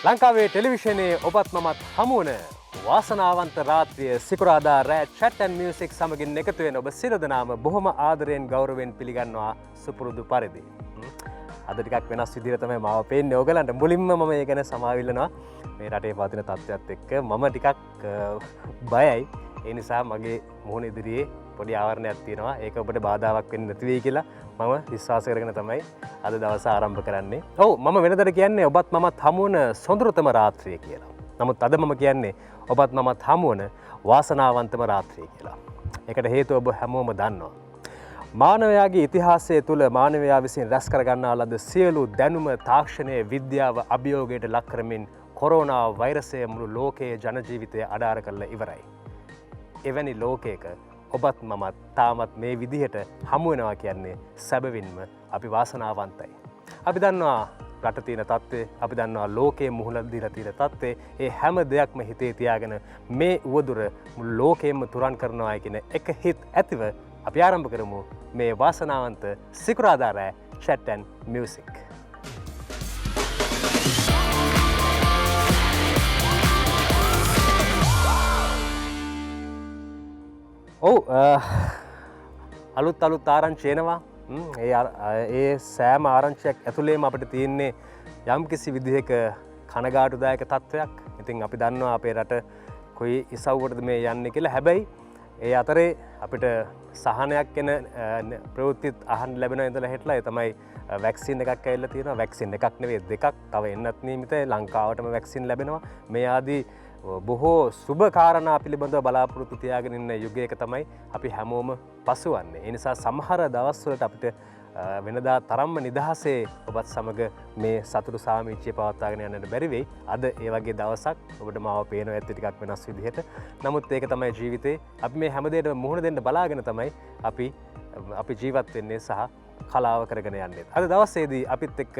ලංකාවේ ටෙලිවිෂනයේ ඔබත් මමත් හමුවන වාසනාවන්ත රාත්‍රිය සිකුරාදා රෑ chat and music සමගින් එකතු වෙන ඔබ සියලු දෙනාම බොහොම ආදරයෙන් ගෞරවයෙන් පිළිගන්නවා සුපුරුදු පරිදි. අද ටිකක් වෙනස් විදිහට තමයි මාව පේන්නේ ඕගලන්ට. මුලින්ම මම ඒ ගැන සමාවිල්ලනවා. මේ රටේ පවතින තත්ත්වයක් එක්ක මම ටිකක් බයයි. ඒ නිසා මගේ මුහුණ ඉදිරියේ පොඩි ආවරණයක් තියෙනවා. ඒක ඔබට බාධාවක් වෙන්නේ නැති වෙයි කියලා මම විශ්වාස කරගෙන තමයි අද දවස ආරම්භ කරන්නේ. ඔව් මම වෙනදට කියන්නේ ඔබත් මමත් හමුවන සොඳුරුතම රාත්‍රිය කියලා. නමුත් අද මම කියන්නේ ඔබත් මමත් හමුවන වාසනාවන්තම රාත්‍රිය කියලා. ඒකට හේතුව ඔබ හැමෝම දන්නවා. මානවයාගේ ඉතිහාසය තුළ මානවයා විසින් රැස් කරගන්නා ලද සියලු දැනුම තාක්ෂණය විද්‍යාව අභියෝගයට ලක් කරමින් කොරෝනා වෛරසය මුළු ලෝකයේ ජන ජීවිතය අඩාර කරලා ඉවරයි. එවැනි ලෝකයක ඔබත් මමත් තාමත් මේ විදිහට හමු වෙනවා කියන්නේ සැබවින්ම අපි වාසනාවන්තයි. අපි දන්නවා රට තියෙන තත්ත්වය, අපි දන්නවා ලෝකයේ මුහුණ දීලා තියෙන තත්ත්වය. ඒ හැම දෙයක්ම හිතේ තියාගෙන මේ උවදුර මුළු ලෝකෙම තුරන් කරනවා කියන එක හිත් ඇතිව අපි ආරම්භ කරමු මේ වාසනාවන්ත සිකුරාදා රෑ chat and music. ඔව් අලුත් ආරංචි එනවා. ඒ සෑම ආරංචියක් ඇතුළේම අපිට තියෙන්නේ යම් කිසි විදිහක කනගාටුදායක තත්ත්වයක්. ඉතින් අපි දන්නවා අපේ රට කොයි ඉසව්වටද මේ යන්නේ කියලා. හැබැයි ඒ අතරේ අපිට සහනයක් එන ප්‍රවෘත්තිත් අහන්න ලැබෙනවා ඉඳලා හිටලා. ඒ තමයි වැක්සින් එකක් ඇවිල්ලා තියෙනවා. වැක්සින් එකක් නෙවෙයි දෙකක්. තව එන්නත් නියමිතයි. ලංකාවටම වැක්සින් ලැබෙනවා. මේ ආදී බොහෝ සුබ කාරණා පිළිබඳව බලාපොරොත්තු තියාගෙන ඉන්න යුගයක තමයි අපි හැමෝම පසුවන්නේ. ඒ නිසා සමහර දවස්වලට අපිට වෙනදා තරම්ම නිදහසේ ඔබත් සමග මේ සතුටු සාමිච්චිය පවත්වාගෙන යන්නට බැරි වෙයි. අද ඒ වගේ දවසක් ඔබට මාව පේනවා ඇත්ත ටිකක් වෙනස් විදිහට. නමුත් ඒක තමයි ජීවිතේ. අපි මේ හැමදේටම මුහුණ දෙන්න බලාගෙන තමයි අපි ජීවත් වෙන්නේ සහ කලාව කරගෙන යන්නේ. අද දවසේදී අපිත් එක්ක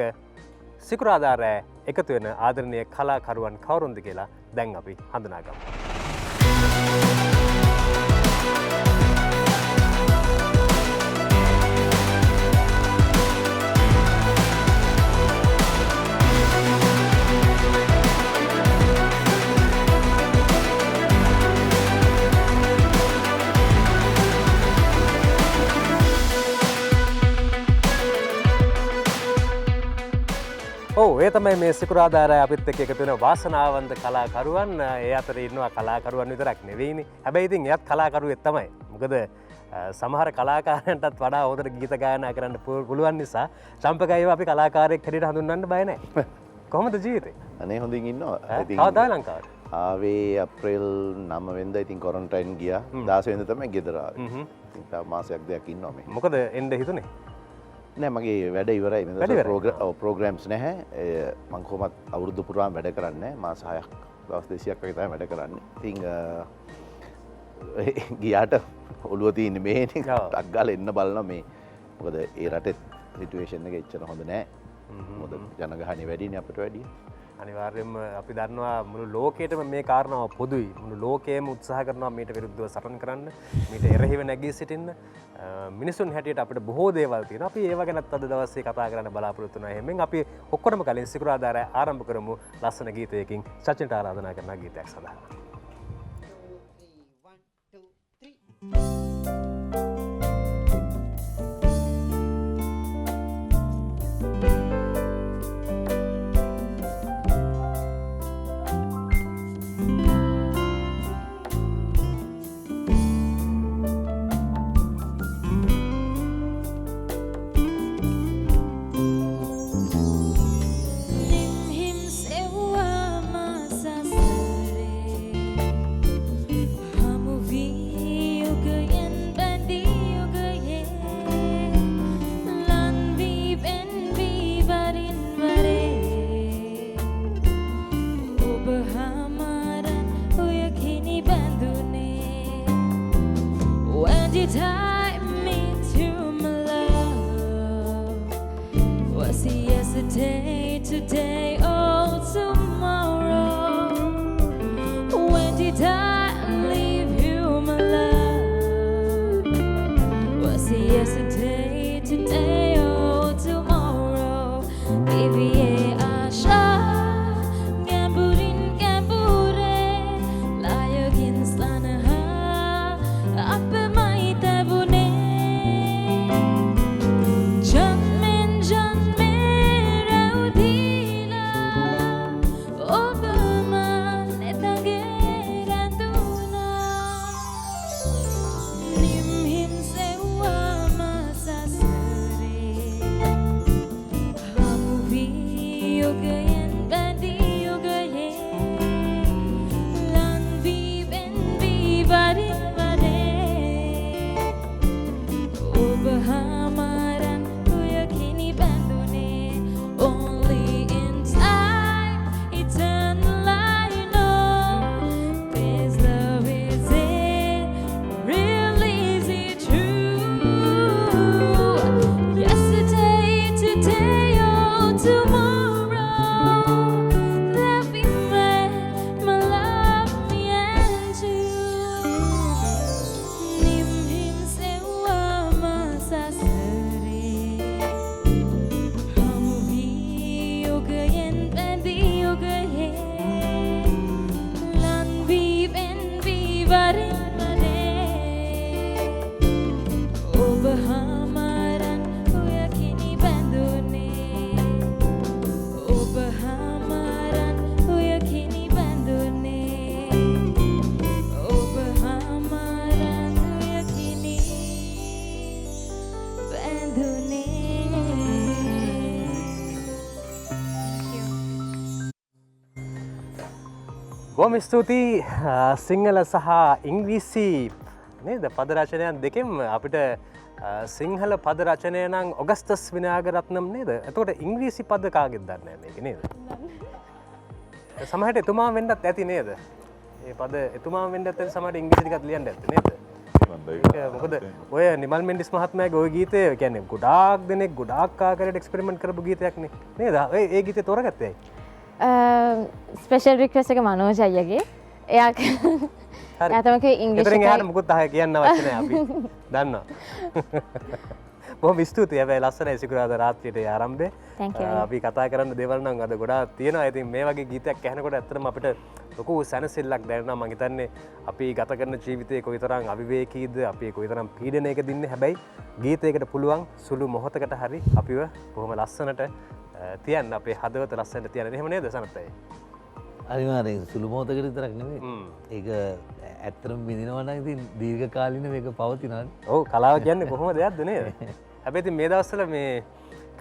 සිකුරාදා රෑ එකතු වෙන ආදරණීය කලාකරුවන් කවුරුන්ද කියලා දැන් අපි හඳුනාගමු. ඔව් ඒ තමයි මේ සිකුරාදා රෑ අපිත් එක්ක එකතු වෙන වාසනාවන්ත කලාකරුවන්. ඒ අතරේ ඉන්නවා කලාකරුවන් විතරක් නෙවෙයිනේ. හැබැයි ඉතින් එයත් කලාකරුවෙක් තමයි. මොකද සමහර කලාකාරයන්ටත් වඩා හොඳට ගීත ගායනා කරන්න පුළුවන් නිසා චම්පකයිව අපි කලාකාරයෙක් හැටියට හඳුන්වන්න බය නැහැ. කොහොමද ජීවිතේ? අනේ හොඳින් ඉන්නවා. ඉතින් කවදාද ලංකාවට? ආවේ අප්‍රේල් 9 වෙනිදා. ඉතින් ක්වොරන්ටයින් ගියා. 16 වෙනිදා තමයි ගෙදර ආවේ. ඉතින් තව මාසයක් දෙකක් ඉන්නවා මේ. මොකද එන්න හිතුනේ? නෑ මගේ වැඩ ඉවරයි. ප්‍රෝග්‍රෑම්ස් නැහැ. මං කොහොමත් අවුරුදු පුරාම වැඩ කරන්නේ. මාස 6ක් දවස් 200ක් වගේ තමයි වැඩ කරන්නේ. ඉතින් ගියාට ඔළුව තියෙන්නේ මේනේ. ටක් ගාලා එන්න බලනවා මේ. මොකද ඒ රටේ සිටුේෂන් එක එච්චර හොඳ නෑ. මොකද ජනගහනය වැඩිනේ අපිට වැඩිය. අනිවාර්යයෙන්ම අපි දන්නවා මුළු ලෝකයටම මේ කාරණාව පොදුයි. මුළු ලෝකයේම උත්සාහ කරනවා මීට විරුද්ධව සටන් කරන්න, මීට එරෙහිව නැගී සිටින්න. මිනිසුන් හැටියට අපිට බොහෝ දේවල් තියෙනවා. අපි ඒව ගැනත් අද දවසේ කතා කරන්න බලාපොරොත්තු වෙනවා. එහෙනම් අපි ඔක්කොටම කලින් සිකුරාදා රෑ ආරම්භ කරමු ලස්සන ගීතයකින් සචින්ට ආරාධනා කරන ගීතයක් සඳහා. 1 2 3 Today or tomorrow, when did I leave you, my love? Was it yesterday, today or tomorrow? Baby, yeah, I shall. බොහොම ස්තුතියි සිංහල සහ ඉංග්‍රීසි නේද පද රචනයන් දෙකෙන් අපිට සිංහල පද රචනය නම් ඔගස්ටස් විනායකරත්නම් නේද? එතකොට ඉංග්‍රීසි පද කාගෙද දන්නේ නැහැ මේක නේද? සමහරට එතුමා වෙන්නත් ඇති නේද? ඒ පද එතුමා වෙන්නත් ඇති සමහරට ඉංග්‍රීසි ටිකක් ලියන්න ඇත්ද නේද? මොකද ඔය නිමල් මෙන්ඩිස් මහත්මයාගේ ওই ගීතය කියන්නේ ගොඩාක් දෙනෙක් ගොඩාක් ආකාරයට එක්ස්පෙරිමන්ට් කරපු ගීතයක් නේ නේද? ඒ ගීතේ තෝරගත්තේ ඇයි? ස්පෙෂල් රික්වෙස්ට් එක මනෝජ් අයියගේ. එයා තමයි ඉංග්‍රීසි එකෙන් එහාට මුකුත් අහය කියන්න අවශ්‍ය නැහැ අපි දන්නවා. බොහොම ස්තුතියි. හැබැයි ලස්සනයි සිකුරාදා රාත්‍රියේ ආරම්භය. Thank you. අපි කතා කරන්න දේවල් නම් අද ගොඩාක් තියෙනවා. ඉතින් මේ වගේ ගීතයක් ඇහෙනකොට ඇත්තටම අපිට ලොකු සැනසෙල්ලක් දැනෙනවා. මම හිතන්නේ අපි ගත කරන ජීවිතේ කොයිතරම් අවිවේකීද, අපි කොයිතරම් පීඩනයකද ඉන්නේ. හැබැයි ගීතයකට පුළුවන් සුළු මොහොතකට හරි අපිව බොහොම ලස්සනට තියන්න, අපේ හදවත ලස්සනට තියන්න. එහෙම නේද සනත්යි? අනිවාර්යෙන් සුළු මොහොතකට විතරක් නෙමෙයි. ඒක ඇත්තටම විඳිනවා නම් ඉතින් දීර්ඝ කාලින මේක පවතිනවා. ඔව් කලාව කියන්නේ කොහොම දෙයක්ද නේද? හැබැයි ඉතින් මේ දවස්වල මේ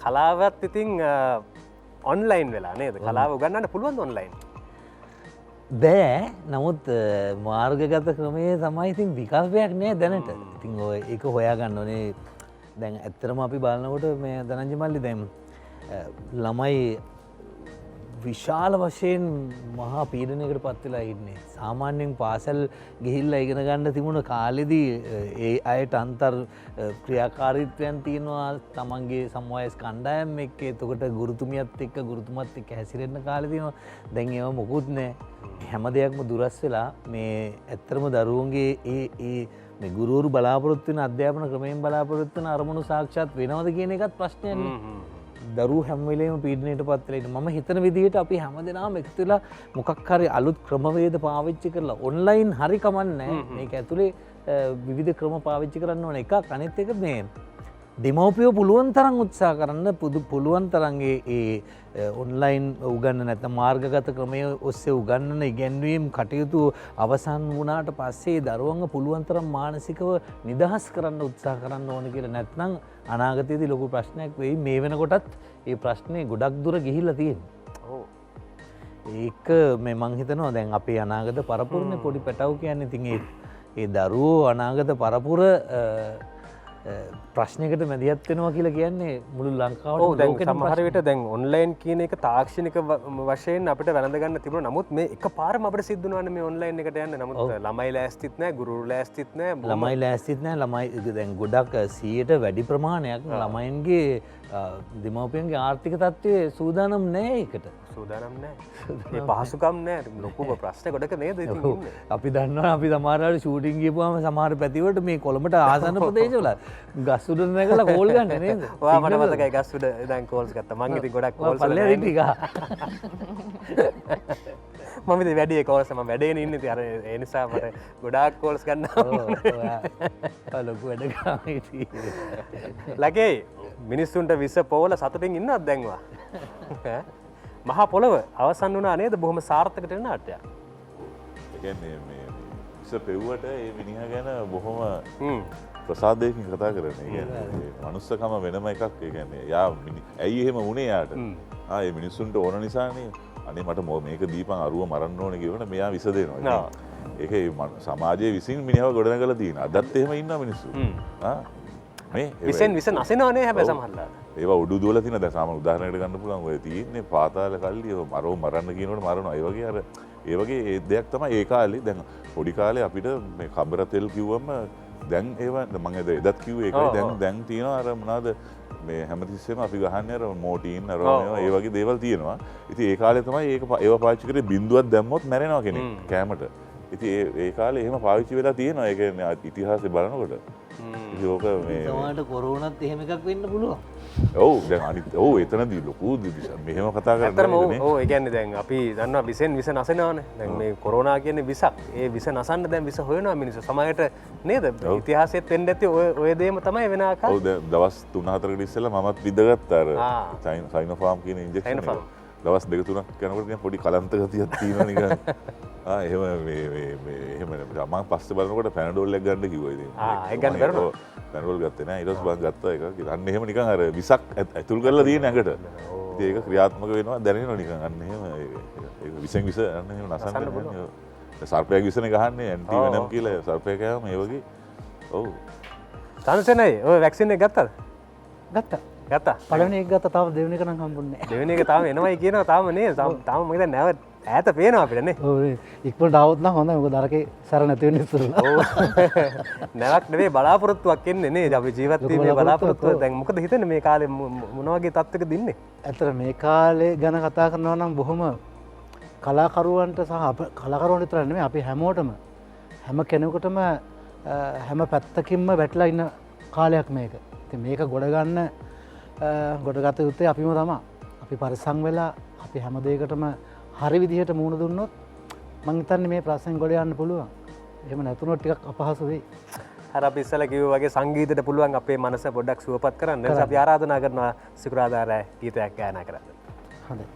කලාවත් ඉතින් ඔන්ලයින් වෙලා නේද? කලාව උගන්වන්න පුළුවන්ද ඔන්ලයින්? බෑ. නමුත් මාර්ගගත ක්‍රමයේ තමයි ඉතින් විකල්පයක් නෑ දැනට. ඉතින් ඔය ඒක හොයාගන්න ඕනේ. දැන් ඇත්තටම අපි බලනකොට මේ ධනංජය මල්ලි දැන් ළමයි විශාල වශයෙන් මහා පීඩනයකට පත් වෙලා ඉන්නේ. සාමාන්‍යයෙන් පාසල් ගිහිල්ලා ඉගෙන ගන්න තිබුණ කාලෙදී ඒ අයට අන්තර් ක්‍රියාකාරීත්වයන් තියෙනවා තමන්ගේ සමවයස් කණ්ඩායම් එක්ක. එතකොට ගුරුතුමියත් එක්ක ගුරුතුමත් එක්ක හැසිරෙන්න කාලේ තියෙනවා. දැන් ඒව මොකුත් නැහැ. හැම දෙයක්ම දුරස් වෙලා මේ ඇත්තටම දරුවන්ගේ ඒ මේ ගුරුවරු බලාපොරොත්තු වෙන අධ්‍යාපන ක්‍රමයෙන් බලාපොරොත්තු වෙන අරමුණු සාක්ෂාත් වෙනවද කියන එකත් ප්‍රශ්නයක් නේ. දරු හැම්වෙලේම පීඩනයට පත්වෙලට මම හිතන විදිහට අපි හැමදෙනාම එකතු වෙලා මොකක් හරි අලුත් ක්‍රමවේද පාවිච්චි කරලා ඔන්ලයින් හරි කමන්නේ මේක ඇතුලේ විවිධ ක්‍රම පාවිච්චි කරන්න ඕන එකක්. අනිත් එක මේ දෙමව්පියෝ පුළුවන් තරම් උත්සාහ කරන්න පුළුවන් තරම්ගේ ඒ ඔන්ලයින් උගන්න නැත්නම් මාර්ගගත ක්‍රමයේ ඔස්සේ උගන්නන ඉගැන්වීම් කටයුතු අවසන් වුණාට පස්සේ දරුවන්ව පුළුවන් තරම් මානසිකව නිදහස් කරන්න උත්සාහ කරන්න ඕන කියලා. නැත්නම් අනාගතයේදී ලොකු ප්‍රශ්නයක් වෙයි. මේ වෙනකොටත් ඒ ප්‍රශ්නේ ගොඩක් දුර ගිහිල්ලා තියෙනවා. ඒක මේ මං හිතනවා දැන් අපේ අනාගත පරපුරනේ පොඩි පැටවු කියන්නේ. ඉතින් ඒ දරුවෝ අනාගත පරපුර ප්‍රශ්නයකට මැදිහත් වෙනවා කියලා කියන්නේ මුළු ලංකාවට. දැන් සමහර විට දැන් ඔන්ලයින් කියන එක තාක්ෂණික වශයෙන් අපිට වැළඳ ගන්න තිබුණා. නමුත් මේ එකපාරම අපිට සිද්ධ වුණානේ මේ ඔන්ලයින් එකට යන්න. නමුත් ළමයි ලෑස්තිත් නැහැ, ගුරුවරු ලෑස්තිත් නැහැ. ළමයි ලෑස්තිත් නැහැ. ළමයි දැන් ගොඩක් 100ට වැඩි ප්‍රමාණයක් ළමයින්ගේ දෙමව්පියන්ගේ ආර්ථික තත්ත්වය සූදානම් නැහැ ඒකට. සූදානම් නැහැ. ඒ පහසුකම් නැහැ. ලොකුම ප්‍රශ්න ගොඩක නේද ඉතින් ඉන්නේ. අපි දන්නවා අපි සමහරවල් ෂූටින් ගියපුවාම සමහර පැතිවලට මේ කොළඹට ආසන්න ප්‍රදේශවල ගස් උඩ නැගලා කෝල් ගන්න නේද? ඔයා මට මතකයි ගස් උඩ දැන් කෝල්ස් ගත්තා. මං ඉතින් ගොඩක් කෝල්ස් පල්ලේ ටික. මම ඉතින් වැඩි කෝල්ස් මම වැඩේන ඉන්නේ. ඉතින් අර ඒ නිසා මට ගොඩාක් කෝල්ස් ගන්නවා. ඔයා ලොකු වැඩ ගාමේ තියෙන්නේ. ලකේ මිනිස්සුන්ට විස පොවල සතුටින් ඉන්නවද දැන්වා? මහා පොළව අවසන් වුණා නේද? බොහොම සාර්ථක වෙන නාට්‍යයක්. ඒ කියන්නේ මේ විස පෙව්වට ඒ මිනිහා ගැන බොහොම ප්‍රසාදයකින් කතා කරන්නේ. ඒ කියන්නේ මනුස්සකම වෙනම එකක්. ඒ කියන්නේ යා ඇයි එහෙම වුණේ යාට? ඒ මිනිස්සුන්ට ඕන නිසානේ. අනේ මට මේක දීපන් අරුව මරන්න ඕනේ කියවන මෙයා විස දෙනවා. ඒක සමාජයේ විසින් මිනිහව ගොඩනගලා තියෙනවා. අදත් එහෙම ඉන්නවා මිනිස්සු. මේ විසෙන් විස නසිනවනේ හැබැයි සමහරවිට. ඒවා උඩු දුවලා තියෙන දැන් සාමාන්‍ය උදාහරණයකට ගන්න පුළුවන්. ඔය තියෙන්නේ පාතාල කල්ලි මරව මරන්න කියනකොට මරනවා. ඒ වගේ අර ඒ වගේ දෙයක් තමයි ඒ කාලේ. දැන් පොඩි කාලේ අපිට මේ කබර තෙල් කිව්වම දැන් ඒවා මම එදත් කිව්වේ ඒකයි. දැන් තියෙනවා අර මොනවාද මේ හැමතිස්සෙම අපි ගහන්නේ අර මෝටින් අර ඒ වගේ දේවල් තියෙනවා. ඉතින් ඒ කාලේ තමයි ඒවා පාවිච්චි කරේ බින්දුවක් දැම්මොත් මැරෙනවා කෙනෙක් කෑමට. ඉතින් ඒ කාලේ එහෙම පාවිච්චි වෙලා තියෙනවා. ඒ කියන්නේ ඉතිහාසය බලනකොට. ඉතින් ඕක මේ සමහරට කොරෝනාත් එහෙම එකක් වෙන්න පුළුවන්. ඔව් දැන් අනිත් ඔව් එතනදී ලොකු මෙහෙම කතා කරන්නේ. ඔව් ඒ කියන්නේ දැන් අපි දන්නවා විසෙන් විස නසනවානේ. දැන් මේ කොරෝනා කියන්නේ විසක්. ඒ විස නසන්න දැන් විස හොයනවා මිනිස්සු. සමහරට නේද? ඉතිහාසෙත් වෙන්න ඇති ඔය දේම තමයි වෙන ආකාරය. ඔව් දැන් දවස් 3-4කට ඉස්සෙල්ලා මමත් විදගත්තා අර සයිනෝෆාම් කියන ඉන්ජෙක්ෂන් එක. දවස් 2-3ක් යනකොට පොඩි කලන්ත ගතියක් තියෙනවා නිකන්. එහෙම එහෙම මම පස්සේ බලනකොට පැනඩෝල් එක ගන්න කිව්වා ඉතින්. ඒක ගන්න බැරුණා. පැනඩෝල් ගත්තේ නෑ. ඊට පස්සේ මම ගත්තා ඒක. අන්න එහෙම නිකන් අර විසක් ඇතුල් කරලා තියෙන ඇඟට. ඉතින් ඒක ක්‍රියාත්මක වෙනවා දැනෙනවා නිකන් අන්න එහෙම ඒක විසෙන් විස නසන්න සර්පයක් විසන ගහන්නේ ඇන්ටි වෙනම් කියලා සර්පයකෑම ඒ වගේ ඔවු තනසනයි ඔය වැක්සින් එක ගත්තද ගත්ත ගත්තා පලන එක ගත තාව දෙවනි කරන හම්බුන්නේ දෙවෙනි එක තාම එනවයි කියනවා තාම නේ තාම මම නැව ඈත පේනවා අපිටනේ ඉක්මට අවත්න හොඳ ක දරක සර නැතිවෙන නැවක් නෙවේ බලාපොරොත්තුවක් එන්නේ නේ අපි ජීවත්වීමේ බලාපොරොත්තුව දැන් මොකද හිතන්නේ මේ කාලේ මොනවගේ තත්ත්වයක දින්නේ ඇතර මේ කාලේ ගැන කතා කරනවා නම් බොහොම කලාකරුවන්ට සහ කලාකරුවන්ට විතරක් නෙමෙයි අපි හැමෝටම හැම කෙනෙකුටම හැම පැත්තකින්ම වැටලා ඉන්න කාලයක් මේක. ඉතින් මේක ගොඩ ගන්න ගොඩගත යුත්තේ අපිම තමයි. අපි පරිස්සම් වෙලා අපි හැම දෙයකටම හරි විදිහට මුහුණ දුන්නොත් මං හිතන්නේ මේ ප්‍රශ්නෙන් ගොඩ යන්න පුළුවන්. එහෙම නැතුනොත් ටිකක් අපහසු වෙයි. අර අපි ඉස්සලා කිව්වා වගේ සංගීතයට පුළුවන් අපේ මනස පොඩ්ඩක් සුවපත් කරන්න. ඒ නිසා අපි ආරාධනා කරනවා සිකුරාදා රෑ ගීතයක් ගායනා කරන්න. හොඳයි.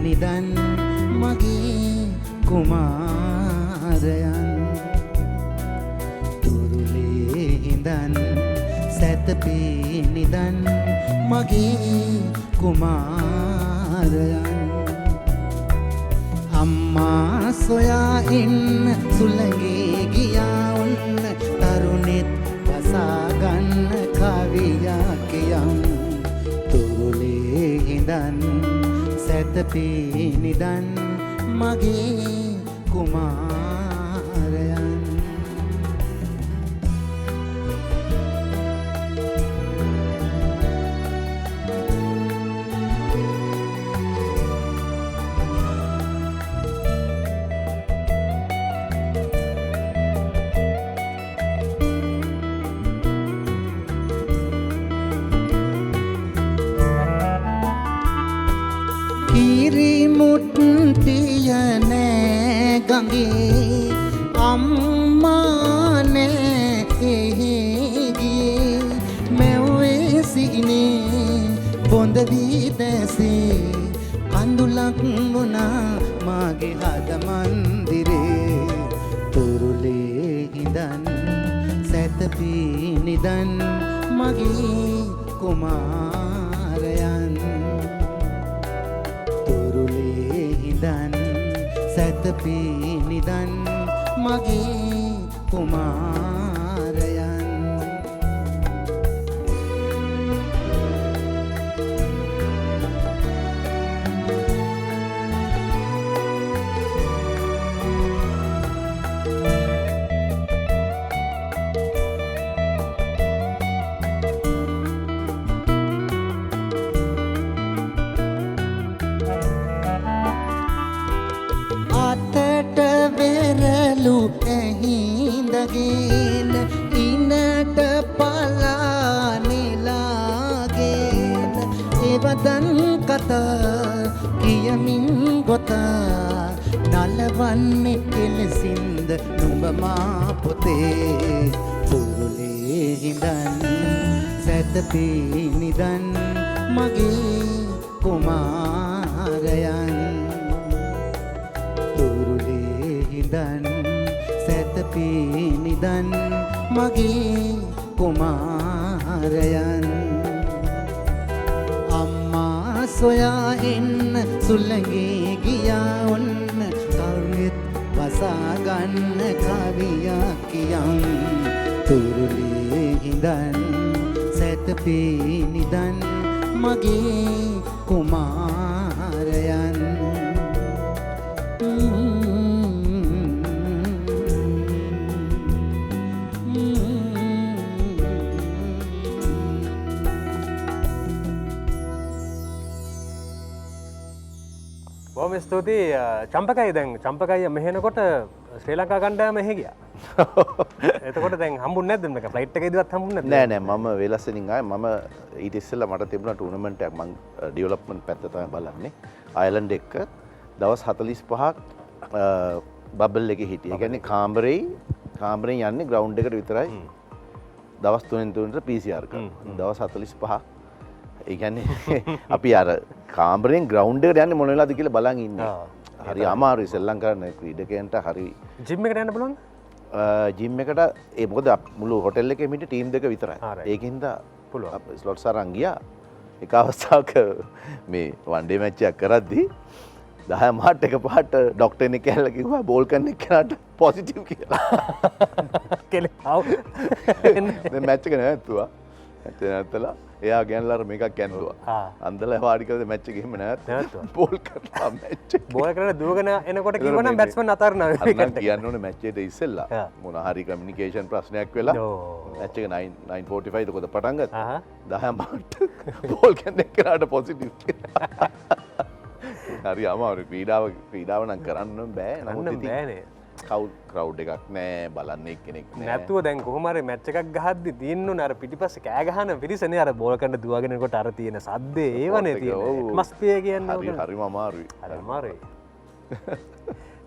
නිදන් මගේ කුමාරයන් තුරුලේ හිඳන් සැතපී නිදන් මගේ කුමාරයන් අම්මා සොයා ඉන්න සුළඟේ ගියා උන්න තරුණෙත් වසාගන්න කවියක් කියම් තුරුලේ හිඳන් සැතපී නිදන් මගේ කුමාරයන් ගඟේ අම්මා නෑ එහෙගියේ මැව්වේ සිහිනේ බොඳ වී දැසේ කඳුලක් වුණා මාගේ හද මන්දිරේ තුරුලේ ඉඳන් සැතපී නිදන් මගේ කුමාරයන් තුරුලේ ඉඳන් සැතපී නිදන් මගේ කුමාරයන් ඇහිඳගෙන ඉනට පලානෙලාගෙන එවදන් කතා කියමින් ගොතා නලවන්නේ කෙලෙසින්ද නුඹ මා පොතේ තුරුලේ හිඳන් සැතපී නිදන් මගේ කුමාරයන් තුරුලේ හිඳන් සැතපී නිදන් මගේ කුමාරයන් අම්මා සොයා එන්න සුළඟේ ගියා ඔන්න කවුරුත් වසාගන්න කවියක් කියම් තුරුලේ හිඳන් සැතපී නිදන් මගේ කුමාරයන් බොහොම ස්තුතියි චම්පකයි දැන් චම්පකයි මෙහෙනකොට ශ්‍රී ලංකා කණ්ඩායම මෙහෙ ගියා. එතකොට දැන් හම්බුන්නේ නැද්ද මේක ෆ්ලයිට් එකේදීවත් හම්බුන්නේ නැද්ද? නෑ මම වෙලස්සෙනින් ආයේ මම ඊට ඉස්සෙල්ලා මට තිබුණා ටූර්නමන්ට් එකක් මම ඩෙවලොප්මන්ට් පැත්ත තමයි බලන්නේ. අයර්ලන්ඩ් එක්ක දවස් 45ක් බබල් එකේ හිටියේ. ඒ කියන්නේ කාමරේ යන්නේ ග්‍රවුන්ඩ් එකට විතරයි දවස් 3න් 3ට PCR කරනවා. දවස් 45. ඒ කියන්නේ අපි අර කාමරෙන් ග්‍රවුන්ඩ් එකට යන්නේ මොන වෙලාවද කියලා බලන් ඉන්නේ. හරි අමාරුයි සෙල්ලම් කරන්න ක්‍රීඩකයන්ට හරි. ජිම් එකට යන්න පුළුවන්ද? ජිම් එකට ඒ මොකද මුළු හොටෙල් එකේ මිට ටීම් දෙක විතරයි. ඒකින්ද පුළුවන්. ස්ලොට්ස් අරන් ගියා. එක අවස්ථාවක මේ වන් ඩේ මැච් එකක් කරද්දී 10 මාට එක පාට ඩොක්ටර් කෙනෙක් ඇවිල්ලා කිව්වා බෝල් කරන එක්කනට පොසිටිව් කියලා. කෙලේ ආව. දැන් මැච් එක නැවතුවා. මැච් එක නැවතලා එයා ගෑනලා අර මේකක් කැන්දුවා. අන්දලා වාඩි කරලා මැච් එක එහෙම නැවතුවා. බෝල් කරලා මැච් එක. බෝල් කරලා දුවගෙන එනකොට කිව්වනම් බැට්ස්මන් අතරිනවා. අන්න කියන්න ඕනේ මැච් එකට ඉස්සෙල්ලා මොන හරි කමියුනිකේෂන් ප්‍රශ්නයක් වෙලා මැච් එක 9:45 ට කොහොද පටන් ගත්තා. 10 මාට බෝල් කරන එක්කනට පොසිටිව් කියලා. හරි අමාරු ක්‍රීඩාව නම් කරන්න බෑ. නමුත් ඉතින් බෑනේ. ක්‍රවුඩ් එකක් නෑ බලන්න කෙනෙක් නෑ. නැතුව දැන් කොහොම හරි මැච් එකක් ගහද්දි තියෙන්නේ අර පිටිපස්සේ කෑ ගහන පිරිසනේ අර බෝල් කරන්න දුවගෙනකොට අර තියෙන සද්දේ ඒවනේ තියෙන්නේ. ඇට්මොස්ෆියර් කියන්නේ හරි හරිම අමාරුයි. හරි අමාරුයි.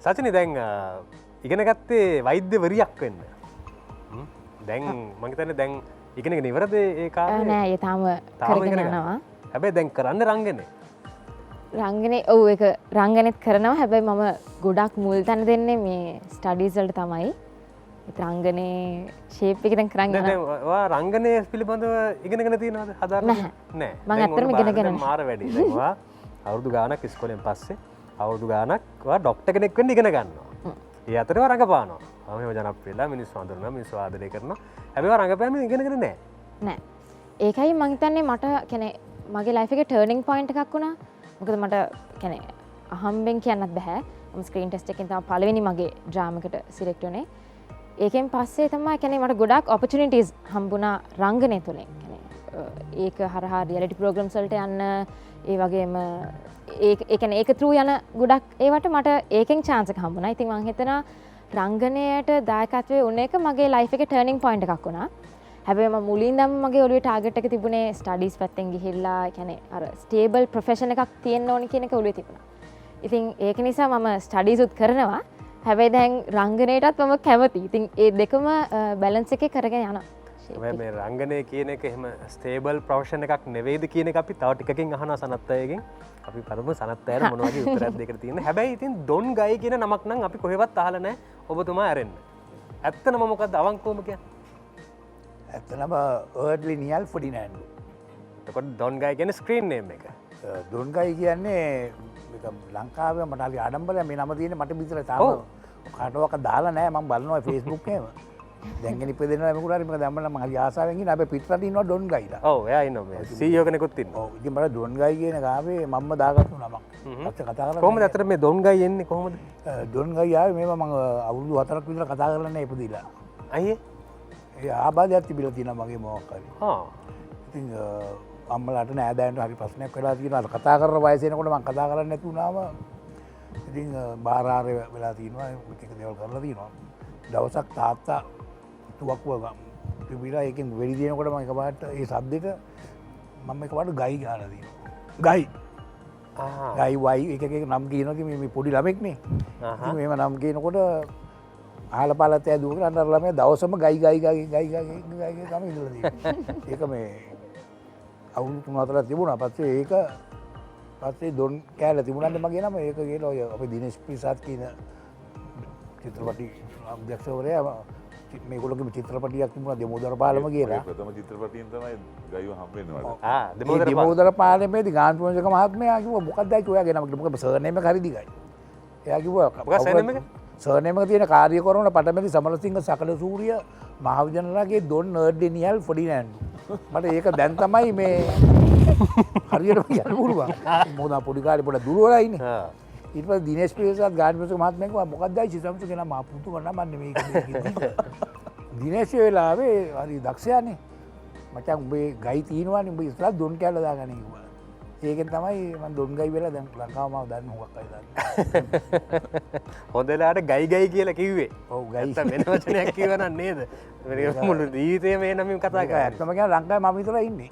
සචිනි දැන් ඉගෙන ගත්තේ වෛද්‍යවරියක් වෙන්න. දැන් මම හිතන්නේ දැන් ඉගෙනගෙන ඉවරද ඒ කාලේ? නෑ ඒ තාම කරගෙන යනවා. හැබැයි දැන් කරන්නේ රංගනේ. රංගනේ ඔව් ඒක රංගනෙත් කරනවා. හැබැයි මම ගොඩක් මුල් තැන දෙන්නේ මේ ස්ටඩීස් වලට තමයි. ඒත් රංගනේ ෂේප් එක දැන් කරන් යනවා. දැන් ඔයා රංගනේ පිළිබඳව ඉගෙනගෙන තියෙනවද? හදාරන්න නෑ. මම ඇත්තටම ඉගෙනගෙන නැහැ. මාර වැඩි. දැන් ඔයා අවුරුදු ගාණක් ඉස්කෝලෙන් පස්සේ අවුරුදු ගාණක් ඔයා ડોක්ටර් කෙනෙක් වෙන්න ඉගෙන ගන්නවා. ඒ අතරේ ඔයා රඟපානවා. මම එහෙම ජනප්‍රියලා මිනිස්සු හඳුනනවා, මිනිස්සු ආදරය කරනවා. හැබැයි ඔයා රඟපෑම ඉගෙනගෙන නෑ. නෑ. ඒකයි මම හිතන්නේ මට කියන්නේ මගේ ලයිෆ් එකේ ටර්නින් පොයින්ට් එකක් වුණා. මොකද මට කියන්නේ අහම්බෙන් කියන්නත් බෑ. මම ස්ක්‍රීන් ටෙස්ට් එකෙන් තමයි පළවෙනි මගේ ඩ්‍රාමා එකට සිලෙක්ට් වුණේ. ඒකෙන් පස්සේ තමයි කියන්නේ මට ගොඩක් ඔපචුනිටිස් හම්බුණා රංගනය තුලින්. කියන්නේ ඒක හරහා රියැලිටි ප්‍රෝග්‍රෑම්ස් වලට යන්න ඒ වගේම ඒ කියන්නේ ඒක through යන ගොඩක් ඒවට මට ඒකෙන් chance එක හම්බුණා. ඉතින් මම හිතනවා රංගනයට දායකත්වයේ උන එක මගේ ලයිෆ් එකේ ටර්නින් පොයින්ට් එකක් වුණා. හැබැයි මම මුලින්දම මගේ ඔළුවේ ටාගට් එක තිබුණේ ස්ටඩීස් පැත්තෙන් ගිහිල්ලා කියන්නේ අර ස්ටේබල් ප්‍රොෆෙෂන් එකක් තියෙන්න ඕනි කියන එක ඔළුවේ තිබුණා. ඉතින් ඒක නිසා මම ස්ටඩීස් උත් කරනවා. හැබැයි දැන් රංගනයටත් මම කැමතියි. ඉතින් ඒ දෙකම බැලන්ස් එකේ කරගෙන යනවා. මේ රංගනය කියන එක එහෙම ස්ටේබල් ප්‍රොෆෙෂන් එකක් නෙවෙයිද කියන එක අපි තව ටිකකින් අහනවා සනත් අයගෙන්. අපි බලමු සනත් අයර මොන වගේ උත්තරයක් දෙකට තියෙන. හැබැයි ඉතින් ඩොන් ගයි කියන නමක් නම් අපි කොහෙවත් අහලා නැහැ. ඔබතුමා ඇරෙන්න. ඇත්තම මොකද්ද අවංකවම කියන්නේ? ඇත්තනම ඒඩ්ලි නියල් ෆොඩිනෑන්ඩු. එතකොට ඩොන් ගයි කියන්නේ ස්ක්‍රීන් නේම් එක. ඩොන්ගයි කියන්නේ ලංකාවේ මට හරි ආඩම්බරයක් මේ නම තියෙන්නේ මට විතරයි තාම කාටවත් දාලා නැහැ මම බලනවා Facebook එකේම. දැන් ගෙන ඉපදෙනවා එමුකුට හරි මම දැම්මම මම හරි ආසාවෙන් ඉන්න අපේ පිටරට ඉන්නවා ඩොන්ගයිලා. ඔව් එයා ඉන්නවා මේ CEO කෙනෙකුත් ඉන්නවා. ඔව් ඉතින් මට ඩොන්ගයි කියන ගාවේ මම්ම දාගත්තු නමක්. පස්සේ කතා කරලා කොහොමද අතට මේ ඩොන්ගයි එන්නේ කොහොමද? ඩොන්ගයි ආවේ මේවා මම අවුරුදු 4ක් විතර කතා කරලා නැහැ ඉපදිලා. අයියේ ඒ ආබාධයක් තිබිලා තියෙනවා මගේ මොකක් හරි. හා. ඉතින් අම්මලාට නෑදෑයන්ට හරි ප්‍රශ්නයක් වෙලා තියෙනවා. කතා කරන වයස එනකොට මම කතා කරන්නේ නැති වුණාම ඉතින් බාරාරේ වෙලා තියෙනවා. ඒක දේවල් කරලා තියෙනවා. දවසක් තාත්තා තුවක්කුව තිබිලා ඒකෙන් වෙඩි දෙනකොට මම එකපාරට ඒ සද්දෙට මම එකපාරට ගයි ගහලා තියෙනවා. ගයි. ගයි වයි එක එක නම් කියනවා මේ පොඩි ළමෙක්නේ. ඉතින් මේව නම් කියනකොට ආල පාලත් ඇදුවගෙන අnder ළමයා දවසම ගයි ගයි ගයි ගයි ගයි ගයි තමයි ඉඳලා තියෙන්නේ. ඒක මේ අවුරුදු 3-4ක් තිබුණා. පස්සේ ඩොන් කෑල්ල තිබුණාද මගේ නම ඒක කියලා ඔය අපේ දිනේෂ් ප්‍රසාද් කියන චිත්‍රපටි අධ්‍යක්ෂකවරයා මේගොල්ලෝගේ චිත්‍රපටියක් තිබුණා දෙමෝදර පාලම කියලා. ප්‍රථම චිත්‍රපටියෙන් තමයි ගයිව හම්බෙන්නේ මට. දෙමෝදර පාලමේදී ගාන්තුමජක මහත්මයා කිව්වා මොකක්ද ඒක ඔයාගේ නම කියලා. මොකද සර්නේම එක හරි දිගයි. එයා කිව්වා මොකක්ද සර්නේම එක? සර්නේම එක තියෙන කාර්ය කරන පටමැති සමරසිංහ සකල සූරිය මහවිද්‍යාලයේ ඩොන් නර්ඩ්නියල් ෆොඩිනෑන්ඩු. මට ඒක දැන් තමයි මේ හරියට කියන්න පුළුවන්. මොකද පොඩි කාලේ පොඩ දුරවලා ඉන්නේ. ඊට පස්සේ දිනේෂ් ප්‍රසාද් ගාන්ධිපති මහත්මයා කිව්වා මොකක්ද අයි සිසම්සු කියන මා පුතු නම මේක දිනේෂ් වෙලාවේ හරි දක්ෂයානේ. මචං උඹේ ගයි තියෙනවානේ උඹ ඉස්සලා ඩොන් කැල්ල දාගන්න කිව්වා. ඒකෙන් තමයි මම ඩොන් ගයි වෙලා දැන් ලංකාව මාව දන්න හොගක් අය දන්නේ. හොඳලාට ගයි ගයි කියලා කිව්වේ. ඔව් ගයි. වෙන වචනයක් කිව්වනම් නේද? මුළු ජීවිතේම මේ නමින් කතා කරා. ඇත්තම කියන ලංකාවේ මම විතරයි ඉන්නේ.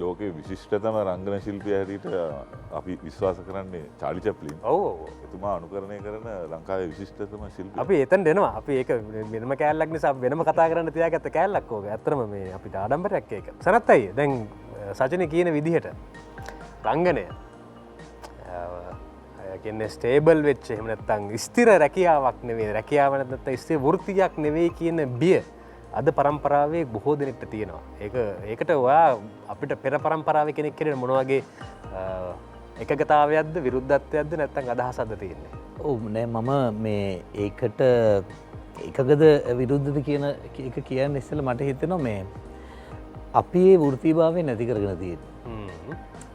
ලෝකේ විශිෂ්ටතම රංගන ශිල්පිය හැටියට අපි විශ්වාස කරන්නේ චාලි චැප්ලින්. ඔව් එතුමා අනුකරණය කරන ලංකාවේ විශිෂ්ටතම ශිල්පියා. අපි එතන දෙනවා. අපි ඒක වෙනම කෑල්ලක් නිසා වෙනම කතා කරන්න තියාගත්ත කෑල්ලක් ඕක. ඇත්තටම මේ අපිට ආඩම්බරයක් ඒක. සනත් අයියේ දැන් සචින කියන විදිහට රංගනය කියන්නේ ස්ටේබල් වෙච්ච එහෙම නැත්නම් ස්ථිර රැකියාවක් නෙවෙයි. රැකියාව නැත්නම් ස්ථිර වෘත්තියක් නෙවෙයි කියන බිය අද පරම්පරාවේ බොහෝ දෙනෙක්ට තියෙනවා. ඒකට ඔයා අපිට පෙර පරම්පරාවේ කෙනෙක් කියන මොන වගේ එකගතාවයක්ද විරුද්ධත්වයක්ද නැත්නම් අදහසක්ද තියෙන්නේ? ඔව් නෑ මම මේ ඒකට එකගද විරුද්ධද කියන එක කියන්න ඉස්සෙල්ලා මට හිතෙනවා මේ අපි මේ වෘත්තීභාවය නැති කරගෙන තියෙනවා.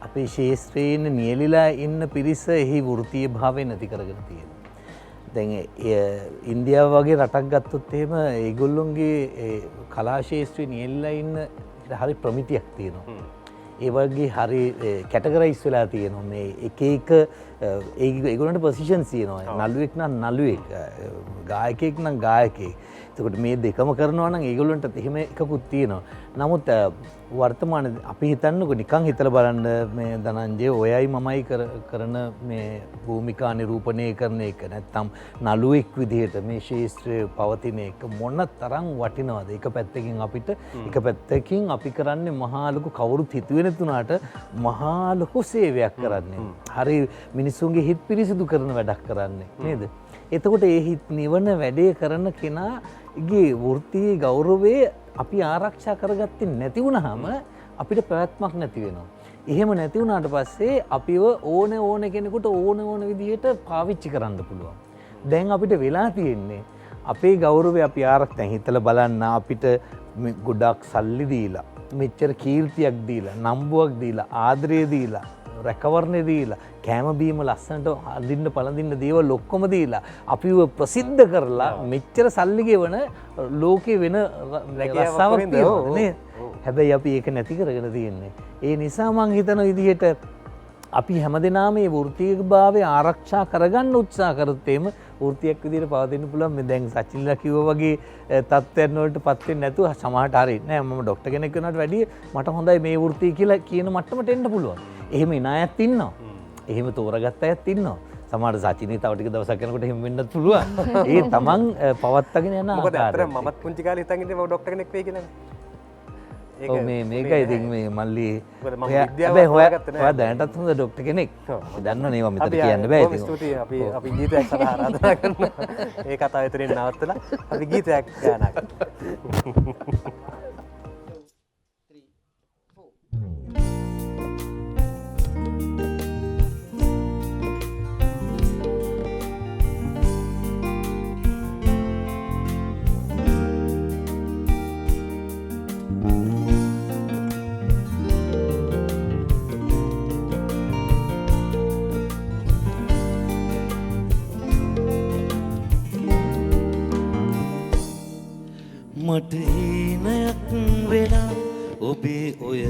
අපේ ශාස්ත්‍රයෙන් නියැලිලා ඉන්න පිරිස එහි වෘත්තීය භාවය නැති කරගෙන තියෙනවා. දැන් ඉන්දියාව වගේ රටක් ගත්තොත් එහෙම ඒගොල්ලොන්ගේ කලා ශාස්ත්‍රයේ නියැලිලා ඉන්න හරි ප්‍රමිතියක් තියෙනවා. ඒ වගේ හරි කැටගරයිස් වෙලා තියෙනවා. මේ එක ඒගොල්ලන්ට පොසිෂන්ස් තියෙනවා. නළුවෙක් නම් නළුවෙක්, ගායකයෙක් නම් ගායකයෙක්. එතකොට මේ දෙකම කරනවා නම් ඒගොල්ලන්ට එහෙම එකකුත් තියෙනවා. නමුත් වර්තමානයේ අපි හිතන්නකො නිකන් හිතලා බලන්න මේ ධනංජය ඔයයි මමයි කරන මේ භූමිකා නිරූපණය කරන එක නැත්තම් නළුවෙක් විදිහට මේ ශාස්ත්‍රයේ පවතින එක මොන තරම් වටිනවද? එක පැත්තකින් අපිට එක පැත්තකින් අපි කරන්නේ මහා ලොකු කවුරුත් හිතුවේ නැතුණාට මහා ලොකු සේවයක් කරන්නේ. හරි මිනිසුන්ගේ හිත් පිරිසිදු කරන වැඩක් කරන්නේ නේද? එතකොට ඒ හිත් නිවන වැඩේ කරන කෙනාගේ වෘත්තීය ගෞරවය අපි ආරක්ෂා කරගත්තේ නැති වුණාම අපිට පැවැත්මක් නැති වෙනවා. එහෙම නැති වුණාට පස්සේ අපිව ඕන කෙනෙකුට ඕන විදිහට පාවිච්චි කරන්න පුළුවන්. දැන් අපිට වෙලා තියෙන්නේ අපේ ගෞරවය අපි ආරක්ෂා හිතලා බලන්න අපිට ගොඩක් සල්ලි දීලා මෙච්චර කීර්තියක් දීලා නම්බුවක් දීලා ආදරය දීලා රැකවරණය දීලා කෑම බීම ලස්සනට අඳින්න පළඳින්න දේවල් ඔක්කොම දීලා අපිව ප්‍රසිද්ධ කරලා මෙච්චර සල්ලි ගෙවන ලෝකේ වෙන රැකියාවක් තියෙනවා නේ. හැබැයි අපි ඒක නැති කරගෙන තියෙන්නේ. ඒ නිසා මං හිතන විදිහට අපි හැමදෙනාම මේ වෘත්තීයභාවය ආරක්ෂා කරගන්න උත්සාහ කරොත් එimhe වෘත්තියක් විදිහට පවතින්න පුළුවන්. මේ දැන් සචින්ලා කිව්වා වගේ තත්ත්වයන් වලට පත් වෙන්නේ නැතුව සමහරට හරි නෑ මම ડોක්ටර් කෙනෙක් වෙනවට වැඩිය මට හොඳයි මේ වෘත්තිය කියලා කියන මට්ටමට එන්න පුළුවන්. එහෙම ඉන අයත් ඉන්නවා. එහෙම තෝරගත්ත අයත් ඉන්නවා. සමහර සචිනේ තව ටික දවසක් යනකොට එහෙම වෙන්නත් පුළුවන්. ඒ තමන් පවත්වාගෙන යන ආකාරය. මොකද අතර මමත් පුංචි කාලේ හිතන් ඉඳන් මම ડોක්ටර් කෙනෙක් වෙයි කියලා. ඔව් මේකයි ඉතින් මේ මල්ලි හැබැයි ඔයා දැනටත් හොඳ ડોක්ටර් කෙනෙක්. දන්නවනේ ඒවා මෙතන කියන්න බෑ ඉතින්. ස්තුතියි අපි ගීතයක් සඳහා ආරාධනා කරනවා. ඒ කතාව එතනින් නවත්තලා අපි ගීතයක් ගායනා කරමු. මට හීනයක් වෙලා ඔබේ ඔය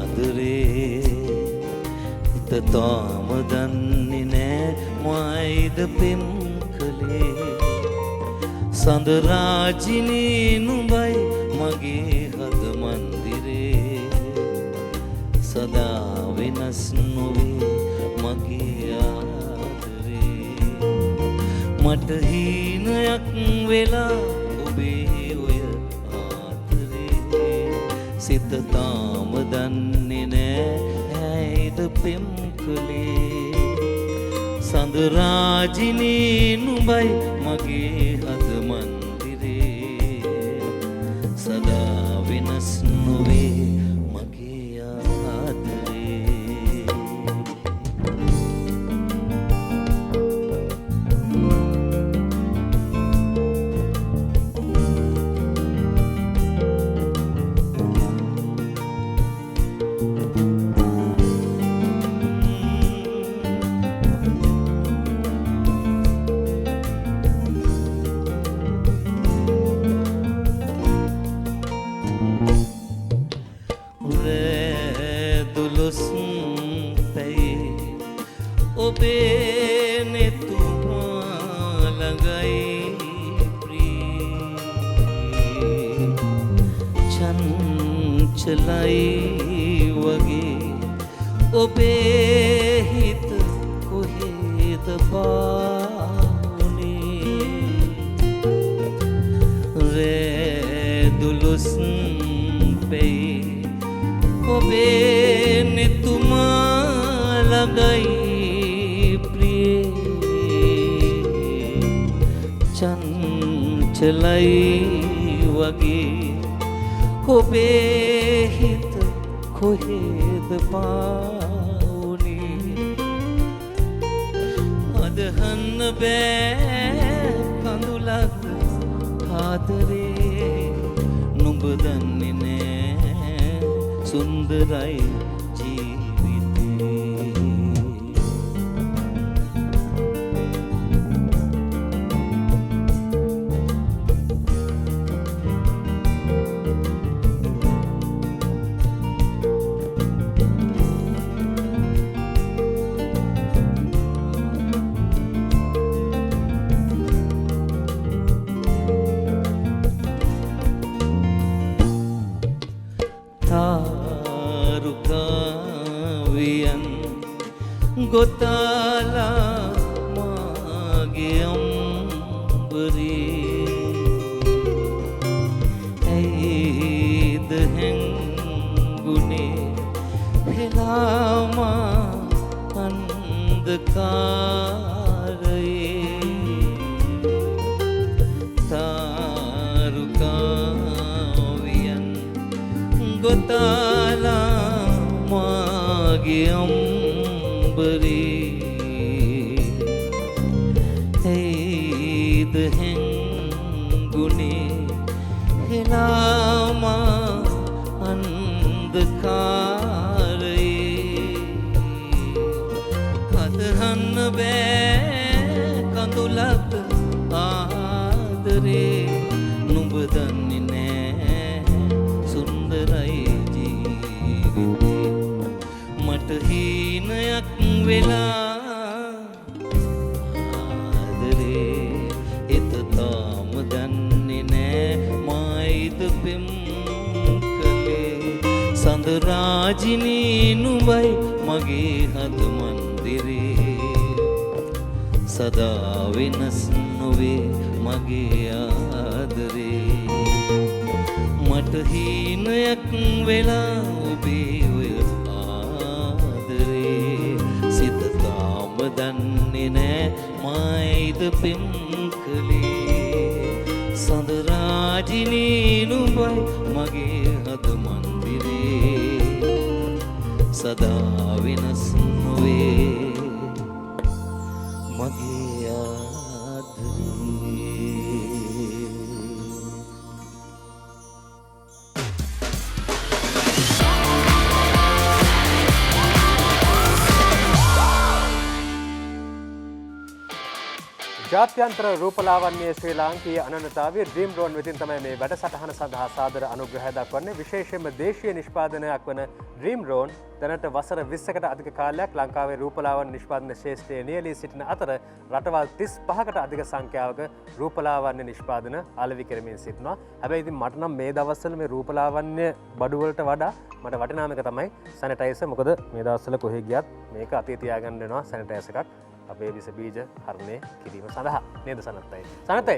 ආදරේ හිත තාම දන්නේ නෑ මොයිද පෙම් කළේ සඳ රාජිනී නුඹයි මගේ හද මන්දිරේ සදා වෙනස් නොවේ මගේ ආදරේ මට හීනයක් වෙලා සිත තාම දන්නේ නෑ ඇයිද පෙම් කළේ සඳ රාජිනී නුඹයි මගේ හද මන්දිරේ සදා වෙනස් නොවේ මගේ ආදරේ चलाई ඔබේ හිත කොහෙද පාවුනේ රැදුලුස් පෙයි ඔබේ නෙතුමා ළඟයි ප්‍රියේ චංචලයි වගේ ඔබේ හිත කොහෙද පාවුනේ අදහන්න බෑ කඳුලක් ආදරේ නුඹ දන්නේ නෑ සුන්දරයි ගොතාලා මාගේ අම්බරේ ඇයිද හැංගුනේ හෙලාමා අන්ධකාරයේ තාරුකාවියන් ගොතාලා මාගේ ඇයිද හැංගුනේ හෙලාමා අන්ධකාරයේ අදහන්න බෑ කඳුලක් ආදරේ නුඹ දන්නේ නෑ සුන්දරයි ජීවිතේ මට හීනයක් වෙලා සඳරාජිනී නුඹයි මගේ හද මන්දිරේ සදා වෙනස් නොවේ මගේ ආදරේ මට හීනයක් වෙලා ඔබේ ඔය ආදරේ සිත තාම දන්නේ නෑ මයිද පෙම් කළේ සඳරාජිනී නුඹයි මගේ හද සදා වෙනස් නොවේ මගේ ආදරේ ජාත්‍යන්තර රූපලාවන්‍ය ශ්‍රී ලාංකීය අනන්‍යතාවයේ ඩ්‍රීම් රෝන් වෙතින් තමයි මේ වැඩසටහන සඳහා සාදර අනුග්‍රහය දක්වන්නේ. විශේෂයෙන්ම දේශීය නිෂ්පාදනයක් වන ඩ්‍රීම් රෝන් දැනට වසර 20කට අධික කාලයක් ලංකාවේ රූපලාවන්‍ය නිෂ්පාදන ශේෂ්ත්‍රයේ නියැලී සිටින අතර රටවල් 35කට අධික සංඛ්‍යාවක රූපලාවන්‍ය නිෂ්පාදන අලෙවි කරමින් සිටිනවා. හැබැයි ඉතින් මට නම් මේ දවස්වල මේ රූපලාවන්‍ය බඩු වලට වඩා මට වටිනාම එක තමයි සැනිටයිසර්. මොකද මේ දවස්වල කොහෙ ගියත් මේක අතේ තියාගන්න වෙනවා සැනිටයිසර් එකක්. අපේ විස බීජ හරණය කිරීම සඳහා නේද සනත්තයි. සනතයි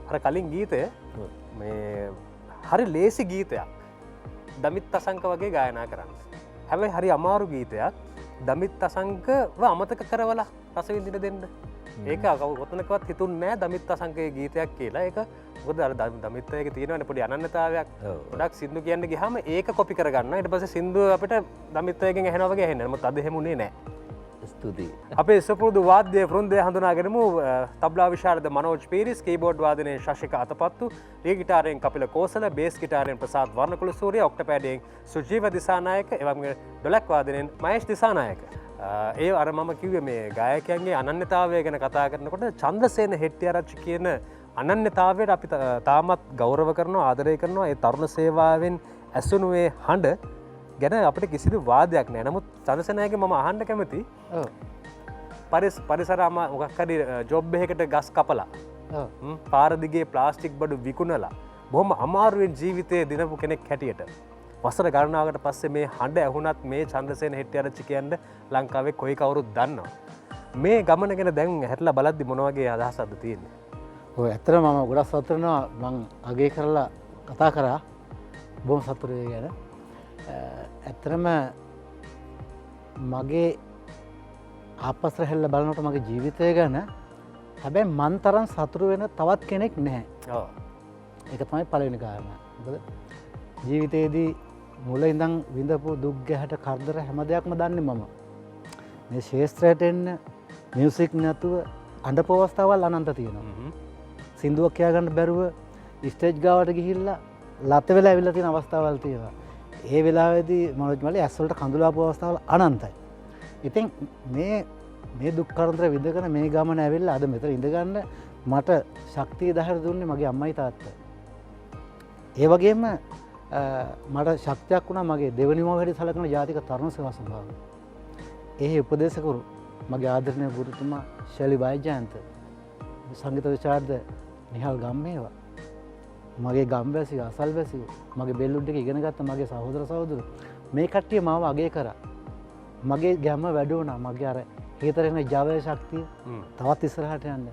අර කලින් ගීතය මේ හරි ලේසි ගීතයක් දමිත් අසංක වගේ ගායනා කරන්න. හැබැයි හරි අමාරු ගීතයක් දමිත් අසංකව අමතක කරවලා රසවිඳින දෙන්න. ඒක කොතනකවත් හිතුන්නේ නැහැ දමිත් අසංකයේ ගීතයක් කියලා. ඒක මොකද අර දමිත් අයගේ තියෙනවනේ පොඩි අනන්‍යතාවයක්. ගොඩක් සින්දු කියන්න ගියාම ඒක කොපි කරගන්න. ඊට පස්සේ සින්දුව අපිට දමිත් අයගෙන් ඇහෙනවා වගේ ඇහෙන්නේ. නමුත් අද එහෙමුනේ නැහැ. ස්තුතියි. අපේ සුපුරුදු වාද්‍ය වෘන්දය හඳුනාගෙනමු. තබ්ලා විශාරද මනෝජ් පීරිස්, කීබෝඩ් වාදනයේ ශශික අතපත්තු, ලී ගිටාරයෙන් කපිල කෝසල, බේස් ගිටාරයෙන් ප්‍රසාද් වර්ණකුළු සූරිය, ඔක්ටපෑඩයෙන් සුජීව දිසානායක, එවැගේම ඩොලක් වාදනයෙන් මහේෂ් දිසානායක. ඒ අර මම කිව්වේ මේ ගායකයන්ගේ අනන්‍යතාවය ගැන කතා කරනකොට චන්ද්‍රසේන හෙට්ටිආරච්චි කියන අනන්‍යතාවයට අපි තාමත් ගෞරව කරනවා, ආදරය කරනවා. ඒ තරුණ සේවාවෙන් ඇසුණු ඒ හඬ ගැන අපිට කිසිදු වාදයක් නෑ. නමුත් චන්ද්‍රසේනගේ මම අහන්න කැමති පරිසරම මොකක් හරි ජොබ් එකකට ගස් කපලා පාර දිගේ ප්ලාස්ටික් බඩු විකුණලා බොහොම අමාරුවෙන් ජීවිතේ දිනපු කෙනෙක් හැටියට වසර ගණනාවකට පස්සේ මේ හඬ ඇහුණත් මේ චන්ද්‍රසේන හෙට්ටිආරච්චි කියන්නේ ලංකාවේ කොයි කවුරුත් දන්නවා. මේ ගමන ගැන දැන් හැටලා බලද්දි මොන වගේ අදහසක්ද තියෙන්නේ? ඔය ඇත්තට මම ගොඩක් සතුටු වෙනවා මං අගය කරලා කතා කරා බොහොම සතුටු වෙගෙන. ඇත්තටම මගේ ආපස්සට හැල්ල බලනකොට මගේ ජීවිතය ගැන හැබැයි මන් තරම් සතුටු වෙන තවත් කෙනෙක් නැහැ. ඔව්. ඒක තමයි පළවෙනි කාරණා. මොකද ජීවිතේදී මුල ඉඳන් විඳපු දුක් ගැහැට කරදර හැම දෙයක්ම දන්නේ මම. මේ ශාස්ත්‍රයට එන්න මියුසික් නැතුව අඬපු අවස්ථාවල් අනන්ත තියෙනවා. සින්දුවක් කියා ගන්න බැරුව ස්ටේජ් ගාවට ගිහිල්ලා ලත වෙලා ඇවිල්ලා තියෙන අවස්ථාවල් තියෙනවා. ඒ වෙලාවේදී මනෝජ් මල්ලි ඇස් වලට කඳුළු ආපු අවස්ථාවල් අනන්තයි. ඉතින් මේ දුක් කරදර විඳගෙන මේ ගමන ඇවිල්ලා අද මෙතන ඉඳගන්න මට ශක්තිය ධෛර්යය දුන්නේ මගේ අම්මයි තාත්තයි. ඒ වගේම මට ශක්තියක් වුණා මගේ දෙවෙනිම වැඩි සලකන ජාතික තරුණ සේවා සභාව. ඒ උපදේශකවරු මගේ ආදරණීය ගුරුතුමා ශෛලි වෛජයන්ත, සංගීත විශාරද නිහල් ගම්මේවා, මගේ ගම්වැසියෝ අසල්වැසියෝ, මගේ බෙල්ලුඩ් එක ඉගෙන ගත්ත මගේ සහෝදර සහෝදරු මේ කට්ටිය මාව අගය කරා. මගේ ගැම්ම වැඩි වුණා. මගේ අර හිතරෙන ජවය ශක්තිය තවත් ඉස්සරහට යන්න.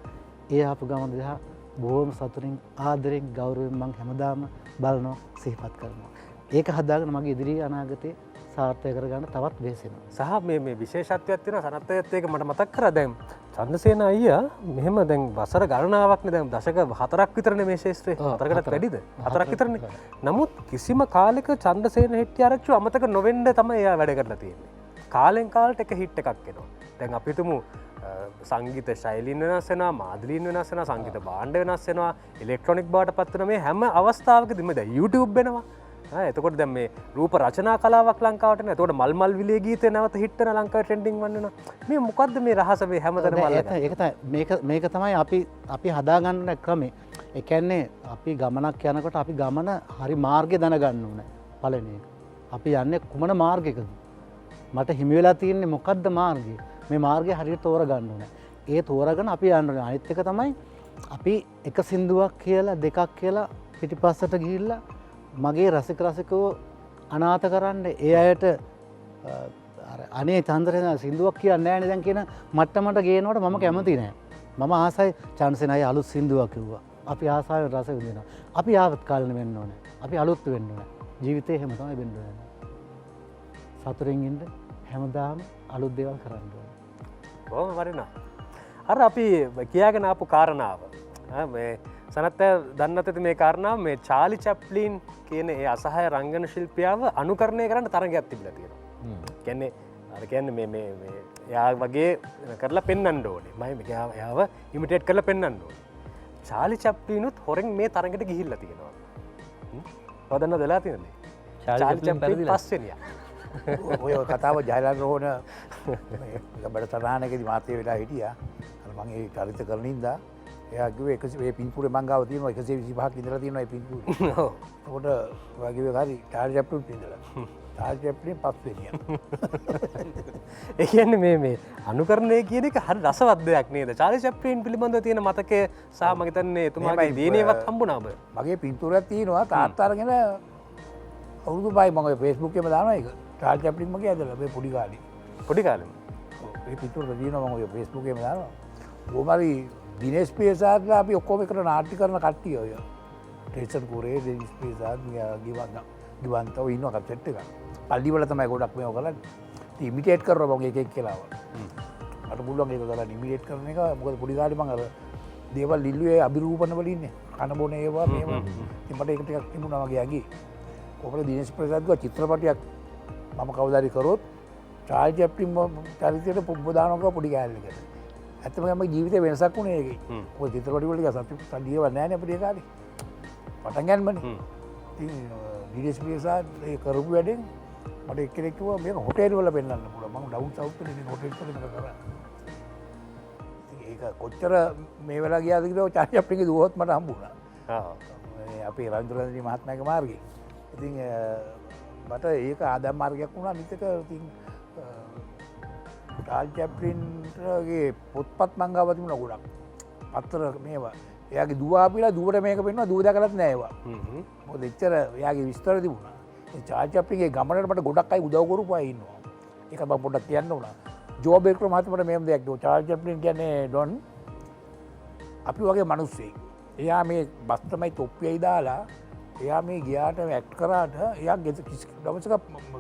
ඒ ආපු ගමන දිහා බොහොම සතුටින් ආදරෙන් ගෞරවයෙන් මම හැමදාම බලනවා සිහිපත් කරනවා. ඒක හදාගෙන මගේ ඉදිරි අනාගතේ සාර්ථක කරගන්න තවත් වෙහෙසෙනවා. සහ මේ විශේෂත්වයක් තියෙනවා සනත්යත් ඒක මට මතක් කරා දැන් චන්ද්‍රසේන අයියා මෙහෙම දැන් වසර ගණනාවක්නේ දැන් දශක 4ක් විතරනේ මේ ශාස්ත්‍රයේ 4කටත් වැඩිද 4ක් විතරනේ. නමුත් කිසිම කාලයක චන්ද්‍රසේන හෙට්ටිආරච්චි අමතක නොවෙන්න තමයි එයා වැඩ කරලා තියෙන්නේ. කාලෙන් කාලට එක හිට් එකක් එනවා. දැන් අපි තුමු සංගීත ශෛලීන් වෙනස් වෙනවා, මාදලීන් වෙනස් වෙනවා, සංගීත භාණ්ඩ වෙනස් වෙනවා, ඉලෙක්ට්‍රොනික බවට පත් වෙන මේ හැම අවස්ථාවකදීම දැන් YouTube වෙනවා. එතකොට දැන් මේ රූප රචනා කලාවක් ලංකාවට නේ. එතකොට මල්මල් විලේ ගීතේ නැවත හිට් වෙන ලංකාවේ ට්‍රෙන්ඩින් වන්නවා. මේ මොකද්ද මේ රහස මේ හැමතැනම අල්ලගන්නේ? ඒක තමයි මේක තමයි අපි හදාගන්න ක්‍රමේ. ඒ කියන්නේ අපි ගමනක් යනකොට අපි ගමන හරි මාර්ගය දැනගන්න ඕනේ. පළවෙනි එක. අපි යන්නේ කුමන මාර්ගයකද? මට හිමි වෙලා තියෙන්නේ මොකද්ද මාර්ගය? මේ මාර්ගය හරියට තෝරගන්න ඕනේ. ඒ තෝරගෙන අපි යන්න ඕනේ. අනිත් එක තමයි අපි එක සින්දුවක් කියලා දෙකක් කියලා පිටිපස්සට ගිහිල්ලා මගේ රසිකෝ අනාථ කරන්න ඒ අයට අනේ චන්ද්‍රසේන සින්දුවක් කියන්නේ නැහැ නේ දැන් කියන මට්ටමට ගේනකොට මම කැමති නෑ. මම ආසයි චන්ද්‍රසේන අය අලුත් සින්දුවක් කිව්වා. අපි ආසාවෙන් රස විඳිනවා. අපි ආවත් කාලෙ වෙන්න ඕනේ. අපි අලුත් වෙන්න ඕනේ. ජීවිතේ හැම තමයි වෙන්න ඕනේ. සතුටින් ඉන්න හැමදාම අලුත් දේවල් කරන්න ඕනේ. බොහොම වටිනවා. අර අපි කියාගෙන ආපු කාරණාව මේ සනත්ය දන්නත් ඇති මේ කාරණාව මේ චාලි චැප්ලින් කියන ඒ අසහාය රංගන ශිල්පියාව අනුකරණය කරන්න තරගයක් තිබිලා තියෙනවා. කියන්නේ අර කියන්නේ මේ එයා වගේ කරලා පෙන්වන්න ඕනේ. මම එයාව ඉමිටේට් කරලා පෙන්වන්න ඕනේ. චාලි චැප්ලිනුත් හොරෙන් මේ තරඟට ගිහිල්ලා තියෙනවා. හොදන්න වෙලා තියෙන්නේ. චාලි චැප්ලින් පස්වෙනියා. ඔය කතාව ජයලන් රෝහණ බඩ තරහනකදී මාතේ වෙලා හිටියා. මම ඒ චරිත කරන ඉඳා එයා කිව්වේ ඒ පින්පුරේ මං ගාව තියෙනවා 125ක් ඉඳලා තියෙනවා ඒ පින්පුරේ. ඔව්. ඒකට ඔයා කිව්වේ හරි චාර්ලි චැප්ලින් ඉඳලා. චාර්ලි චැප්ලින් පස්වෙනියා. ඒ කියන්නේ මේ අනුකරණය කියන එක හරි රසවත් දෙයක් නේද? චාර්ලි චැප්ලින් පිළිබඳව තියෙන මතකය සහ මම හිතන්නේ එතුමාගේ දිනේවත් හම්බුණා ඔබ. මගේ පින්තූරයක් තියෙනවා තාත්තා අරගෙන අවුරුදු 5යි මම ඔය Facebook එකේම දානවා ඒක. චාර්ලි චැප්ලින් මගේ ඇදලා මේ පොඩි කාලේ. පොඩි කාලේ. ඒ පින්තූර තියෙනවා මම ඔය Facebook එකේම දානවා. කොහොමරි දිනේෂ් පියසාද්ලා අපි ඔක්කොම එකට නාට්‍ය කරන කට්ටිය ඔය. ටේසන් කුරේ දිනේෂ් පියසාද් ගිවන්ත ඔය ඉන්නවා සෙට් එක. පල්ලිවල තමයි ගොඩක් මේව කරන්නේ. ඉතින් ඉමිටේට් කරනවා මම එක කියලාව. මට පුළුවන් ඒක කරලා ඉමිටේට් කරන එක මොකද පොඩි කාලේ මම අර දේවල් ඉල්ලුවේ අභිරූපණ වල ඉන්නේ. කන බොන ඒවා මේව. ඉතින් මට ඒක ටිකක් තිබුණා වගේ යකි. කොහොමද දිනේෂ් ප්‍රසාද් ගා චිත්‍රපටයක් මම කවදාරි කරොත් චාර්ලි චැප්ලින් චරිතයට පොබ්බ දානවා පොඩි කෑල්ලකට. ඇත්තම මගේ ජීවිතේ වෙනසක් වුණේ ඒකයි. ඔය චිත්‍රපටි වල ටික සතුටු දේවල් නැහැ නේ අපිට ඒ කාලේ. පටන් ගන්නමනේ. ඉතින් දිනේෂ් ප්‍රසාද් ඒ කරපු වැඩෙන් මට එක්කෙනෙක් කිව්වා මේක හොටෙල් වල පෙන්නන්න පුළුවන්. මම ඩවුන් සවුත් එකේ ඉන්න හොටෙල් වල මේක කරා. ඉතින් ඒක කොච්චර මේ වෙලාව ගියාද කියලා චාර්ලි චැප්ලින්ගේ දුවහොත් මට හම්බුණා. අපේ රවීන්ද්‍රනාථ මහත්මයාගේ මාර්ගේ. ඉතින් මට ඒක ආදායම් මාර්ගයක් වුණා. අනිත් එක ඉතින් චාර්ලි චැප්ලින්ගේ පොත්පත් මං ගාව තිබුණා ගොඩක්. පත්තර මේවා. එයාගේ දුව ආපිලා දුවට මේක පෙන්වනවා දුව දැකලත් නෑ ඒවා. මොකද එච්චර එයාගේ විස්තර තිබුණා. චාර්ජප්ලිගේ ගමනට මට ගොඩක් අය උදව් කරපු අය ඉන්නවා. ඒක මම පොඩ්ඩක් කියන්න උනා. ජෝ බේකර් මහත්මයාට මෙහෙම දෙයක් කිව්වා. චාර්ජප්ලින් කියන්නේ ඩොන් අපි වගේ මිනිස්සෙක්. එයා මේ බස් තමයි තොප්පියයි දාලා එයා මේ ගියාට ඇක්ට් කරාට එයා දවසක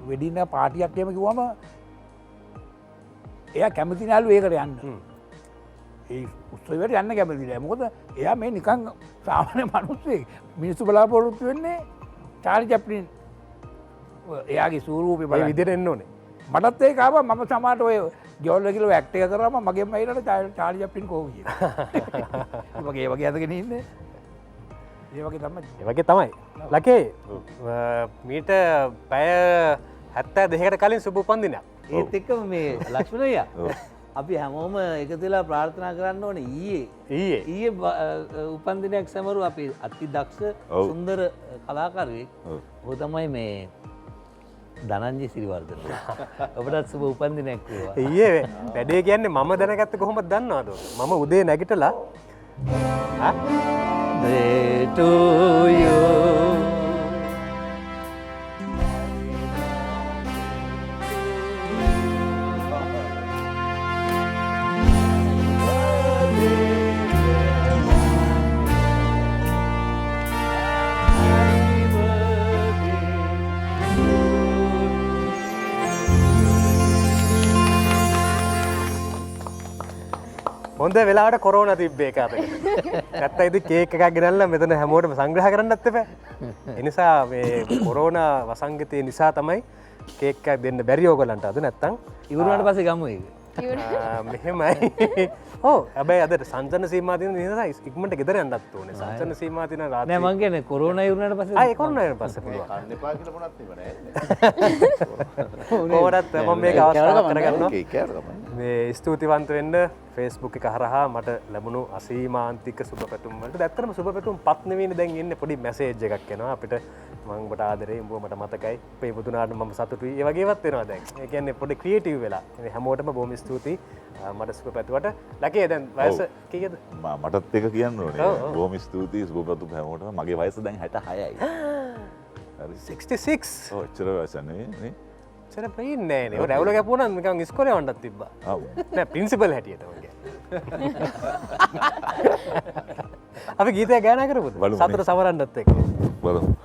වෙඩින්න පාටියක් එහෙම කිව්වම එයා කැමති නෑලු ඒකට යන්න. ඒ උත්සවයට යන්න කැමති නෑ. මොකද එයා මේ නිකන් සාමාන්‍ය මිනිස්සෙක්. මිනිස්සු බලාපොරොත්තු වෙන්නේ චාර්ලි චැප්ලින් එයාගේ ස්වරූපේ බලන්න විදිහට එන්න ඕනේ. මටත් ඒක ආවා. මම සමහරට ඔය ජෝල් එකේ ඇක්ට් එක කරාම මගෙන් මයිලට චාර්ලි චැප්ලින් කෝ කියලා. ඒ වගේ අදගෙන ඉන්නේ. ඒ වගේ තමයි. ඒ වගේ තමයි. ලකේ මීට පැය 72කට කලින් සුබ උපන්දිනයක්. ඒත් එක්කම මේ ලක්ෂ්මණయ్య අපි හැමෝම එකතුලා ප්‍රාර්ථනා කරන්න ඕනේ ඊයේ උපන්දිනයක් සැමරු අපි අති දක්ෂ සුන්දර කලාකරුවෙක්. ඔහු තමයි මේ ධනංජය සිරිවර්ධන. ඔබටත් සුබ උපන්දිනයක් වේවා. ඊයේ වැඩේ කියන්නේ මම දැනගත්තේ කොහොමද දන්නවද? මම උදේ නැගිටලා to you. හොඳ වෙලාවට කොරෝනා තිබ්බේ ඒක අතකට. නැත්නම් ඉතින් කේක් එකක් ගෙනල්ලා මෙතන හැමෝටම සංග්‍රහ කරන්නත් එපා. ඒ නිසා මේ කොරෝනා වසංගතය නිසා තමයි කේක් එකක් දෙන්න බැරි ඕගලන්ට අද නැත්නම් ඉවරුණාට පස්සේ ගමු ඒක. මෙහෙමයි. ඔව් හැබැයි අද සංචන සීමා තියෙන නිසා ඉක්මනට ගෙදර යන්නත් ඕනේ. සංචන සීමා තියෙන රාත්‍රී. නෑ මං කියන්නේ කොරෝනා ඉවරුණාට පස්සේ. ඒ කොරෝනා ඉවරුණාට පස්සේ පුළුවන්. කන්න එපා කියලා මොනවත් නෙව නෑ. කොහොමදත් මම මේක අවස්ථාවක් කරගන්නවා. කේක් එකකට ගමන්. මේ ස්තුතිවන්ත වෙන්න Facebook එක හරහා මට ලැබුණු අසීමාන්තික සුබ පැතුම් වලට. ඇත්තටම සුබ පැතුම් පත් නෙවෙයිනේ දැන් ඉන්නේ පොඩි මැසේජ් එකක් එනවා අපිට. මම ඔබට ආදරේ උඹ මට මතකයි. අපේ පුතුනාට මම සතුටුයි. ඒ වගේ ඒවත් වෙනවා දැන්. ඒ කියන්නේ පොඩි ක්‍රියේටිව් වෙලා. මේ හැමෝටම බොහොම ස්තුතියි මට සුබ පැතුවට. ලකේ දැන් වයස කීයද? මටත් එක කියන්න ඕනේ. බොහොම ස්තුතියි සුබ පැතුම් හැමෝටම. මගේ වයස දැන් 66යි. හරි 66. ඔව් එච්චර වයස නේ. සර පයින්නේ නෑනේ. ඔය රැවුල කැපුණා නිකන් ඉස්කෝලේ වණ්ඩක් තිබ්බා. ඔව්. නෑ ප්‍රින්සිපල් හැටියට වගේ. අපි ගීතය ගායනා කරමුද? සතර සමරන්නත් එක්ක. බලමු.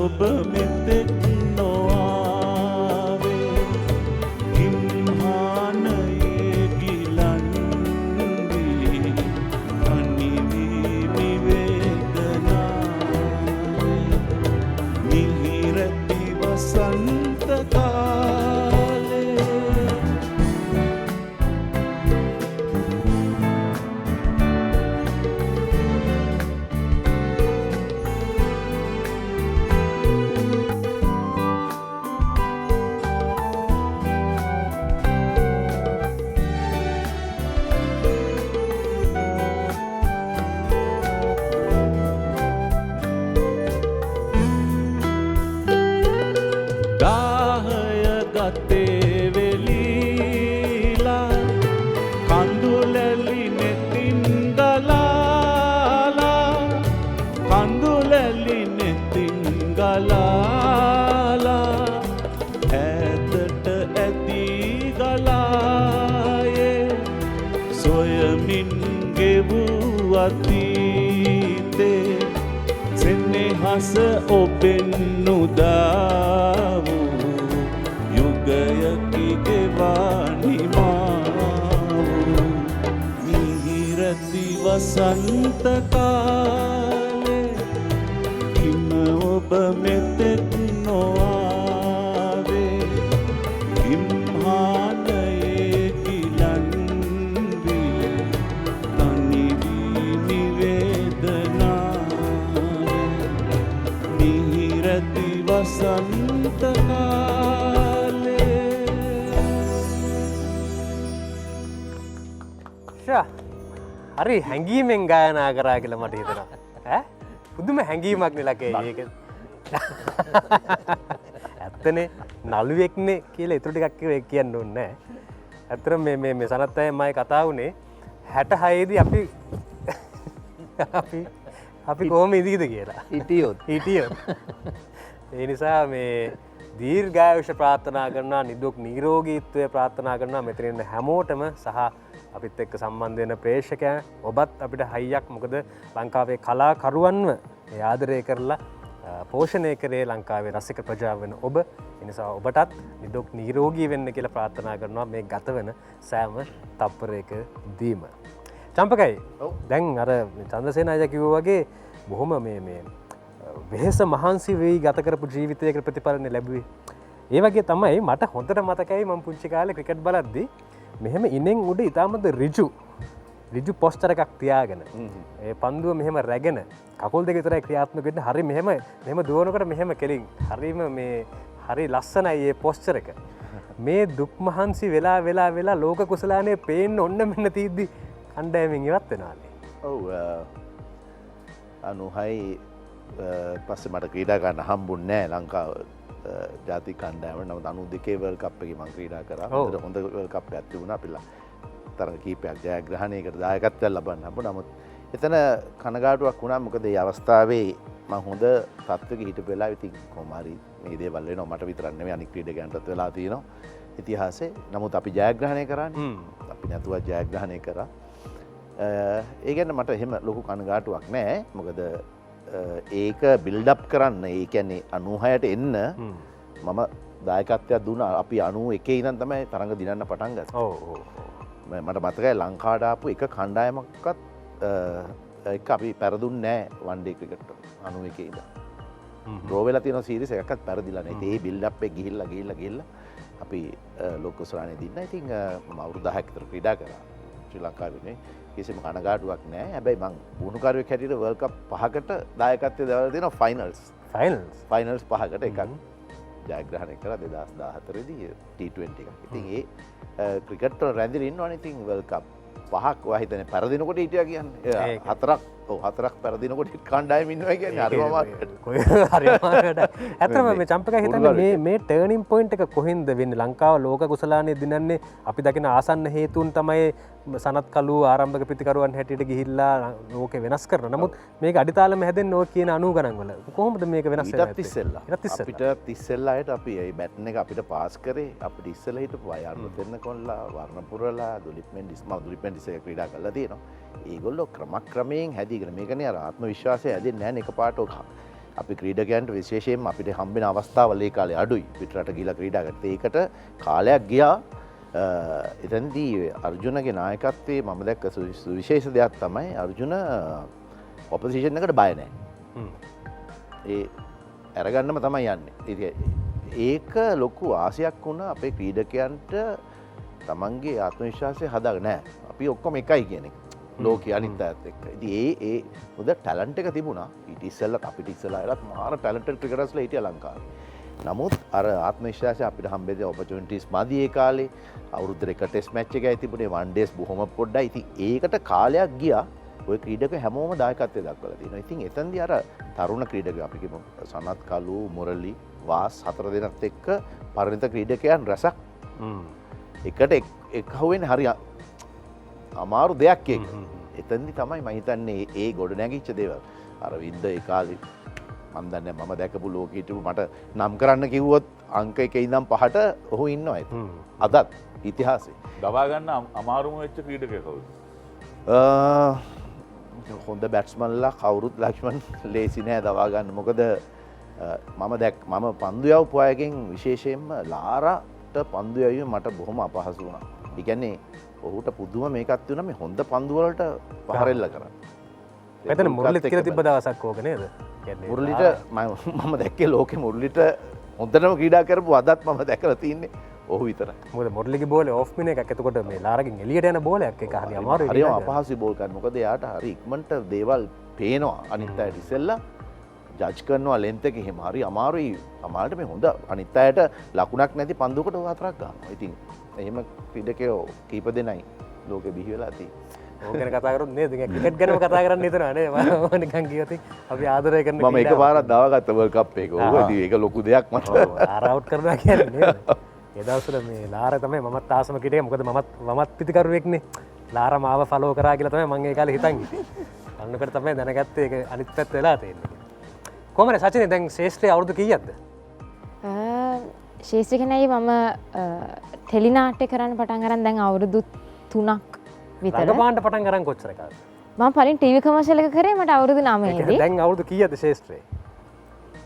ඔබ මෙතෙක් නොආවේ කිම්හා ගලාලා ඈතට ඇති ගලායේ සොයමින් ගෙවූ අතීතේ සෙනෙහස ඔබෙන් නුදා වූ යුගයකි ගෙවා නිමා වූ මිහිරති වසන්ත කාලේ කිම ඔබ මෙතෙක් නොආවේ ඉම්හානයේ ගිලන් විල තනි වී නිවේදනාවේ මිහිරති වසන්ත කාලේ හරි හැඟීමෙන් ගායනා කරා කියලා මට හිතෙනවා. ඈ පුදුම හැඟීමක් නෙලකේ ඒක. ඇත්තනේ නළුවෙක්නේ කියලා ඊටු ටිකක් කියන්න ඕනේ නැහැ. ඇත්තටම මේ සනත් අය මයි කතා වුණේ 66 දී අපි කොහොම ඉදීද කියලා. හිටියොත්. ඒ නිසා මේ දීර්ඝායුෂ ප්‍රාර්ථනා කරනවා, නිදුක් නිරෝගීත්වය ප්‍රාර්ථනා කරනවා මෙතන ඉන්න හැමෝටම සහ අපිත් එක්ක සම්බන්ධ වෙන ප්‍රේක්ෂකයන් ඔබත් අපිට හයියක් මොකද ලංකාවේ කලාකරුවන්ව ආදරය කරලා පෝෂණය කරේ ලංකාවේ රසික ප්‍රජාව වෙන ඔබ. ඒ නිසා ඔබටත් නිදුක් නිරෝගී වෙන්න කියලා ප්‍රාර්ථනා කරනවා මේ ගත වෙන සෑම තප්පරයකදීම. චම්පකයි දැන් අර චන්ද්‍රසේන අයියා කිව්වා වගේ බොහොම මේ වෙහෙස මහන්සි වෙයි ගත කරපු ජීවිතයක ප්‍රතිඵලනේ ලැබුවේ. ඒ වගේ තමයි මට හොඳට මතකයි මම පුංචි කාලේ ක්‍රිකට් බලද්දී මෙහෙම ඉනෙන් උඩ ඉතාමත් ඍජු පොස්ටර් එකක් තියාගෙන ඒ පන්දුව මෙහෙම රැගෙන කකුල් දෙක විතරයි ක්‍රියාත්මක වෙන්නේ. හරි මෙහෙම දුවනකොට මෙහෙම කෙලින් හරිම මේ හරි ලස්සනයි මේ පොස්ටර් එක. මේ දුක් මහන්සි වෙලා ලෝක කුසලානේ පේන්න ඔන්න මෙන්න තීද්දි කණ්ඩායමෙන් ඉවත් වෙනවානේ. ඔව් 96 පස්සේ මට ක්‍රීඩා කරන්න හම්බුන්නේ නැහැ ලංකාව ජාතික කණ්ඩායම. නමුත් 92 වර්ල්ඩ් කප් එකේ මම ක්‍රීඩා කරා. හොඳ වර්ල්ඩ් කප් එකක් තිබුණා අපිලා. තරඟ කීපයක් ජයග්‍රහණයකට දායකත්වයක් ලබන්න හම්බුණා. නමුත් එතන කනගාටුවක් වුණා. මොකද මේ අවස්ථාවේ මම හොඳ තත්ත්වයක හිටපු වෙලාව ඉතින් කොහොම හරි මේ දේවල් වෙනවා. මට විතරක් නෙමෙයි අනික් ක්‍රීඩකයන්ටත් වෙලා තියෙනවා ඉතිහාසයේ. නමුත් අපි ජයග්‍රහණය කරානේ. අපි නැතුවත් ජයග්‍රහණය කරා. ඒ ගැන මට එහෙම ලොකු කනගාටුවක් නැහැ. මොකද ඒක බිල්ඩ් කරන්න ඒ කියන්නේ 96ට එන්න මම දායකත්වයක් දුන්නා. අපි 91 ඉඳන් තමයි තරඟ දිනන්න පටන් ගත්තේ. මට මතකයි ලංකාවට ආපු එක කණ්ඩායමක්වත් එක අපි පෙරදුන්නේ නැහැ වන් ඩේ ක්‍රිකට් 91 ඉඳන්. ඩ්‍රෝ වෙලා තියෙන සීරීස් එකක්වත් පෙරදිලා නැහැ. ඒ බිල්ඩ් අප් එක ගිහිල්ලා අපි ලෝක කුසලානේ දින්න. ඉතින් මම අවුරුදු 10ක් විතර ක්‍රීඩා කරා ශ්‍රී ලංකාවේ. කිසිම කනගාටුවක් නැහැ. හැබැයි මං පුහුණුකරුවෙක් හැටියට වර්ල්ඩ් කප් 5කට දායකත්වය දවලා තියෙනවා ෆයිනල්ස් 5කට එකක් ජයග්‍රහණය කරා 2014 දී T20 එකක්. ඉතින් ඒ ක්‍රිකට් වල රැඳිලා ඉන්නවනේ. ඉතින් වර්ල්ඩ් කප් 5ක් ඔයා හිතන්නේ පරදිනකොට හිටියා කියන්නේ. හතරක් පරදිනකොට කණ්ඩායම ඉන්නවා කියන්නේ හරිම අමාරුයි. ඇත්තටම මේ චම්පකයි හිතන්නේ මේ ටර්නින් පොයින්ට් එක කොහෙන්ද වෙන්නේ? ලංකාව ලෝක කුසලානේ දිනන්නේ අපි දකින ආසන්න හේතුන් තමයි සනත් කළු ආරම්භක ප්‍රතිකරුවන් හැටියට ගිහිල්ලා ලෝකෙ වෙනස් කරනවා. නමුත් මේක අඩිතාලම හැදෙන්නේ ඔය කියන 90 ගණන් වල. කොහොමද මේක වෙනස් වෙන්නේ? ඊටත් ඉස්සෙල්ලාට අපි ඒ බැටන් එක අපිට පාස් කරේ අපිට ඉස්සෙල්ලා හිටපු අය අරුණ දෙන්නකොල්ලා වර්ණපුරලා දුලිප් මෙන්ඩිස් එක ක්‍රීඩා කරලා තියෙනවා. ඒගොල්ලෝ ක්‍රමක්‍රමයෙන් හැදීගෙන මේකනේ අර ආත්ම විශ්වාසය හැදෙන්නේ නැහැ නේ එකපාරට ඔක. අපි ක්‍රීඩකයන්ට විශේෂයෙන්ම අපිට හම්බෙන අවස්ථාවල ඒ කාලේ අඩුයි. පිටරට ගිහිලා ක්‍රීඩා කරත් ඒකට කාලයක් ගියා. එතනදී අර්ජුනගේ නායකත්වයේ මම දැක්ක විශේෂ දෙයක් තමයි අර්ජුන ඔපොසිෂන් එකට බය නැහැ. ඒ අරගන්නම තමයි යන්නේ. ඒක ලොකු ආසයක් වුණා අපේ ක්‍රීඩකයන්ට තමන්ගේ ආත්ම විශ්වාසය හදාගන්න. නෑ අපි ඔක්කොම එකයි කියන එක. ලෝකයේ අනිත් අයත් එක්ක. ඉතින් ඒ හොඳ ටැලන්ට් එක තිබුණා. ඊට ඉස්සෙල්ලා අපිට ඉස්සෙල්ලාට මාර ටැලන්ටඩ් ක්‍රිකටර්ස්ලා හිටියා ලංකාවේ. නමුත් අර ආත්ම විශ්වාසය අපිට හම්බෙද්දී ඔපචුනිටිස් මදි ඒ කාලේ. අවුරුද්දේ එක ටෙස්ට් මැච් එකයි තිබුණේ වන් ඩේස් බොහොම පොඩ්ඩයි. ඉතින් ඒකට කාලයක් ගියා. ඔය ක්‍රීඩක හැමෝම දායකත්වය දක්වලා තියෙනවා. ඉතින් එතෙන්දී අර තරුණ ක්‍රීඩකයෝ අපි කියමු සනත් කලු මුරලි වාස් 4 දෙනෙක් එක්ක පරිණත ක්‍රීඩකයන් රසක් එකට එකහුව වෙන්නේ හරි අමාරු දෙයක් ඒක. එතෙන්දී තමයි මම හිතන්නේ ඒ ගොඩ නැගිච්ච දේවල්. අර වින්ද ඒ කාලේ මම දන්නේ මම දැකපු ලෝකෙ හිටපු මට නම් කරන්න කිව්වොත් අංක 1 ඉඳන් 5ට ඔහු ඉන්නවා ඇති. අදත් ඉතිහාසයේ දවා ගන්න අමාරුම වෙච්ච ක්‍රීඩකයෙක් කවුද? හොඳ බැට්ස්මන්ලා කවුරුත් ලක්ෂ්මන් ලේසි නෑ දවා ගන්න. මොකද මම පන්දු යවපු අයගෙන් විශේෂයෙන්ම ලාරාට පන්දු යැවීම මට බොහොම අපහසු වුණා. ඒ කියන්නේ ඔහුට පුදුම මේකක් තියෙනවා මේ හොඳ පන්දු වලට පහරෙල්ල කරන්න. එතන මුරලිත් කියලා තිබ්බ දවසක් ඕක නේද? මුරලිට මම දැක්කේ ලෝකේ මුරලිට හොඳටම ක්‍රීඩා කරපු අදත් මම දැකලා තින්නේ ඔහු විතරයි. මොකද මුරලිගේ බෝලේ ඔෆ් මින එකක්. එතකොට මේ ලාරගෙන් එළියට යන බෝලයක් ඒක හරි අමාරුයි. හරිම අපහසුයි බෝල් කරන්න. මොකද එයාට හරි ඉක්මනට දේවල් පේනවා. අනිත් අයට ඉස්සෙල්ලා ජජ් කරනවා ලෙන්ත් එක එහෙම. හරි අමාරුයි. සමහරට මේ හොඳ අනිත් අයට ලකුණක් නැති පන්දුවකට ඔය හතරක් ගන්නවා. ඉතින් එහෙම ක්‍රීඩකයෝ කීප දෙනයි ලෝකෙ බිහි වෙලා තියෙන්නේ. ඕක ගැන කතා කරොත් නේද? ක්‍රිකට් ගැනම කතා කරන්න හිතනවා නේ. මම නිකන් කියොත් අපි ආදරය කරන මම එකපාරක් දාවගත්ත වර්ල්ඩ් කප් එක. ඕක ඉතින් ඒක ලොකු දෙයක් මට. ආර අවුට් කරනවා කියන්නේ නේද? ඒ දවස්වල මේ ලාර තමයි මමත් ආසම කිටියේ. මොකද මමත් පිටිකරුවෙක්නේ. ලාර මාව ෆලෝ කරා කියලා තමයි මම ඒ කාලේ හිතන් හිටියේ. අන්නකට තමයි දැනගත්තේ ඒක අනිත් පැත්ත වෙලා තියෙන්නේ. කොහමද සචිනේ දැන් ශේෂ්ත්‍රයේ අවුරුදු කීයක්ද? ශේෂ්ත්‍ර කෙනයි මම ටෙලි නාට්‍ය කරන්න පටන් අරන් දැන් අවුරුදු 3ක් විතර. රඟපාන්න පටන් අරන් කොච්චර කාලද? මම පරින් ටීවී කමර්ෂල් එක කරේ මට අවුරුදු 9 දී. දැන් අවුරුදු කීයද ශේෂ්ත්‍රයේ?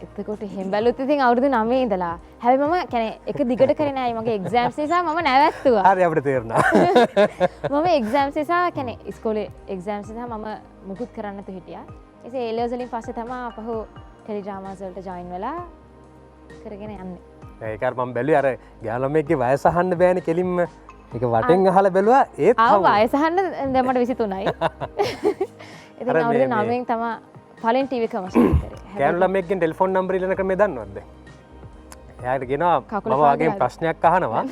එතකොට එහෙම බැලුවොත් ඉතින් අවුරුදු 9 ඉඳලා. හැබැයි මම කියන්නේ එක දිගට කරේ නෑ. මගේ එක්සෑම්ස් නිසා මම නැවැත්තුවා. හරි අපිට තේරුණා. මම එක්සෑම්ස් නිසා කියන්නේ ඉස්කෝලේ එක්සෑම්ස් නිසා මම මුකුත් කරන්න නැතුව හිටියා. ඉතින් ඒ ලෙවල්ස් වලින් පස්සේ තමයි අපහු ටෙලි ඩ්‍රාමාස් වලට ජොයින් වෙලා කරගෙන යන්නේ. ඒක අර මම බැලුවේ අර ගෑනළමෙක්ගේ වයස අහන්න බෑනේ කෙලින්ම. ඒක වටෙන් අහලා බැලුවා ඒත් වයස අහන්න දැන් මට 23යි. ඉතින් අවුරුදු 9න් තමයි පළවෙනි ටීවී කමර්ෂල් කරේ. ගෑනළමෙක්ගෙන් ටෙලිෆෝන් නම්බර ඉල්ලන ක්‍රමය දන්නවද? එයාට කියනවා මම ඔයාගෙන් ප්‍රශ්නයක් අහනවා.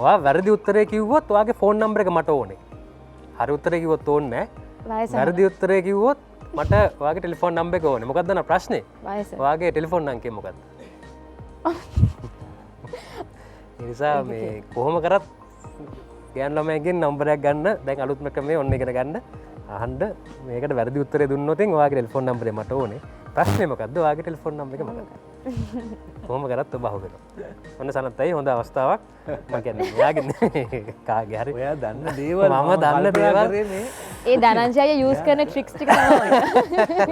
ඔයා වැරදි උත්තරේ කිව්වොත් ඔයාගේ ෆෝන් නම්බර එක මට ඕනේ. හරි උත්තරේ කිව්වොත් ඕනේ නැහැ. වැරදි උත්තරේ කිව්වොත් මට ඔයාගේ ටෙලිෆෝන් නම්බර එක ඕනේ. මොකක්ද නා ප්‍රශ්නේ? ඔයාගේ ටෙලිෆෝන් අංකය මොකක්ද? ඒ නිසා මේ කොහොම කරත් ගෑනු ළමයෙක්ගෙන් නම්බරයක් ගන්න දැන් අලුත්ම ක්‍රමය ඔන්න ඉගෙන ගන්න. අහන්න මේකට වැරදි උත්තරේ දුන්නොත් ඔයාගේ ටෙලිෆෝන් නම්බරේ මට ඕනේ. ප්‍රශ්නේ මොකද්ද? ඔයාගේ ටෙලිෆෝන් නම්බර එක මොකක්ද? කොහොම කරත් ඔබ අහු වෙනවා. ඔන්න සනත්යි හොඳ අවස්ථාවක්. මම කියන්නේ එයාගේ කාගේ හරි ඔයා දන්න දේවල් මම දන්න දේවල් ඒ ධනංජය යූස් කරන ට්‍රික්ස් ටික තමයි.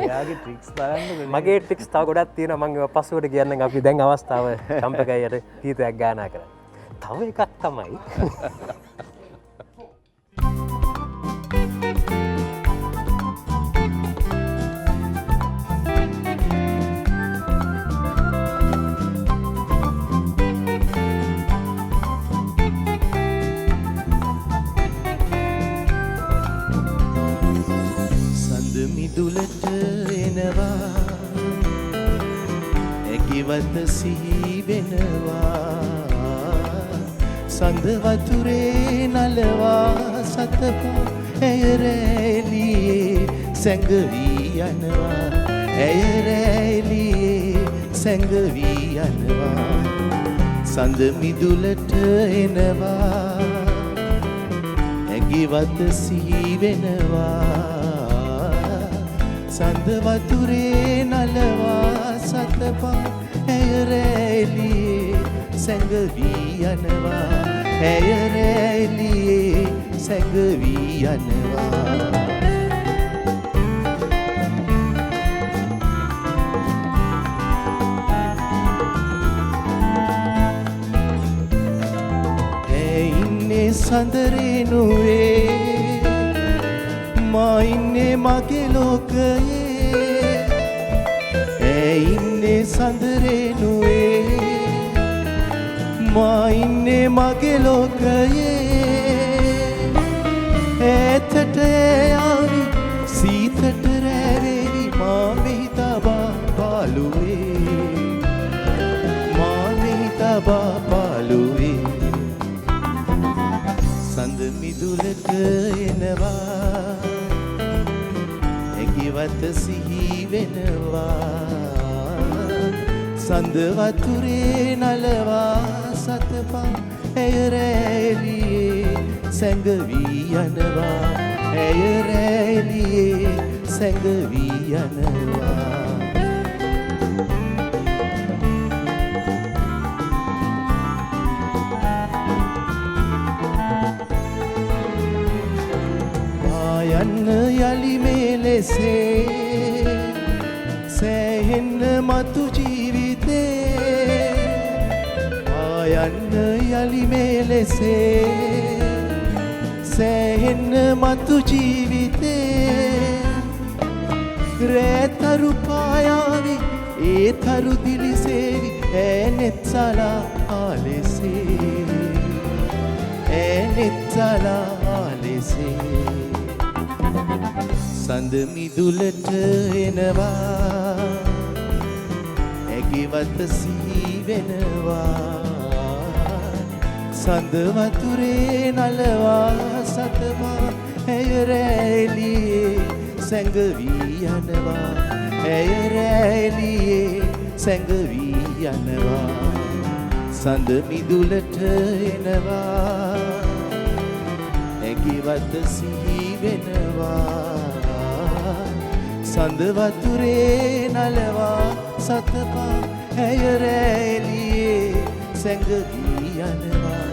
ඔයාගේ ට්‍රික්ස් බලන්න මගේ ට්‍රික්ස් තව ගොඩක් තියෙනවා. මම ඒවා පස්සුවට කියන්නම්. අපි දැන් අවස්ථාව කම්පකයට ගීතයක් ගායනා කරා. තව එකක් තමයි මිදුලට එනවා ඇගිවත සිහි වෙනවා සඳ වතුරේ නලවා සතපු ඇයරැලියේ සැඟවී යනවා ඇයරැලියේ සැඟවී යනවා සඳ මිදුලට එනවා ඇගිවත සිහි වෙනවා සඳ වතුරේ නලවා සතපා ඇයරැලියේ සැඟවී යනවා ඇයරැලියේ සැඟවී යනවා ඇයින්නේ සඳරෙනුවේ මා ඉන්නේ මගේ ලෝකයේ ඇයින්නේ සඳරෙනුවේ මා ඉන්නේ මගේ ලෝකයේ ඈතට යාවි සීතට රැවෙවි මා මෙහි තබා පාළුවේ මා මෙහි තබා පාළුවේ සඳ මිදුලට එනවා ඇගිවත සිහි වෙනවා සඳ වතුරේ නලවා සතපා ඇයරැලියේ සැඟවී යනවා ඇයරැලියේ සැඟවී යනවා මෙලෙසේ සෑහෙන්න මතු ජීවිතේ ආයන්න යලි මෙලෙසේ සෑහෙන්න මතු ජීවිතේ රෑතරු පායාවි ඒ තරු දිලිසේවි ඈනෙත් සලා ආලෙසේ ඈනෙත් සලා ආලෙසේ සඳ මිදුලට එනවා ඇගිවත සිහි වෙනවා සඳ වතුරේ නලවා සතමා ඇය රැලියේ සැඟවී යනවා ඇය රැලියේ සැඟවී යනවා සඳ මිදුලට එනවා ඇගිවත සිහි වෙනවා සඳ වතුරේ නලවා සතපා ඇය රැලියේ සැඟවී යනවා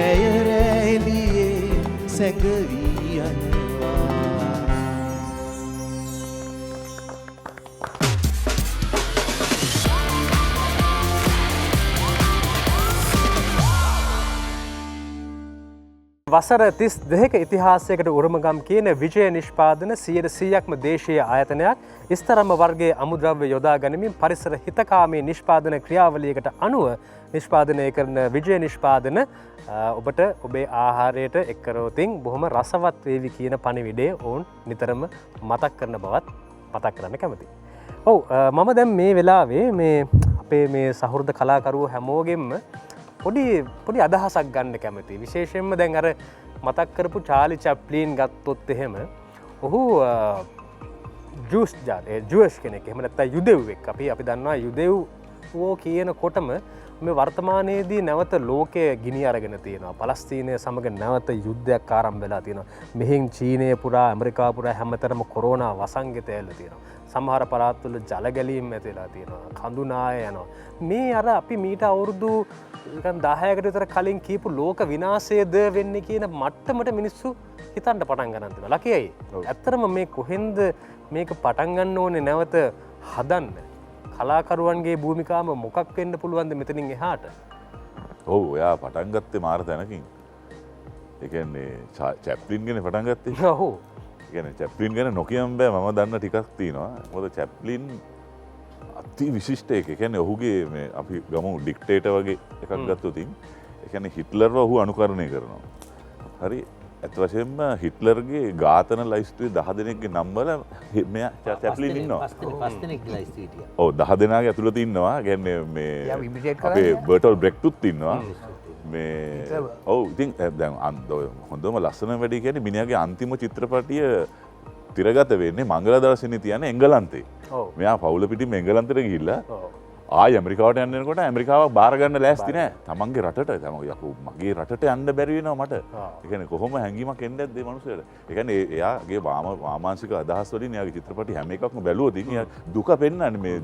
ඇය රැලියේ සැඟවී යනවා වසර 32ක ඉතිහාසයකට උරුමගම් කියන විජය නිෂ්පාදන 100%ක්ම දේශීය ආයතනයක් ඉස්තරම්ම වර්ගයේ අමුද්‍රව්‍ය යොදා ගනිමින් පරිසර හිතකාමී නිෂ්පාදන ක්‍රියාවලියකට අනුව නිෂ්පාදනය කරන විජය නිෂ්පාදන ඔබට ඔබේ ආහාරයට එක් කරවතින් බොහොම රසවත් වේවි කියන පණිවිඩය ඔවුන් නිතරම මතක් කරන බවත් මතක් කරන්න කැමතියි. ඔව් මම දැන් මේ වෙලාවේ මේ අපේ මේ සහෘද කලාකරුවෝ හැමෝගෙම පොඩි අදහසක් ගන්න කැමති. විශේෂයෙන්ම දැන් අර මතක් කරපු චාලි චැප්ලින් ගත්තොත් එහෙම ඔහු ජූස් කෙනෙක්. එහෙම නැත්නම් යුදෙව්වෙක්. අපි දන්නවා යුදෙව්වෝ කියනකොටම මේ වර්තමානයේදී නැවත ලෝකය ගිනි අරගෙන තියෙනවා. පලස්තීනය සමග නැවත යුද්ධයක් ආරම්භ වෙලා තියෙනවා. මෙහින් චීනය පුරා ඇමරිකාව පුරා හැමතැනම කොරෝනා වසංගතය ඇවිල්ලා තියෙනවා. සමහර පළාත්වල ජල ගැලීම් ඇති වෙලා තියෙනවා. කඳු නාය යනවා. මේ අර අපි මීට අවුරුදු 10කට විතර කලින් කියපු ලෝක විනාශයද වෙන්නේ කියන මට්ටමට මිනිස්සු හිතන්න පටන් ගන්න තියෙනවා. ලකියයි. ඇත්තටම මේ කොහෙන්ද මේක පටන් ගන්න ඕනේ නැවත හදන්න? කලාකරුවන්ගේ භූමිකාව මොකක් වෙන්න පුළුවන්ද මෙතනින් එහාට? ඔව් එයා පටන් ගත්තේ මාර තැනකින්. ඒ කියන්නේ චැප්ලින් ගැන පටන් ගත්තේ. ඔව්. ඒ කියන්නේ චැප්ලින් ගැන නොකියම් බෑ මම දන්න ටිකක් තියෙනවා. මොකද චැප්ලින් අති විශිෂ්ට එක. ඒ කියන්නේ ඔහුගේ මේ අපි ගමු ඩික්ටේටර් වගේ එකක් ගත්තොත් ඒ කියන්නේ හිට්ලර්ව ඔහු අනුකරණය කරනවා. හරි ඇත්ත වශයෙන්ම හිට්ලර්ගේ ඝාතන ලයිස්තුවේ 10 දෙනෙක්ගේ නම් වල මෙයා චැප්ලින් ඉන්නවා. 5 දෙනෙක් ලයිස්තුවේ හිටියා. ඔව් 10 දෙනාගේ ඇතුළත ඉන්නවා. කියන්නේ මේ අපේ බර්ටල් බ්‍රෙක්ටුත් ඉන්නවා. මේ ඔව් ඉතින් දැන් හොඳම ලස්සන වැඩේ කියන්නේ මිනිහාගේ අන්තිම චිත්‍රපටිය තිරගත වෙන්නේ මංගලදර්ශනේ තියන එංගලන්තේ. මෙයා පවුල පිටින් එංගලන්තෙට ගිහිල්ලා ආය ඇමරිකාවට යන්න යනකොට ඇමරිකාව බාර ගන්න ලෑස්ති නෑ. තමන්ගේ රටට තමන් යකෝ මගේ රටට යන්න බැරි වෙනවා මට. ඒ කියන්නේ කොහොම හැංගීමක් එන්නේ නැද්ද මේ මිනිස්සුන්ට? ඒ කියන්නේ එයාගේ වාමාංශික අදහස් වලින් එයාගේ චිත්‍රපටි හැම එකක්ම බැලුවොත් ඉතින් එයා දුක පෙන්වන්නේ මේ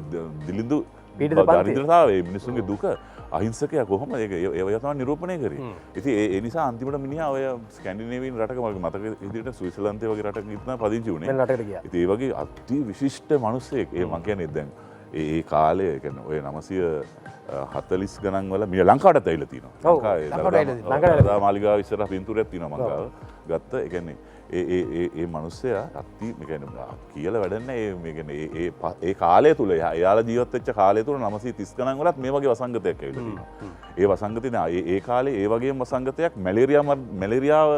දිලිඳු දරිද්‍රතාවය මිනිස්සුන්ගේ දුක අහිංසකයා කොහොමද ඒක ඒව තමයි නිරූපණය කරේ. ඉතින් ඒ නිසා අන්තිමට මිනිහා ඔය ස්කැන්ඩිනේවියන් රටක මගේ මතක විදිහට ස්විට්සර්ලන්තේ වගේ රටක ඉඳන් පදිංචි වුණේ. ඉතින් ඒ වගේ අති විශිෂ්ට මිනිස්සෙක්. ඒ මං කියන්නේ දැන් ඒ කාලේ කියන්නේ ඔය 940 ගණන් වල මිය ලංකාවටත් ඇවිල්ලා තියෙනවා. ලංකාවේ මාලිගාව ඉස්සරහ පින්තූරයක් තියෙනවා මං ගාව. ගත්ත ඒ කියන්නේ ඒ මිනිස්සයා අති මේ කියන්නේ කියලා වැඩන්නේ මේ කියන්නේ ඒ කාලය තුල එයාලා ජීවත් වෙච්ච කාලය තුල 930 ගණන් වලත් මේ වගේ වසංගතයක් ඇවිල්ලා තියෙනවා. ඒ වසංගතේ ඒ කාලේ ඒ වගේම වසංගතයක් මැලේරියාව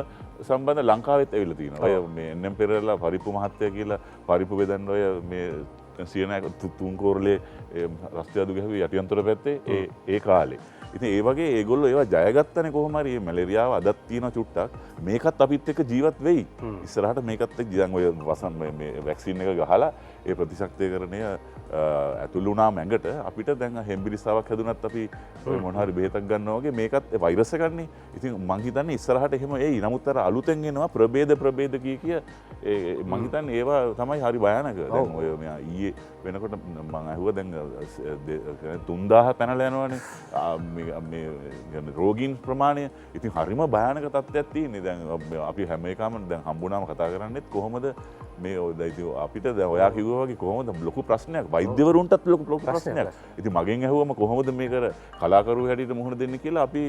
සම්බන්ධ ලංකාවෙත් ඇවිල්ලා තියෙනවා. ඔය මේ එන්.එම්. පෙරේරා පරිප්පු මහත්තයා කියලා පරිප්පු බෙදන්න ඔය මේ සියනායක තුන්කෝරලේ රස්තියාදු ගැහුවේ යටියන්තොට පැත්තේ ඒ කාලේ. ඉතින් ඒ වගේ ඒගොල්ලෝ ඒවා ජයගත්තනේ කොහොම හරි මේ මැලේරියාව අදත් තියෙන චුට්ටක් මේකත් අපිත් එක්ක ජීවත් වෙයි. ඉස්සරහට මේකත් එක්ක දැන් ඔය වසන් මේ වැක්සින් එක ගහලා ඒ ප්‍රතිශක්තිකරණය ඇතුළු වුණාම ඇඟට අපිට දැන් හෙම්බිරිස්සාවක් හැදුනත් අපි ඔය මොන හරි බෙහෙතක් ගන්නවා වගේ මේකත් වෛරස් එකක්නේ. ඉතින් මං හිතන්නේ ඉස්සරහට එහෙම එයි. නමුත් අර අලුතෙන් එනවා ප්‍රභේද කිය මං හිතන්නේ ඒවා තමයි හරි භයානක. දැන් ඔය මෙයා ඊයේ වෙනකොට මං අහුවා දැන් 3000 පැනලා යනවානේ. රෝගීන් ප්‍රමාණය ඉතින් හරිම භයානක තත්ත්වයක් තියෙන්නේ. දැන් අපි හැම එකම දැන් හම්බුනාම කතා කරන්නේත් කොහොමද මේ අපිට දැන් ඔයා කිව්වා වගේ කොහොමද ලොකු ප්‍රශ්නයක් වෛද්‍යවරුන්ටත් ලොකු ප්‍රශ්නයක්. ඉතින් මගෙන් ඇහුවම කොහොමද මේකට කලාකරුවෝ හැටියට මුහුණ දෙන්නේ කියලා අපි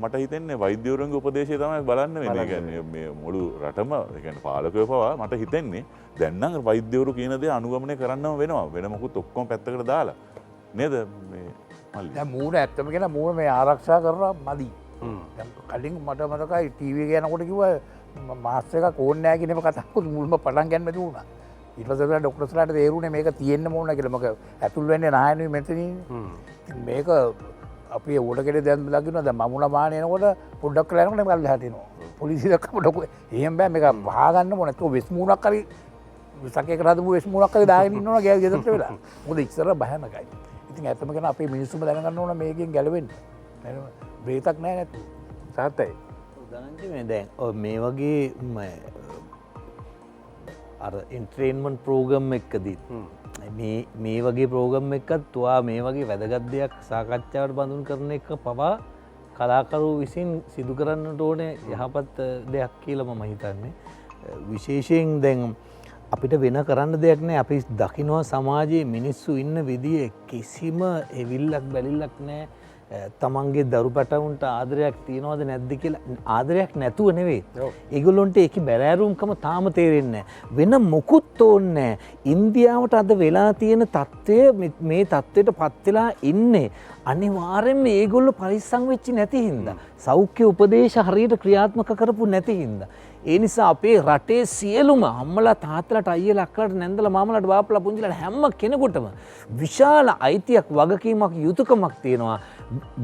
මට හිතෙන්නේ වෛද්‍යවරුන්ගේ උපදේශය තමයි බලන්න වෙන්නේ. ඒ කියන්නේ මේ මුළු රටම ඒ කියන්නේ පාලකයෝ පවා මට හිතෙන්නේ දැන් නම් වෛද්‍යවරු කියන දේ අනුගමනය කරන්නම වෙනවා. වෙන මොකුත් ඔක්කොම පැත්තකට දාලා නේද මේ මල්ලි. දැන් මූණ ඇත්තම කියන මූණ මේ ආරක්ෂා කරලා මදි. දැන් කලින් මට මතකයි ටීවී එක යනකොට කිව්වා මාස් එකක් ඕනේ නැහැ කියන එක කතාවක් මුල්ම පටන් ගන්න බැරි වුණා. ඊට පස්සේ ડોක්ටර්ස්ලාට තේරුනේ මේක තියෙන්න ඕන කියලා. මොකද ඇතුල් වෙන්නේ නැහැනේ මෙතනින්. මේක අපි උඩ කෙලේ දැන් ලගිනවා. දැන් මමුණ මාන එනකොට පොඩ්ඩක් කියලා යනකොට මේක අල්ලහට එනවා. පොලිසිය දැක්කම ඩොකු එහෙම බෑ මේක වහගන්න ඕන. ඒක වෙස් මූණක් හරි විසකේකට හදපු වෙස් මූණක් හරි දාගෙන ඉන්න ඕන ගෑල් ගෙදරට වෙලා. මොකද ඉස්සර භයානකයි. ඉතින් ඇත්තම කියන අපේ මිනිස්සුම දැනගන්න ඕන මේකෙන් ගැලවෙන්න. බ්‍රේතක් නැහැ නැතු. සාත්තයි. දනංජි මේ දැන් මේ වගේ අර ඉන්ට්‍රේන්මන්ට් ප්‍රෝග්‍රම් එකකදී මේ වගේ ප්‍රෝග්‍රම් එකත් තුවා මේ වගේ වැදගත් දෙයක් සාකච්ඡාවට බඳුන් කරන එක පවා කලාකරු විසින් සිදු කරන්නට ඕනේ යහපත් දෙයක් කියලා මම හිතන්නේ. විශේෂයෙන් දැන් අපිට වෙන කරන්න දෙයක් නෑ. අපි දකිනවා සමාජයේ මිනිස්සු ඉන්න විදිය කිසිම එවිල්ලක් බැලිල්ලක් නෑ. තමන්ගේ දරු පැටවුන්ට ආදරයක් තියෙනවද නැද්ද කියලා ආදරයක් නැතුව නෙවෙයි. ඒගොල්ලොන්ට ඒක බැලෑරුම්කම තාම තේරෙන්නේ නැහැ. වෙන මොකුත් ඕනේ නැහැ. ඉන්දියාවට අද වෙලා තියෙන තත්ත්වය මේ තත්ත්වයට පත් වෙලා ඉන්නේ අනිවාර්යෙන්ම ඒගොල්ලෝ පරිස්සම් වෙච්චි නැති හින්දා. සෞඛ්‍ය උපදේශ හරියට ක්‍රියාත්මක කරපු නැති හින්දා. ඒ නිසා අපේ රටේ සියලුම අම්මලා තාත්තලාට අයියලා අක්කලාට නැන්දලා මාමලාට බාප්පලා පුංචිලාට හැම කෙනෙකුටම විශාල අයිතියක් වගකීමක් යුතුයකමක් තියෙනවා.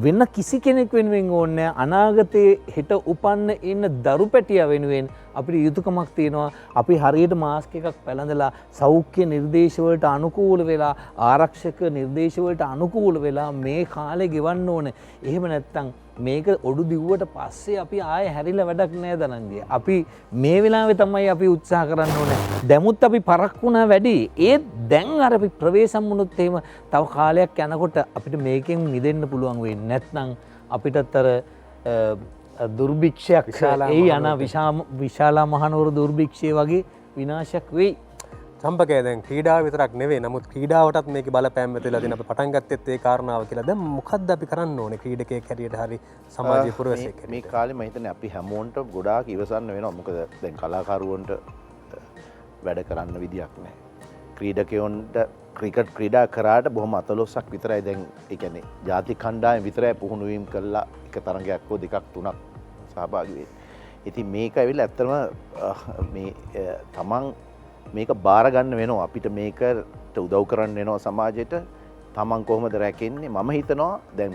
වෙන කිසි කෙනෙක් වෙනුවෙන් ඕනේ අනාගතයේ හෙට උපන්න ඉන්න දරු පැටියා වෙනුවෙන් අපිට යුතුයකමක් තියෙනවා. අපි හරියට මාස්ක් එකක් පැළඳලා සෞඛ්‍ය නිර්දේශ වලට අනුකූල වෙලා ආරක්ෂක නිර්දේශ වලට අනුකූල වෙලා මේ කාලේ ගෙවන්න ඕනේ. එහෙම නැත්නම් මේක ඔඩු දිව්වට පස්සේ අපි ආයෙ හැරිලා වැඩක් නෑ දනංගිය. අපි මේ වෙලාවේ තමයි අපි උත්සාහ කරන්න ඕනේ. දැමුත් අපි පරක් වුණා වැඩි. ඒත් දැන් අර අපි ප්‍රවේශම් වුණොත් එහෙම තව කාලයක් යනකොට අපිට මේකෙන් මිදෙන්න පුළුවන් වෙන්නේ. නැත්නම් අපිටත් අර දුර්භික්ෂයක් එයි යන විශාලා මහනුවර දුර්භික්ෂය වගේ විනාශයක් වෙයි. සම්පකය දැන් ක්‍රීඩාව විතරක් නෙවෙයි. නමුත් ක්‍රීඩාවටත් මේක බලපෑම් වෙලා තියෙන අපි පටන් ගත්තෙත් ඒ කාරණාව කියලා. දැන් මොකද්ද අපි කරන්න ඕනේ ක්‍රීඩකයෙක් හැටියට හරි සමාජීය පුරවැසියෙක් හැටියට? මේ කාලේ මම හිතන්නේ අපි හැමෝන්ට ගොඩාක් ඉවසන්න වෙනවා. මොකද දැන් කලාකරුවන්ට වැඩ කරන්න විදියක් නැහැ. ක්‍රීඩකයන්ට ක්‍රිකට් ක්‍රීඩා කරාට බොහොම අතලොස්සක් විතරයි දැන් ඒ කියන්නේ ජාතික කණ්ඩායම විතරයි පුහුණු වීම කළා එක තරඟයක් හෝ දෙකක් තුනක් සහභාගී වෙන්නේ. ඉතින් මේක ඇවිල්ලා ඇත්තටම මේ තමන් මේක බාර ගන්න වෙනවා. අපිට මේකට උදව් කරන්න වෙනවා සමාජයට. තමන් කොහොමද රැකෙන්නේ? මම හිතනවා දැන්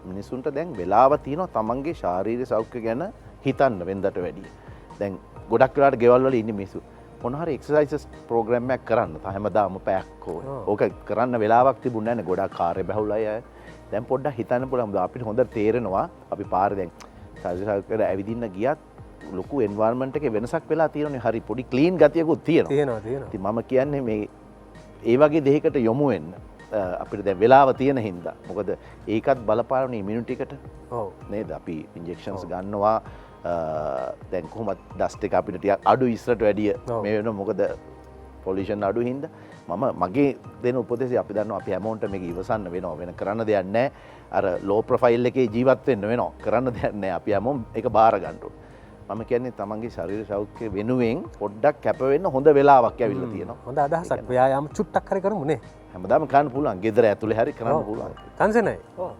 මිනිසුන්ට දැන් වෙලාව තියෙනවා තමන්ගේ ශාරීරික සෞඛ්‍ය ගැන හිතන්න වෙනදට වැඩිය. දැන් ගොඩක් වෙලාවට ගෙවල් වල ඉන්නේ මිනිස්සු මොන හරි එක්සර්සයිසස් ප්‍රෝග්‍රෑම් එකක් කරන්න. හැමදාම පැයක් හෝ ඕක කරන්න වෙලාවක් තිබුණේ නැහැ. ගොඩක් කාර්ය බහුලයි අය. දැන් පොඩ්ඩක් හිතන්න පුළුවන්. අපිට හොඳට තේරෙනවා අපි පාරේ දැන් ශාරීරික ඇවිදින්න ගියත් ලොකු එන්වයරන්මන්ට් එකේ වෙනසක් වෙලා තියෙනනේ. හරි පොඩි ක්ලීන් ගතියකුත් තියෙනවා. ඉතින් මම කියන්නේ මේ ඒ වගේ දෙයකට යොමු වෙන්න අපිට දැන් වෙලාව තියෙන හින්දා. මොකද ඒකත් බලපාන ඉමුනිටි එකට. ඔව් නේද? අපි ඉන්ජෙක්ෂන්ස් ගන්නවා. දැන් කොහොමද ඩස්ට් එක අපිට ටිකක් අඩු ඉස්සරට වැඩිය මේ වෙනවා. මොකද පොලියුෂන් අඩු හින්දා. මම මගේ දෙන උපදේශය අපි දන්නවා අපි හැමෝන්ට මේක ඉවසන්න වෙනවා. වෙන කරන්න දෙයක් නැහැ. අර ලෝ ප්‍රොෆයිල් එකේ ජීවත් වෙන්න වෙනවා. කරන්න දෙයක් නැහැ. අපි හැමෝම ඒක බාර ගන්න ඕනේ. මම කියන්නේ තමන්ගේ ශරීර සෞඛ්‍ය වෙනුවෙන් පොඩ්ඩක් කැප වෙන්න හොඳ වෙලාවක් ඇවිල්ලා තියෙනවා. හොඳ අදහසක්. ව්‍යායාම චුට්ටක් හරි කරමු නේ. හැමදාම කරන්න පුළුවන්. ගෙදර ඇතුලේ හරි කරන්න පුළුවන්. කන්සනයි. ඔව්.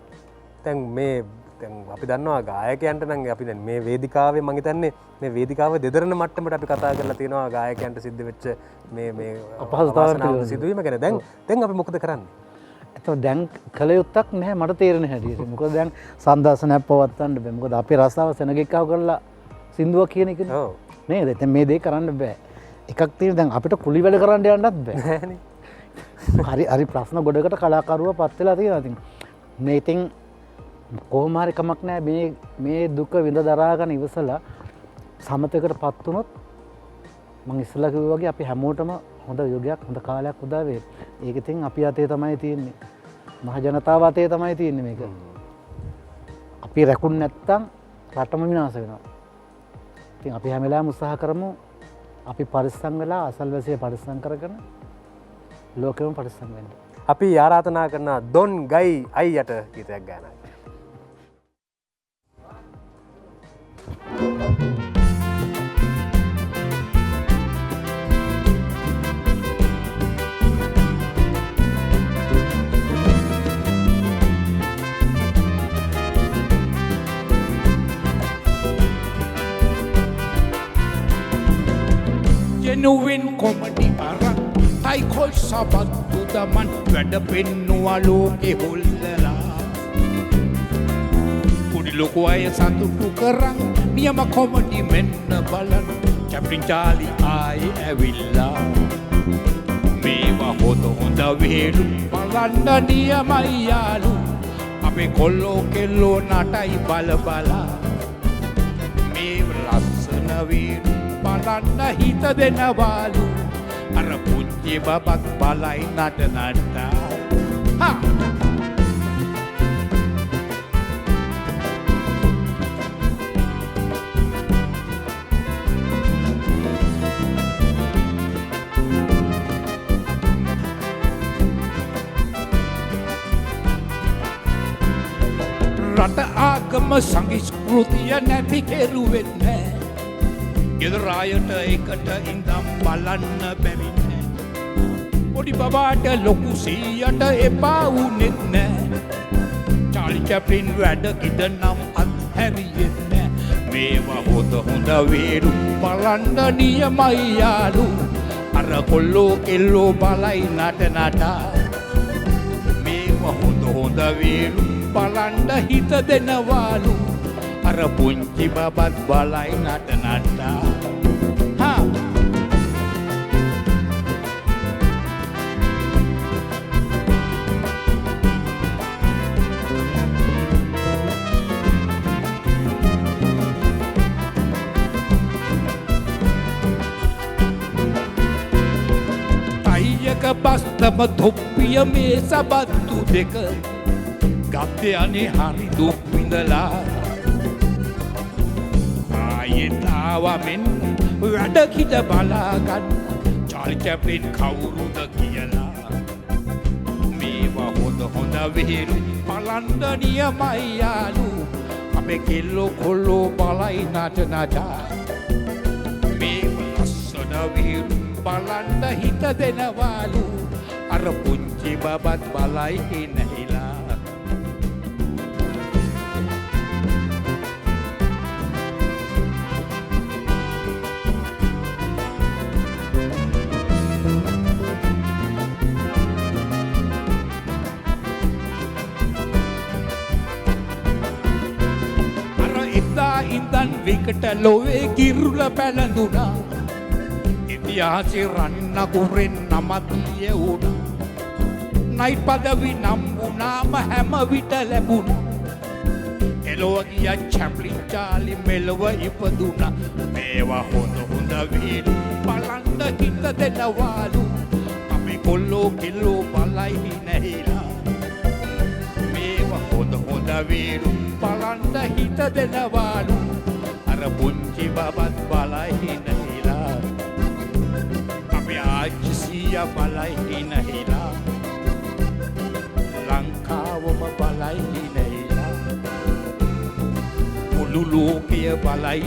දැන් මේ දැන් අපි දන්නවා ගායකයන්ට නම් අපි දැන් මේ වේදිකාවේ මම හිතන්නේ මේ වේදිකාව දෙදරන මට්ටමට අපි කතා කරලා තියෙනවා ගායකයන්ට සිද්ධ වෙච්ච මේ අපහසුතාවයන් සිදුවීම ගැන. දැන් අපි මොකද කරන්නේ? එතකොට දැන් කළ යුත්තක් නැහැ මට තේරෙන හැටියට. මොකද දැන් සන්දාසනයක් පවත්වන්න බෑ. මොකද අපේ රස්සාව සෙනගෙක්කව කරලා සින්දුවක් කියන එක නේද? දැන් මේ දේ කරන්න බෑ. එකක් තියෙන දැන් අපිට කුලි වැඩ කරන්න යන්නත් බෑ. හරි ප්‍රශ්න ගොඩකට කලාකරුවා පත් වෙලා තියෙනවා. ඉතින් මේ ඉතින් කොහොම හරි කමක් නැහැ මේ දුක විඳ දරාගෙන ඉවසලා සමතයකට පත් වුණොත් මම ඉස්සෙල්ලා කිව්වා වගේ අපි හැමෝටම හොඳ යුගයක් හොඳ කාලයක් උදා වේ. ඒක ඉතින් අපි අතේ තමයි තියෙන්නේ. මහ ජනතාව අතේ තමයි තියෙන්නේ මේක. අපි රැකුන් නැත්තම් රටම විනාශ වෙනවා. ඉතින් අපි හැම වෙලාවෙම උත්සාහ කරමු අපි පරිස්සම් වෙලා අසල්වැසිය පරිස්සම් කරගෙන ලෝකෙම පරිස්සම් වෙන්න. අපි ආරාධනා කරන දොන් ගයි අයියට ගීතයක් ගායනා. Genuine comedy arang taikol sabattu daman වැඩ පෙන්නුවා ලෝකෙ හොල්ලලා කුඩි ලොකු අය සතුටු කරන් නියම කොමඩි මෙන්න බලන්න කැප්ටන් චාලි ආයේ ඇවිල්ලා මේවා හොඳ වේලු බලන්න නියමයි යාලු අපේ කොල්ලෝ කෙල්ලෝ නටයි බල බලා මේ ලස්සන වේලු බලන්න හිත දෙනවාලු අර පුංචි බබත් බලයි නටනට්ටා හා රට ආගම සංස්කෘතිය නැති කෙරුවෙන්නේ ගෙදරායට එකට ඉඳම් බලන්න බැවින්නේ පොඩි බබාට ලොකු සීයට එපා වුනෙත් නෑ චාලි චැප්ලින් වැඩ කිඩ නම් අත්හැරියෙත් නෑ මේවා හොඳ වේලු බලන්න නියමයි යාලු අර කොල්ලෝ කෙල්ලෝ බලයි නටනටා මේවා හොඳ වේලු බලන්න හිත දෙනවාලු අර පුංචි බබත් බලයි නටනට්ටා හා තයියක බස්තම තොප්පිය මේ සබත්තු දෙක ගත්තේ අනේ හරි දුක් විඳලා ආයෙතාවමෙන් වැඩකිට බලාගන්න චාලි චැප්ලින් කවුරුද කියලා මේවා හොඳ වේලු බලන්න නියමයි යාලු අපේ කෙල්ලෝ කොල්ලෝ බලයි නටනටා මේවා ලස්සන වේලු බලන්න හිත දෙනවාලු අර පුංචි බබත් බලයි නැහිලා ඉඳන් විකට ලොවේ කිරුල පැළඳුනා ඉතිහාසෙ රන්නකුරෙන් නමත් යෙවුණා නයිට් පදවි නම් වුණාම හැම විට ලැබුණා එලොව ගිය චැප්ලින් චාලි මෙලොව ඉපදුණා මේවා හොඳ වේලු බලන්න හිත දෙනවාලු අපි කොල්ලෝ කෙල්ලෝ බලයි නැහිලා මේවා හොඳ වේලු බලන්න හිත දෙනවාලු අර පුංචි බබත් බලයි නැහිලා අපි ආච්චි සීයා බලයි නැහිලා ලංකාවම බලයි නැහිලා මුළු ලෝකය බලයි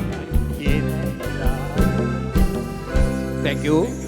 කියලා thank you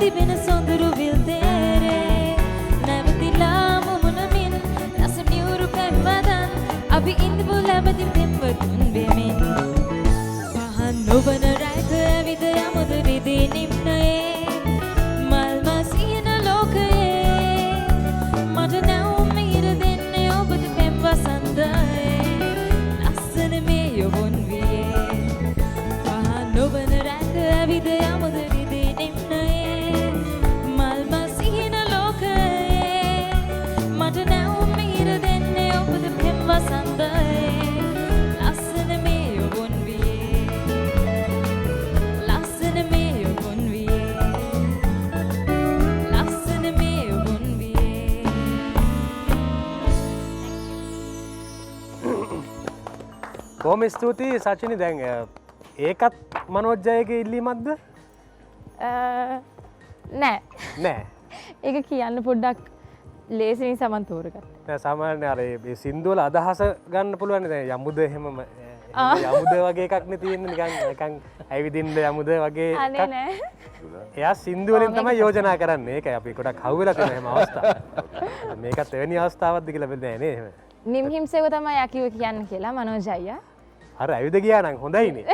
තිබෙන සොඳුරු විල් තේරේ නැවතිලා මුමුණමින් රස නිවුරු පැම්වදන් අපි ඉඳපු ලැබති පෙම්වතුන් වෙමින් පහන් නොවන රැක ඇවිද යමුද රිදී නිම්නයේ මල් මසින ලෝකයේ මට නැවුම් මිහිර දෙන්නේ ඔබද පෙම් වසන්තයේ ලස්සන මේ යොවුන් වියේ පහන් නොවන රැක ඇවිද යමුද රිදී නිම්නයේ මල් මසින ලෝකයේ මට නැවුම් මිහිර දෙන්නේ ඔබද පෙම් වසන්තයේ ලස්සන මේ යොවුන් වියේ ලස්සන මේ යොවුන් වියේ ලස්සන මේ යොවුන් වියේ බොහොම ස්තුතියි සචිනි. දැන් ඒකත් මනෝජ්ජයගේ ඉල්ලීමක්ද? නෑ නෑ. ඒක කියන්න පොඩ්ඩක් ලේසිනින් සමන් තෝරගත්තා. නෑ සාමාන්‍ය අර මේ සින්දුවල අදහස ගන්න පුළුවන්. දැන් යමුද එහෙමම යමුද වගේ එකක් නේ තියෙන්නේ නිකන් ඇවිදින්න යමුද වගේ අනේ එකක්. නෑ. එයා සින්දු වලින් තමයි යෝජනා කරන්නේ. ඒකයි අපි ගොඩක් හවුවෙලා තියෙන හැම අවස්ථාවක්. මේකත් එවැනි අවස්ථාවක්ද කියලා බෙදන්නේ නේ එහෙම. නිම්හිම්සේව තමයි යකිව කියන්න කියලා මනෝජ් අයියා. අර ඇවිද ගියා නම් හොඳයිනේ.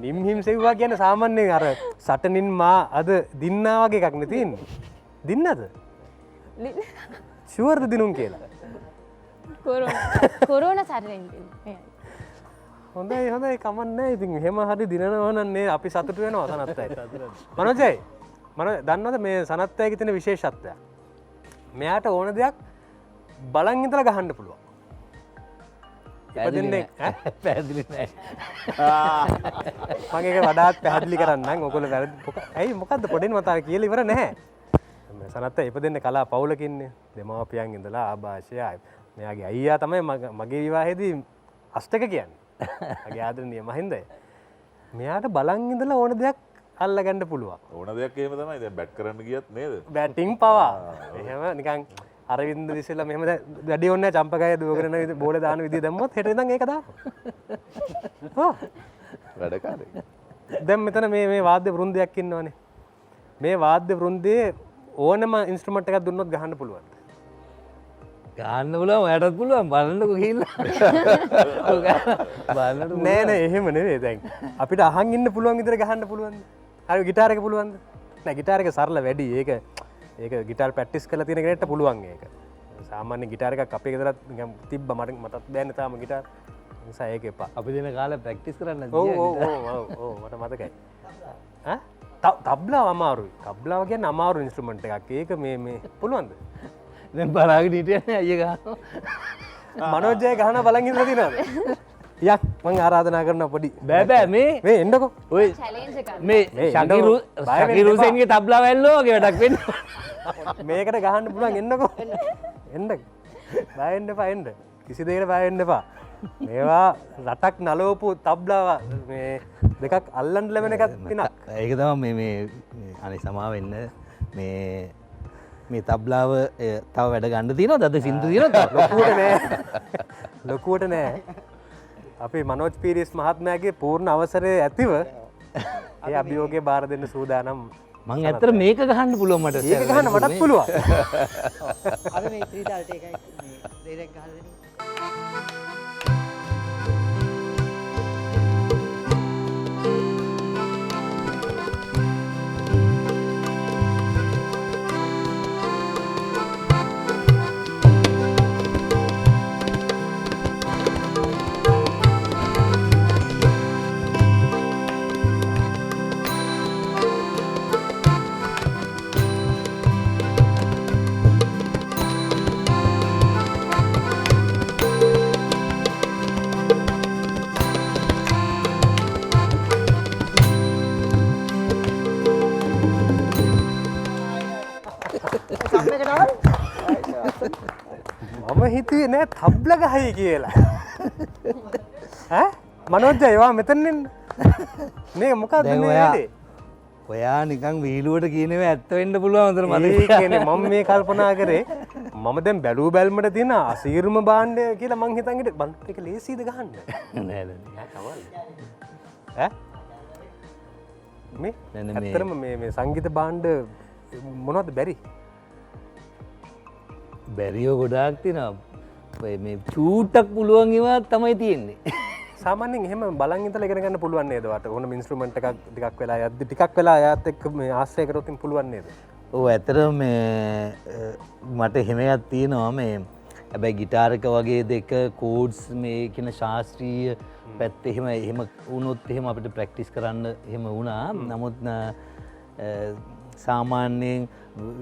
නිම්හිම් සෙව්වා කියන්නේ සාමාන්‍යයෙන් අර සටනින් මා අද දින්නා වගේ එකක් නේ තියෙන්නේ. දින්නද? ෂුවර්ද දිනුම් කියලා. කොරෝනා සැරෙන් දින්නේ. හොඳයි කමන්නේ. ඉතින් එහෙම හරි දිනනවා නම් නේ අපි සතුටු වෙනවා සනත් අය. මනෝජයි දන්නවද මේ සනත් අයගේ තියෙන විශේෂත්වය? මෙයාට ඕන දෙයක් බලන් ඉඳලා ගහන්න පුළුවන්. ඉපදෙන්නේ පැහැදිලි නෑ. මම ඒක වඩාත් පැහැදිලි කරන්නම්. ඔයගොල්ලෝ වැරදි ඇයි මොකද්ද පොඩින් මතාව කියලා ඉවර නැහැ. මේ සනත් අය ඉපදෙන්නේ කලා පවුලකින්නේ. දෙමාපියන් ඉඳලා ආభాෂය. මෙයාගේ අයියා තමයි මගේ විවාහයේදී අෂ්ටක කියන්නේ. මගේ ආදරණීය මහින්දයි. මෙයාට බලන් ඉඳලා ඕන දෙයක් අල්ලගන්න පුළුවන්. ඕන දෙයක් එහෙම තමයි. දැන් බැට් කරන්න ගියත් නේද? බැටිං පවා. එහෙම නිකන් අරවින්ද විසලා මෙහෙම වැඩි ඕනේ නැහැ. චම්පකය දුවගෙන බෝලේ දාන විදිය දැම්මොත් හෙට ඉඳන් ඒක දාන්න. ඔව්. වැඩකාරයි. දැන් මෙතන මේ වාද්‍ය වෘන්දයක් ඉන්නවනේ. මේ වාද්‍ය වෘන්දයේ ඕනම ඉන්ස්ට්‍රුමන්ට් එකක් දුන්නොත් ගහන්න පුළුවන්. ගන්න පුළුවන් ඔයාටත් පුළුවන් බලන්නකො ගිහිල්ලා. බලන්නට නෑ එහෙම නෙවෙයි. දැන් අපිට අහන් ඉන්න පුළුවන් විදිහට ගහන්න පුළුවන්ද? අර ගිටාර එක පුළුවන්ද? නෑ ගිටාර එක සරල වැඩි. ඒක ගිටාර් ප්‍රැක්ටිස් කරලා තියෙන කෙනෙක්ට පුළුවන් ඒක. සාමාන්‍ය ගිටාර එකක් අපේ ගෙදරත් නිකන් තිබ්බ මටත් බෑනේ තාම ගිටාර්. නිසා ඒක එපා. අපි දෙන කාලේ ප්‍රැක්ටිස් කරන්න ඔව් මට මතකයි. ඈ තබ්ලාව අමාරුයි. තබ්ලාව කියන්නේ අමාරු ඉන්ස්ට්‍රුමන්ට් එකක්. ඒක මේ පුළුවන්ද? දැන් බලාගෙන හිටියනේ අයියා ගහනවා. මනෝජය ගහන බලන් ඉඳලා තියනවාද? යක් මං ආරාධනා කරනවා පොඩි. බෑ මේ එන්නකෝ. ඔය චැලෙන්ජ් එකක්. මේ ශකිරුසෙන්ගේ තබ්ලා වැල්ලෝ වගේ වැඩක් වෙන්න. මේකට ගහන්න පුළුවන් එන්නකෝ. එන්න. බය වෙන්න එපා එන්න. කිසි දෙයකට බය වෙන්න එපා. මේවා රටක් නලවපු තබ්ලා මේ දෙකක් අල්ලන්න ලැබෙන එකක් පිනක්. ඒක තමයි මේ අනේ සමා වෙන්න මේ තබ්ලාව තව වැඩ ගන්න තියෙනවද? අද සින්දු තියෙනවද? ලොකුවට නෑ. ලොකුවට නෑ. අපේ මනෝජ් පීරිස් මහත්මයාගේ පූර්ණ අවසරය ඇතිව ඒ අභියෝගය බාර දෙන්න සූදානම්. මං ඇත්තට මේක ගහන්න පුළුවන් මට. ඒක ගහන්න මටත් පුළුවන්. අර මේ ත්‍රිතාලට එකයි මේ දෙයක් ගහලා දෙන්න. මම හිතුවේ නෑ තබ්ල ගහයි කියලා. ඈ මනෝජ් ඒවා මෙතන ඉන්න. මේක මොකක්ද මේ වැඩේ? ඔයා නිකන් වීලුවට කියනවා ඇත්ත වෙන්න පුළුවන් හොඳට මතක. ඒ කියන්නේ මම මේ කල්පනා කරේ මම දැන් බැලූ බැල්මට තියෙන අසීරුම භාණ්ඩය කියලා මං හිතන් හිටියේ බන් එක ලේසියද ගහන්න? නෑ ඈ මේ ඇත්තරම මේ සංගීත බාණ්ඩ මොනවද බැරි බැරියෝ ගොඩාක් තිනවා මේ චූටක් පුළුවන් ඒවා තමයි තියෙන්නේ. සාමාන්‍යයෙන් එහෙම බලන් ඉඳලා ඉගෙන ගන්න පුළුවන් නේද? වට ඕන ඉන්ස්ට්‍රුමන්ට් එකක් ටිකක් වෙලා යද්දි ටිකක් වෙලා ආයත් එක්ක මේ ආශ්‍රය කරොත් පුළුවන් නේද? ඔව් ඇත්තටම මේ මට එහෙම එකක් තියෙනවා මේ හැබැයි ගිටාර් එක වගේ දෙක කෝඩ්ස් මේ කියන ශාස්ත්‍රීය පැත්ත එහෙම වුණොත් එහෙම අපිට ප්‍රැක්ටිස් කරන්න එහෙම වුණා. නමුත් සාමාන්‍යයෙන්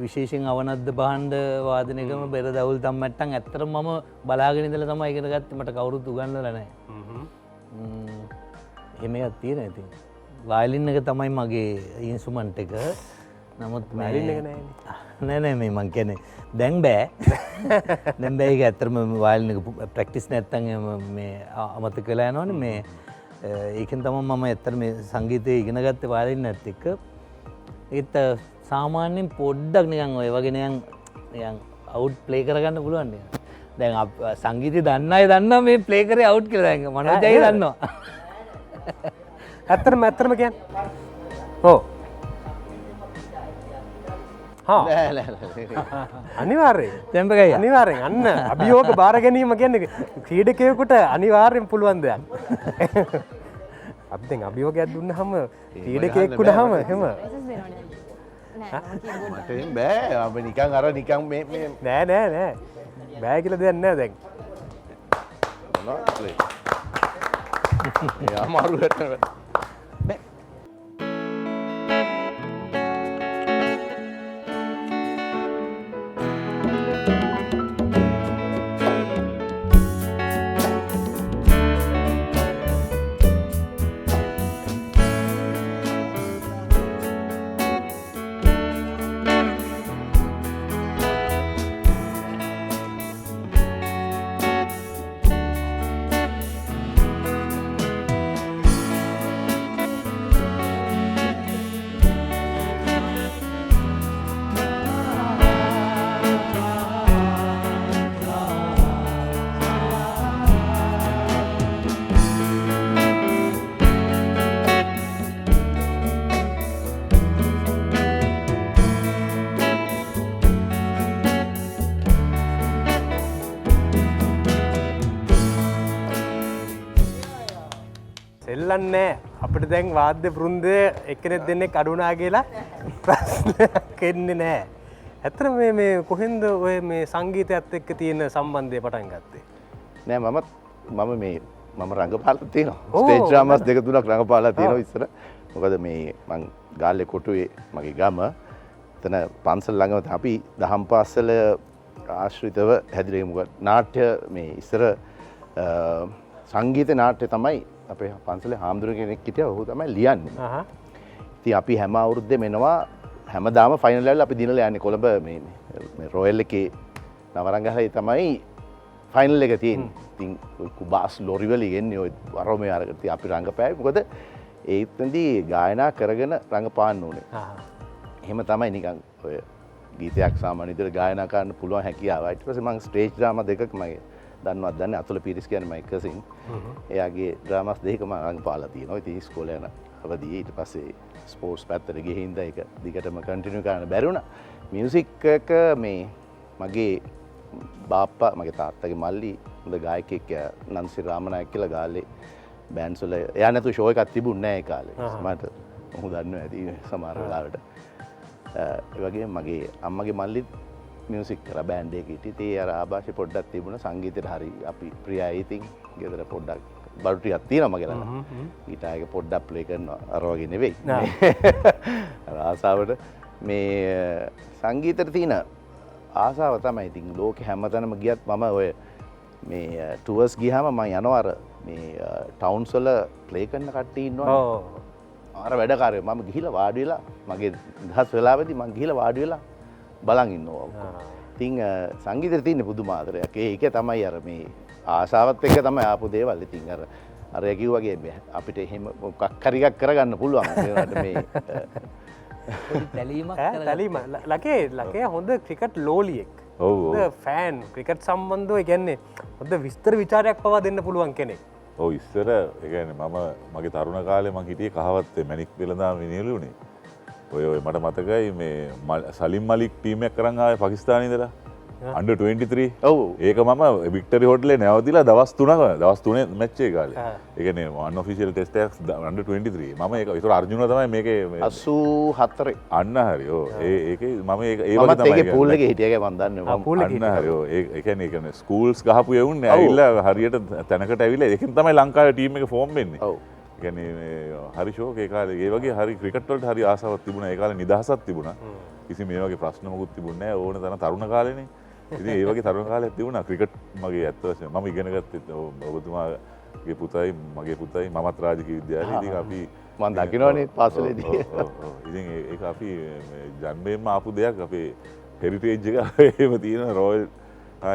විශේෂයෙන් අවනද්ද බාණ්ඩ වාදනයකම බෙර දවුල් තම්මැට්ටම් ඇත්තටම මම බලාගෙන ඉඳලා තමයි ඉගෙන ගත්තේ. මට කවුරුත් උගන්වලා නැහැ. එහෙම එකක් තියෙනවා ඉතින්. වයලින් එක තමයි මගේ ඉන්ස්ට්‍රුමන්ට් එක. නමුත් වයලින් එක නෑනේ. නෑ මේ මං කියන්නේ දැන් බෑ. දැන් බෑ ඒක ඇත්තටම වයලින් එක ප්‍රැක්ටිස් නැත්තම් මේ අමතක වෙලා යනවනේ මේ ඒකෙන් තමයි මම ඇත්තට මේ සංගීතය ඉගෙන ගත්තේ වයලින්නත් එක්ක. ඒත් සාමාන්‍යයෙන් පොඩ්ඩක් නිකන් ඔය වගේ නිකන් අවුට් ප්ලේ කරගන්න පුළුවන් නේ. දැන් සංගීතය දන්න අය දන්නවා මේ ප්ලේ කරේ අවුට් කියලා දැන් මනෝජයි දන්නවා. ඇත්තටම කියන්නේ. ඔව්. අනිවාර්යෙන් තැම්පකයි අනිවාර්යෙන් අන්න අභියෝග බාර ගැනීම කියන්නේ ක්‍රීඩකයෙකුට අනිවාර්යෙන් පුළුවන් දෙයක්. අපි දැන් අභියෝගයක් දුන්නාම ක්‍රීඩකයෙක් වුණාම එහෙම මට බෑ අපි නිකන් අර නිකන් මේ නෑ බෑ කියලා දෙයක් නෑ දැන්. අමාරු බෑ. සෙල්ලන්නේ අපිට දැන් වාද්‍ය වෘන්දය එක්කෙනෙක් දෙන්නෙක් අඩුණා කියලා ප්‍රශ්නයක් එන්නේ නැහැ. ඇත්තට මේ කොහෙන්ද ඔය මේ සංගීතයත් එක්ක තියෙන සම්බන්ධය පටන් ගත්තේ? නෑ මම රංගපාලා තියෙනවා. ස්ටේජ් ඩ්‍රාමාස් දෙක තුනක් රංගපාලා තියෙනවා ඉස්සර. මොකද මේ මං ගාල්ලේ කොටුවේ මගේ ගම. එතන පන්සල් ළඟම අපි දහම් පාසල ආශ්‍රිතව හැදිරේ මොකද නාට්‍ය මේ ඉස්සර සංගීත නාට්‍ය තමයි අපේ පන්සලේ හාමුදුරුවෝ කෙනෙක් හිටියා. ඔහු තමයි ලියන්නේ. ඉතින් අපි හැම අවුරුද්දේම එනවා හැමදාම ෆයිනල් ලෙවල් අපි දිනලා යන්නේ කොළඹ මේ රොයල් එකේ නවරංගහලේ තමයි ෆයිනල් එක තියෙන්නේ. ඉතින් කුබාස් ලොරි වල ඉන්නේ ඔය අරෝමේ අරකට අපි රංගපෑවේ. මොකද ඒත්ෙන්දී ගායනා කරගෙන රංගපාන්න ඕනේ. එහෙම තමයි නිකන් ඔය ගීතයක් සාමාන්‍ය විදිහට ගායනා කරන්න පුළුවන් හැකියාව. ඊට පස්සේ මම ස්ටේජ් ඩ්‍රාමා දෙකක් මගේ දන්නවත් දන්නේ අතුල පීරිස් කියන්නේ මම එකසින්. එයාගේ ඩ්‍රාමාස් දෙකම රංගපාලා තියෙනවා. ඉතින් ඉස්කෝලේ යන අවදී ඊට පස්සේ ස්පෝර්ට්ස් පැත්තට ගිහින් ඉඳලා ඒක දිගටම කන්ටිනියු කරන්න බැරි වුණා. මියුසික් එක මේ මගේ බාප්පා මගේ තාත්තගේ මල්ලි හොඳ ගායකයෙක් නන්සි රාමනායක කියලා ගාල්ලේ බෑන්ඩ්ස් වල එයා නැතුව ෂෝ එකක් තිබුණේ නැහැ ඒ කාලේ. මට ඔහු දන්නවා ඇති සමහර වෙලාවට. ඒ වගේම මගේ අම්මගේ මල්ලිත් මියුසික් කරා බෑන්ඩ් එකේ හිටියේ. ඒ අර ආభాෂය පොඩ්ඩක් තිබුණා සංගීතයට හරි අපි ප්‍රියයි. ඉතින් ගෙදර පොඩ්ඩක් බඩු ටිකක් තියෙනවා මගේ ළඟ. ගිටාර් එක පොඩ්ඩක් ප්ලේ කරනවා අර වගේ නෙවෙයි. අර ආසාවට මේ සංගීතයට තියෙන ආසාව තමයි. ඉතින් ලෝකෙ හැමතැනම ගියත් මම ඔය මේ ටුවර්ස් ගියාම මම යනවා අර මේ ටවුන්ස් වල ප්ලේ කරන කට්ටිය ඉන්නවා. අර වැඩකාරයෝ මම ගිහිල්ලා වාඩි වෙලා මගේ දහස් වෙලාවෙදී මම ගිහිල්ලා වාඩි වෙලා බලන් ඉන්නවා. ඉතින් සංගීතෙට තියෙන පුදුම ආදරයක්. ඒක තමයි අර මේ ආශාවත් එක්ක තමයි ආපු දේවල්. ඉතින් අර කිව්වාගේ අපිට එහෙම මොකක් හරි එකක් කරගන්න පුළුවන්. ඒකට මේ තැලීම ලකේ හොඳ ක්‍රිකට් ලෝලියෙක්. හොඳ ෆෑන් ක්‍රිකට් සම්බන්ධව කියන්නේ හොඳ විස්තර විචාරයක් පවා දෙන්න පුළුවන් කෙනෙක්. ඔව් ඉස්සර ඒ කියන්නේ මම මගේ තරුණ කාලේ මං හිටියේ කහවත්තේ මැණික් වෙළඳාම විනියලුනේ. ඔය මට මතකයි මේ සලිම් මලික් ටීම් එකක් කරන් ආවේ පාකිස්තානේ ඉඳලා. under 23. ඔව්. ඒක මම වික්ටරි හෝටලේ නැවතිලා දවස් 3 මැච් එක කාලේ. ඒ කියන්නේ unofficial test එකක් under 23. මම ඒක ඒතර අර්ජුන තමයි මේකේ 84. අන්න හරි. ඔව්. ඒකේ මම ඒක ඒ මමත් වගේ තමයි. ඒකේ පූල් එකේ හිටියගේ මම දන්නේ. අන්න හරි. ඔව්. ඒ කියන්නේ ස්කූල්ස් ගහපු යවුන්නේ ඇවිල්ලා හරියට තැනකට ඇවිල්ලා ඒකෙන් තමයි ලංකාවේ ටීම් එක ෆෝම් වෙන්නේ. ඔව්. කියන්නේ හරි ෂෝක් ඒ කාලේ ඒ වගේ හරි ක්‍රිකට් වලට හරි ආසාවක් තිබුණා. ඒ කාලේ නිදහසක් තිබුණා. කිසි මේ වගේ ප්‍රශ්න මොකුත් තිබුණේ නැහැ. ඕන තරම් තරුණ කාලේනේ. ඉතින් ඒ වගේ තරුණ කාලයක් තිබුණා ක්‍රිකට් මගේ ඇත්ත වශයෙන්ම මම ඉගෙන ගත්තේ ඔබතුමාගේ පුතයි මගේ පුතයි මමත් රාජකීය විද්‍යාලේ ඉතින් අපි මම දකින්නවනේ පාසලේදී. ඉතින් ඒක අපි ජන්මයෙන්ම ආපු දෙයක් අපේ හෙරිටේජ් එක එහෙම තියෙන රොයල්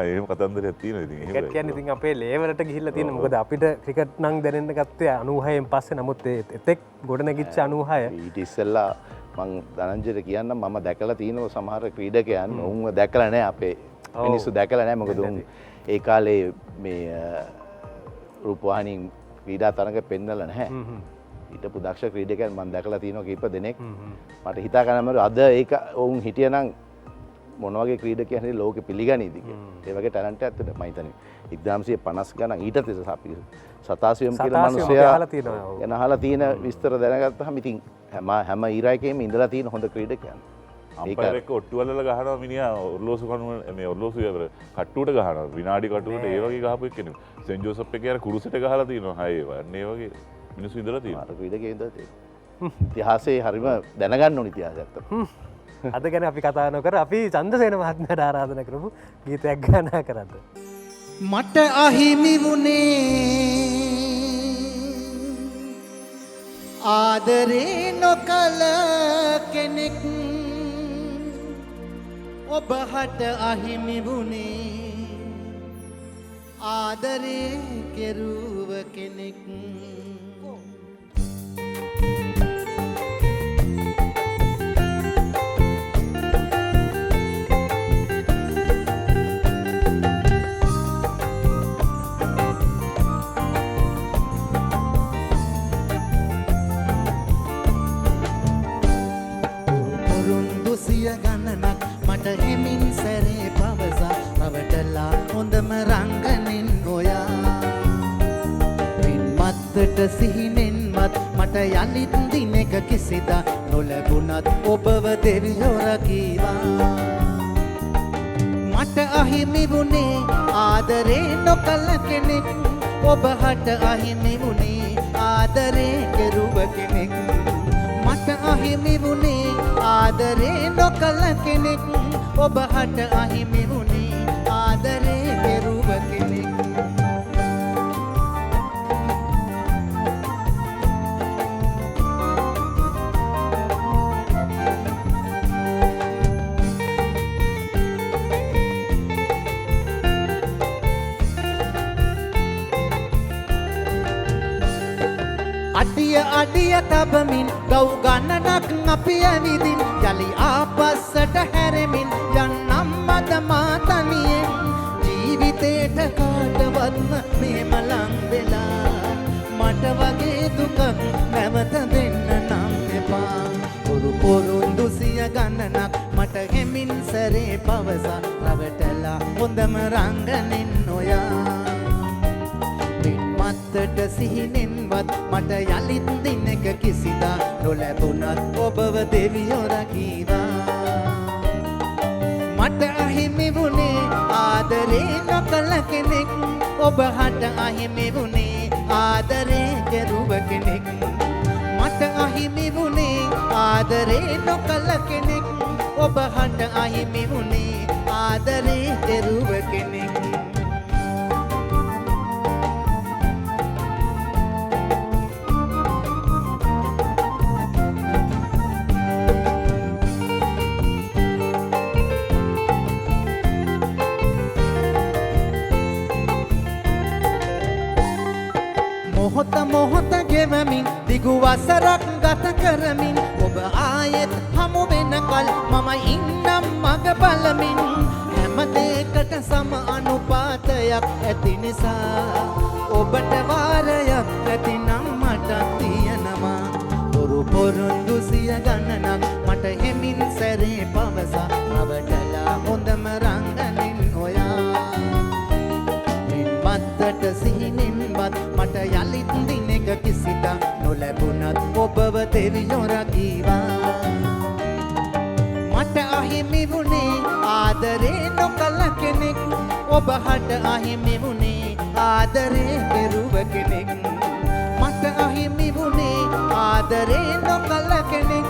එහෙම කතන්දරයක් තියෙනවා ඉතින් එහෙම. ක්‍රිකට් කියන්නේ ඉතින් අපේ ලේවලට ගිහිල්ලා තියෙන මොකද අපිට ක්‍රිකට් නම් දැනෙන්න ගත්තේ 96න් පස්සේ නමුත් එතෙක් ගොඩනැගිච්ච 96 ඊට ඉස්සෙල්ලා මං ධනංජයට කියන්නම් මම දැකලා තියෙනවා සමහර ක්‍රීඩකයන් උන්ව දැකලා නැහැ අපේ මිනිස්සු දැකලා නැහැ මොකද උන් ඒ කාලේ මේ රූපවාහිනී ක්‍රීඩා තරඟ පෙන්නලා නැහැ. හිටපු දක්ෂ ක්‍රීඩකයන් මම දැකලා තියෙනවා කීප දෙනෙක්. මට හිතා ගන්න බැරි අද ඒක වුන් හිටියනම් මොන වගේ ක්‍රීඩකයන් හරි ලෝකෙ පිළිගනීද කියලා. ඒ වගේ ටැලන්ට් එකක් මම හිතන්නේ 1950 ගණන් ඊටත් අපි සතාසියම් කියලා මිනිස්සයා ගැන අහලා තියෙන විස්තර දැනගත්තාම ඉතින් හැම ඉරායකෙම ඉඳලා තියෙන හොඳ ක්‍රීඩකයන්. අම්පයර් එක ඔට්ටු වලලා ගහනවා මිනිහා ඔර්ලෝසු කණුව මේ ඔර්ලෝසු කට්ටුවට ගහනවා විනාඩි කට්ටුවට ඒ වගේ ගහපු එක්කෙනෙක්. සෙන් ජෝසප් එකේ අර කුරුසෙට ගහලා තියෙනවා හය ඒවා. අන්න ඒ වගේ මිනිස්සු ඉඳලා තියෙනවා. අර ක්‍රීඩකයන් ඉඳලා තියෙනවා. ඉතිහාසයේ හරිම දැනගන්න ඕන ඉතිහාසයක් තමයි. අද ගැන අපි කතා නොකර අපි චන්දසේන මහත්මයාට ආරාධනා කරමු ගීතයක් ගායනා කරන්න. මට අහිමි වුණේ ආදරේ නොකල කෙනෙක් ඔබහට අහිමි වුණේ ආදරේ කෙරුව කෙනෙක් මට හිමින් සැරේ පවසා රවටලා හොඳම රංගනින් ඔයා පින් මත්තට සිහිනෙන්වත් මට යලිත් දිනක කිසිදා නොලැබුණත් ඔබව දෙවියෝ රකීවා මට අහිමි වුණේ ආදරේ නොකල කෙනෙක් ඔබහට අහිමි වුණේ ආදරේ කෙරුව කෙනෙක් මට අහිමි වුණේ ආදරේ නොකල කෙනෙක් ඔබහට අහිමි වුණේ ආදරේ කෙරුව කෙනෙක් අඩිය තබමින් ගව් ගණනක් අපි ඇවිදින් යලි ආපස්සට හැරෙමින් යන්නම් මද මා තනියෙන් ජීවිතේට කාටවත්ම මෙහෙම ලං වෙලා මට වගේ දුකක් නැවත දෙන්න නම් එපා පොරොන්දු සිය ගණනක් මට හෙමින් සැරේ පවසා රවටලා හොඳම රංගනින් ඔයා මත්තට සිහිනෙන්වත් මට යලිත් දිනක කිසිදා නොලැබුණත් ඔබව දෙවියෝ රකීවා මට අහිමි වුණේ ආදරේ නොකල කෙනෙක් ඔබහට අහිමි වුණේ ආදරේ කෙරුව කෙනෙක් මට අහිමි වුණේ ආදරේ නොකල කෙනෙක් ඔබහට අහිමි වුණේ ආදරේ කෙරුව කෙනෙක් මොහොත ගෙවමින් දිගු වසරක් ගත කරමින් ඔබ ආයෙත් හමු වෙනකල් මම ඉන්නම් මග බලමින් හැම දෙයකට සම අනුපාතයක් ඇති නිසා ඔබට වාරය අවුරුදු සිය ගණනක් මට හෙමින් සැරේ පවසා අවටලා හොඳම රංගනින් ඔයා මත්තට සිහිනෙන්වත් මට යලිත් දිනක කිසිදා නොලැබුණත් ඔබව දෙවියෝ රකීවා මට අහිමි වුණේ ආදරේ නොකළ කෙනෙක් ඔබ හට අහිමි වුණේ ආදරේ කෙරුව කෙනෙක් මට අහිමි වුණේ ආදරේ නොකළ කෙනෙක්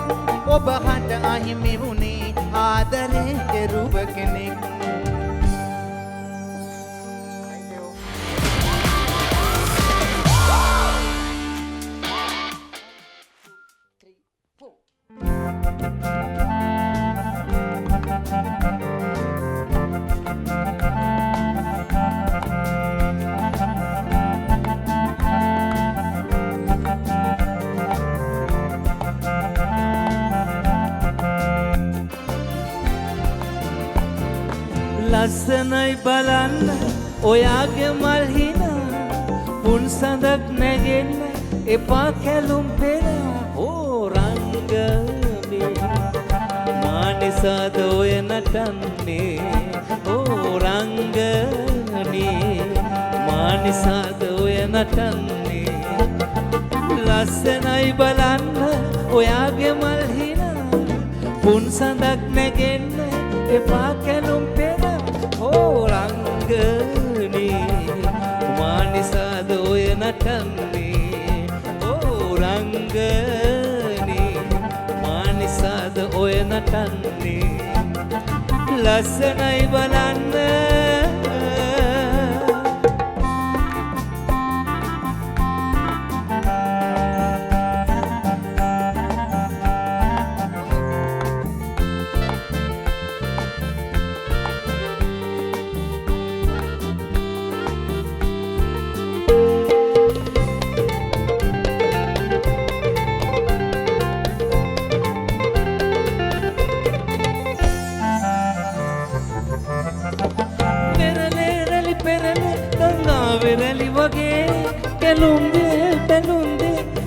ඔබ හට අහිමි වුණේ ආදරේ කෙරුව කෙනෙක් ලස්සනයි බලන්න ඔයාගේ මල් හිනා පුන් සඳක් නැගෙන්න එපා කැලුම් පෙරා ඕ රංගනේ මානිසාද ඔය නටන්නේ ඕ රංගනේ මානිසාද ඔය නටන්නේ ලස්සනයි බලන්න ඔයාගේ මල් හිනා පුන් සඳක් නැගෙන්න එපා කැලුම් පෙරා රංගනේ මානිසාද ඔය නටන්නේ ඕ රංගනේ මානිසාද ඔය නටන්නේ ලස්සනයි බලන්න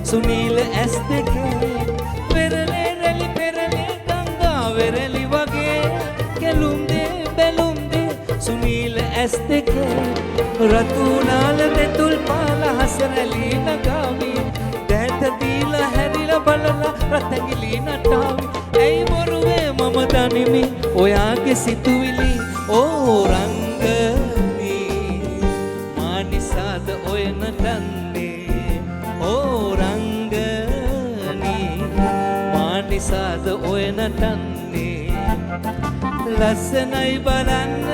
සුනීල ඇස් දෙකේ පෙරලේ රැලි පෙරලේ ගංගා වෙරළි වගේ කෙළුම්දේ බැලුම්දේ සුනීල ඇස් දෙකේ රතුනාල මෙතුල් පාල හසරැලි නගාවි දැත දීලා හැරිලා බලලා රතැඟිලි නටාවි ඇයි බොරුවේ මම දනිමි ඔයාගේ සිතුවිලි ඕ රංගනී මානිසාද ඔය නටන්නේ ඕ රංගනී මානිසාද ඔය නටන්නේ ලස්සනයි බලන්න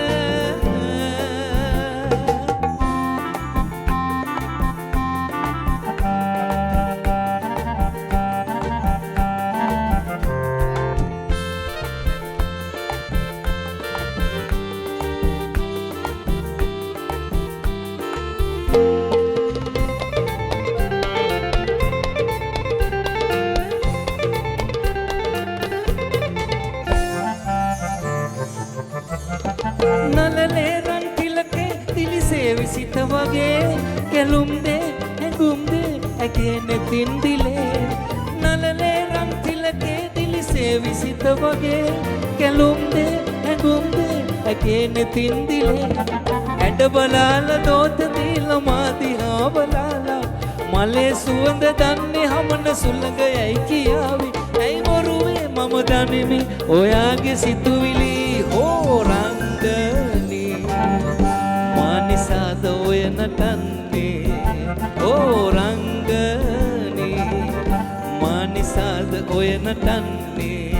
සිත වගේ කෙළුම්දේ හැඟුම්දේ ඇගේ නෙතින් දිලේ නලලේ රන් තිලකේ දිලිසේ විසිත වගේ කෙළුම්දේ හැඟුම්දේ ඇගේ නෙතින් දිලේ ඇඩ බලාල දෝත දීලා මාදිහා බලාලා මලේ සුවඳ දන්නේ හමන සුළඟ යයි කියාවි ඇයි මොරුවේ මම දනිමි ඔයාගේ සිතුවිලි හෝ රංගනී මානිසාද ඔය නටන්නේ ඕ රංගනී මානිසාද ඔය නටන්නේ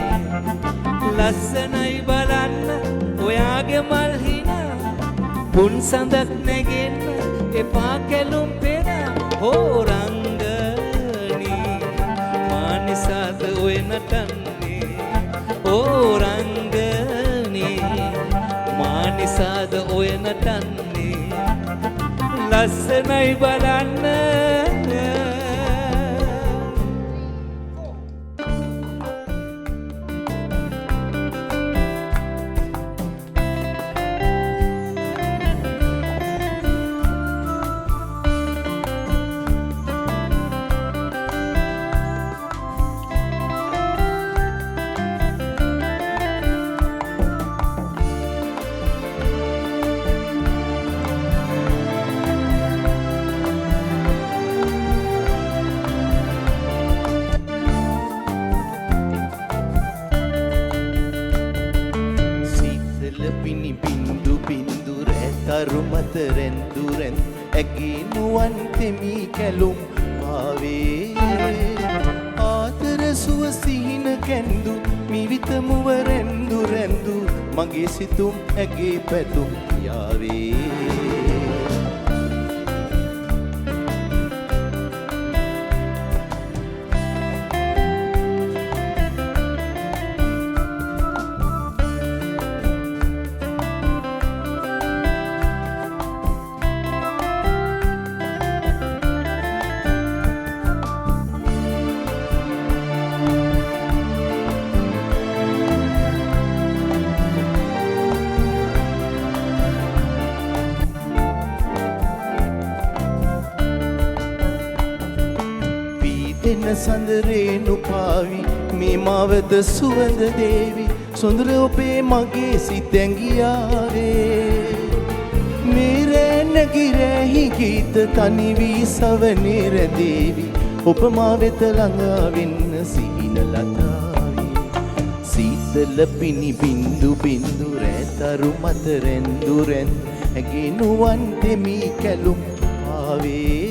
ලස්සනයි බලන්න ඔයාගේ මල් හිනා පුන් සඳක් නැගෙන්න එපා කැලුම් පෙරා ඕ රංගනී මානිසාද ඔය නටන්නේ ඕ රංගනී මානිසාද ඔය නටන්නේ ලස්සනයි බලන්න පිනි බින්දු බින්දු රැතරු මත රැන්දුරැන් ඇගේ නුවන් තෙමි කැලුම් ආවේ ආතර සුව සිහින කැන්දු මිවිත මුව රැන්දු රැන්දු මගේ සිතුම් ඇගේ පැතුම් යාවේ සඳරේනු පාවි මේ මවද සුවඳ දේවි සොඳුර ඔබේ මගේ සිතැඟියාවේ මේ රැනගිරැහි ගීත තනිවී සවනේ රැදේවි ඔබ මා වෙත ළඟා වෙන්න සිහින ලතාවේ සීතල පිනි බින්දු බින්දු රැතරු මත රැන්දු රැන් ඇගේ නුවන් තෙමි කැලුම් ආවේ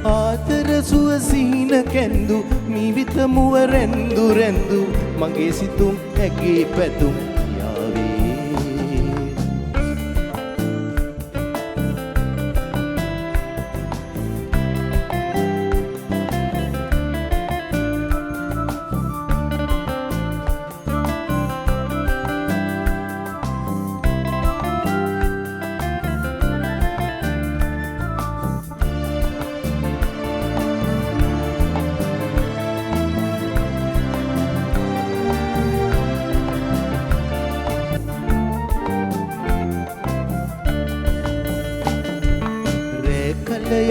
ආතර සුව සිහින කැන්දු මිවිත මුව රැන්දු රැන්දු මගේ සිතුම් ඇගේ පැතුම් යාවේ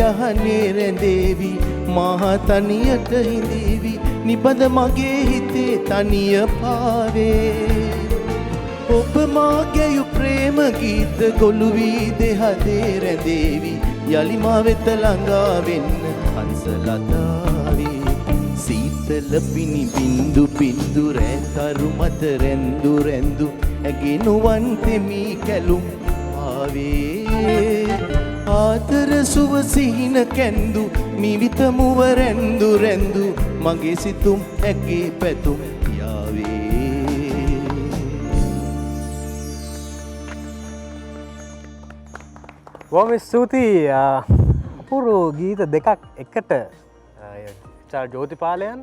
යහනේ රැඳේවි මහා තනියට හිඳේවි නිබඳ මගේ හිතේ තනිය පාවේ ඔබ මාගේ ප්‍රේම ගීත ගොළු වී දෙහදේ රැඳේවි යලි මා වෙත ළඟා වෙන්න හංසලතාවේ සීතල පිනි බින්දු බින්දු රැතරු මත රැන්දු රැන්දු ඇගේ නුවන් තෙමි කැලුම් ආවේ ආතර සුව සිහින කැන්දු මිවිත මුව රැන්දු රැන්දු මගේ සිතුම් ඇගේ පැතුම් යාවේ බොහොම ස්තුතියි අපූර්ව ගීත දෙකක් එකට ජෝතිපාලයන්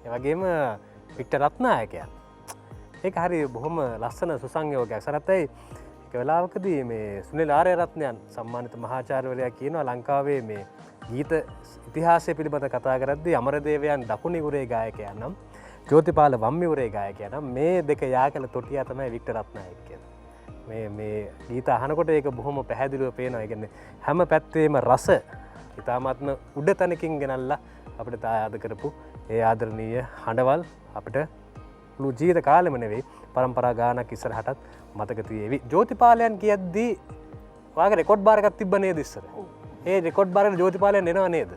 එවගේම වික්ටර් රත්නායකයන් ඒක හරි බොහොම ලස්සන සුසංයෝගයක් සරත්තයි එක වෙලාවකදී මේ සුනිල් ආර්යරත්නයන් සම්මානිත මහාචාර්යවරයා කියනවා ලංකාවේ මේ ගීත ඉතිහාසය පිළිබඳ කතා කරද්දී අමරදේවයන් දකුණිගුරේ ගායකයා නම් ජෝතිපාල වම්මිගුරේ ගායකයා නම් මේ දෙක යා කළ තොටියා තමයි වික්ටර් රත්නායක කියන්නේ. මේ ගීත අහනකොට ඒක බොහොම පැහැදිලිව පේනවා. ඒ කියන්නේ හැම පැත්තේම රස ඉතාමත්ම උඩ තැනකින් ගෙනල්ලා අපිට තායාද කරපු ඒ ආදරණීය හඬවල් අපිට මුළු ජීවිත කාලෙම නෙවෙයි පරම්පරා ගානක් ඉස්සරහටත් මතක තියේවි. ජෝතිපාලයන් කියද්දී ඔයාගේ රෙකෝඩ් බාර් එකක් තිබ්බ නේද ඉස්සර? ඒ රෙකෝඩ් බාර් එකට ජෝතිපාලයන් එනවා නේද?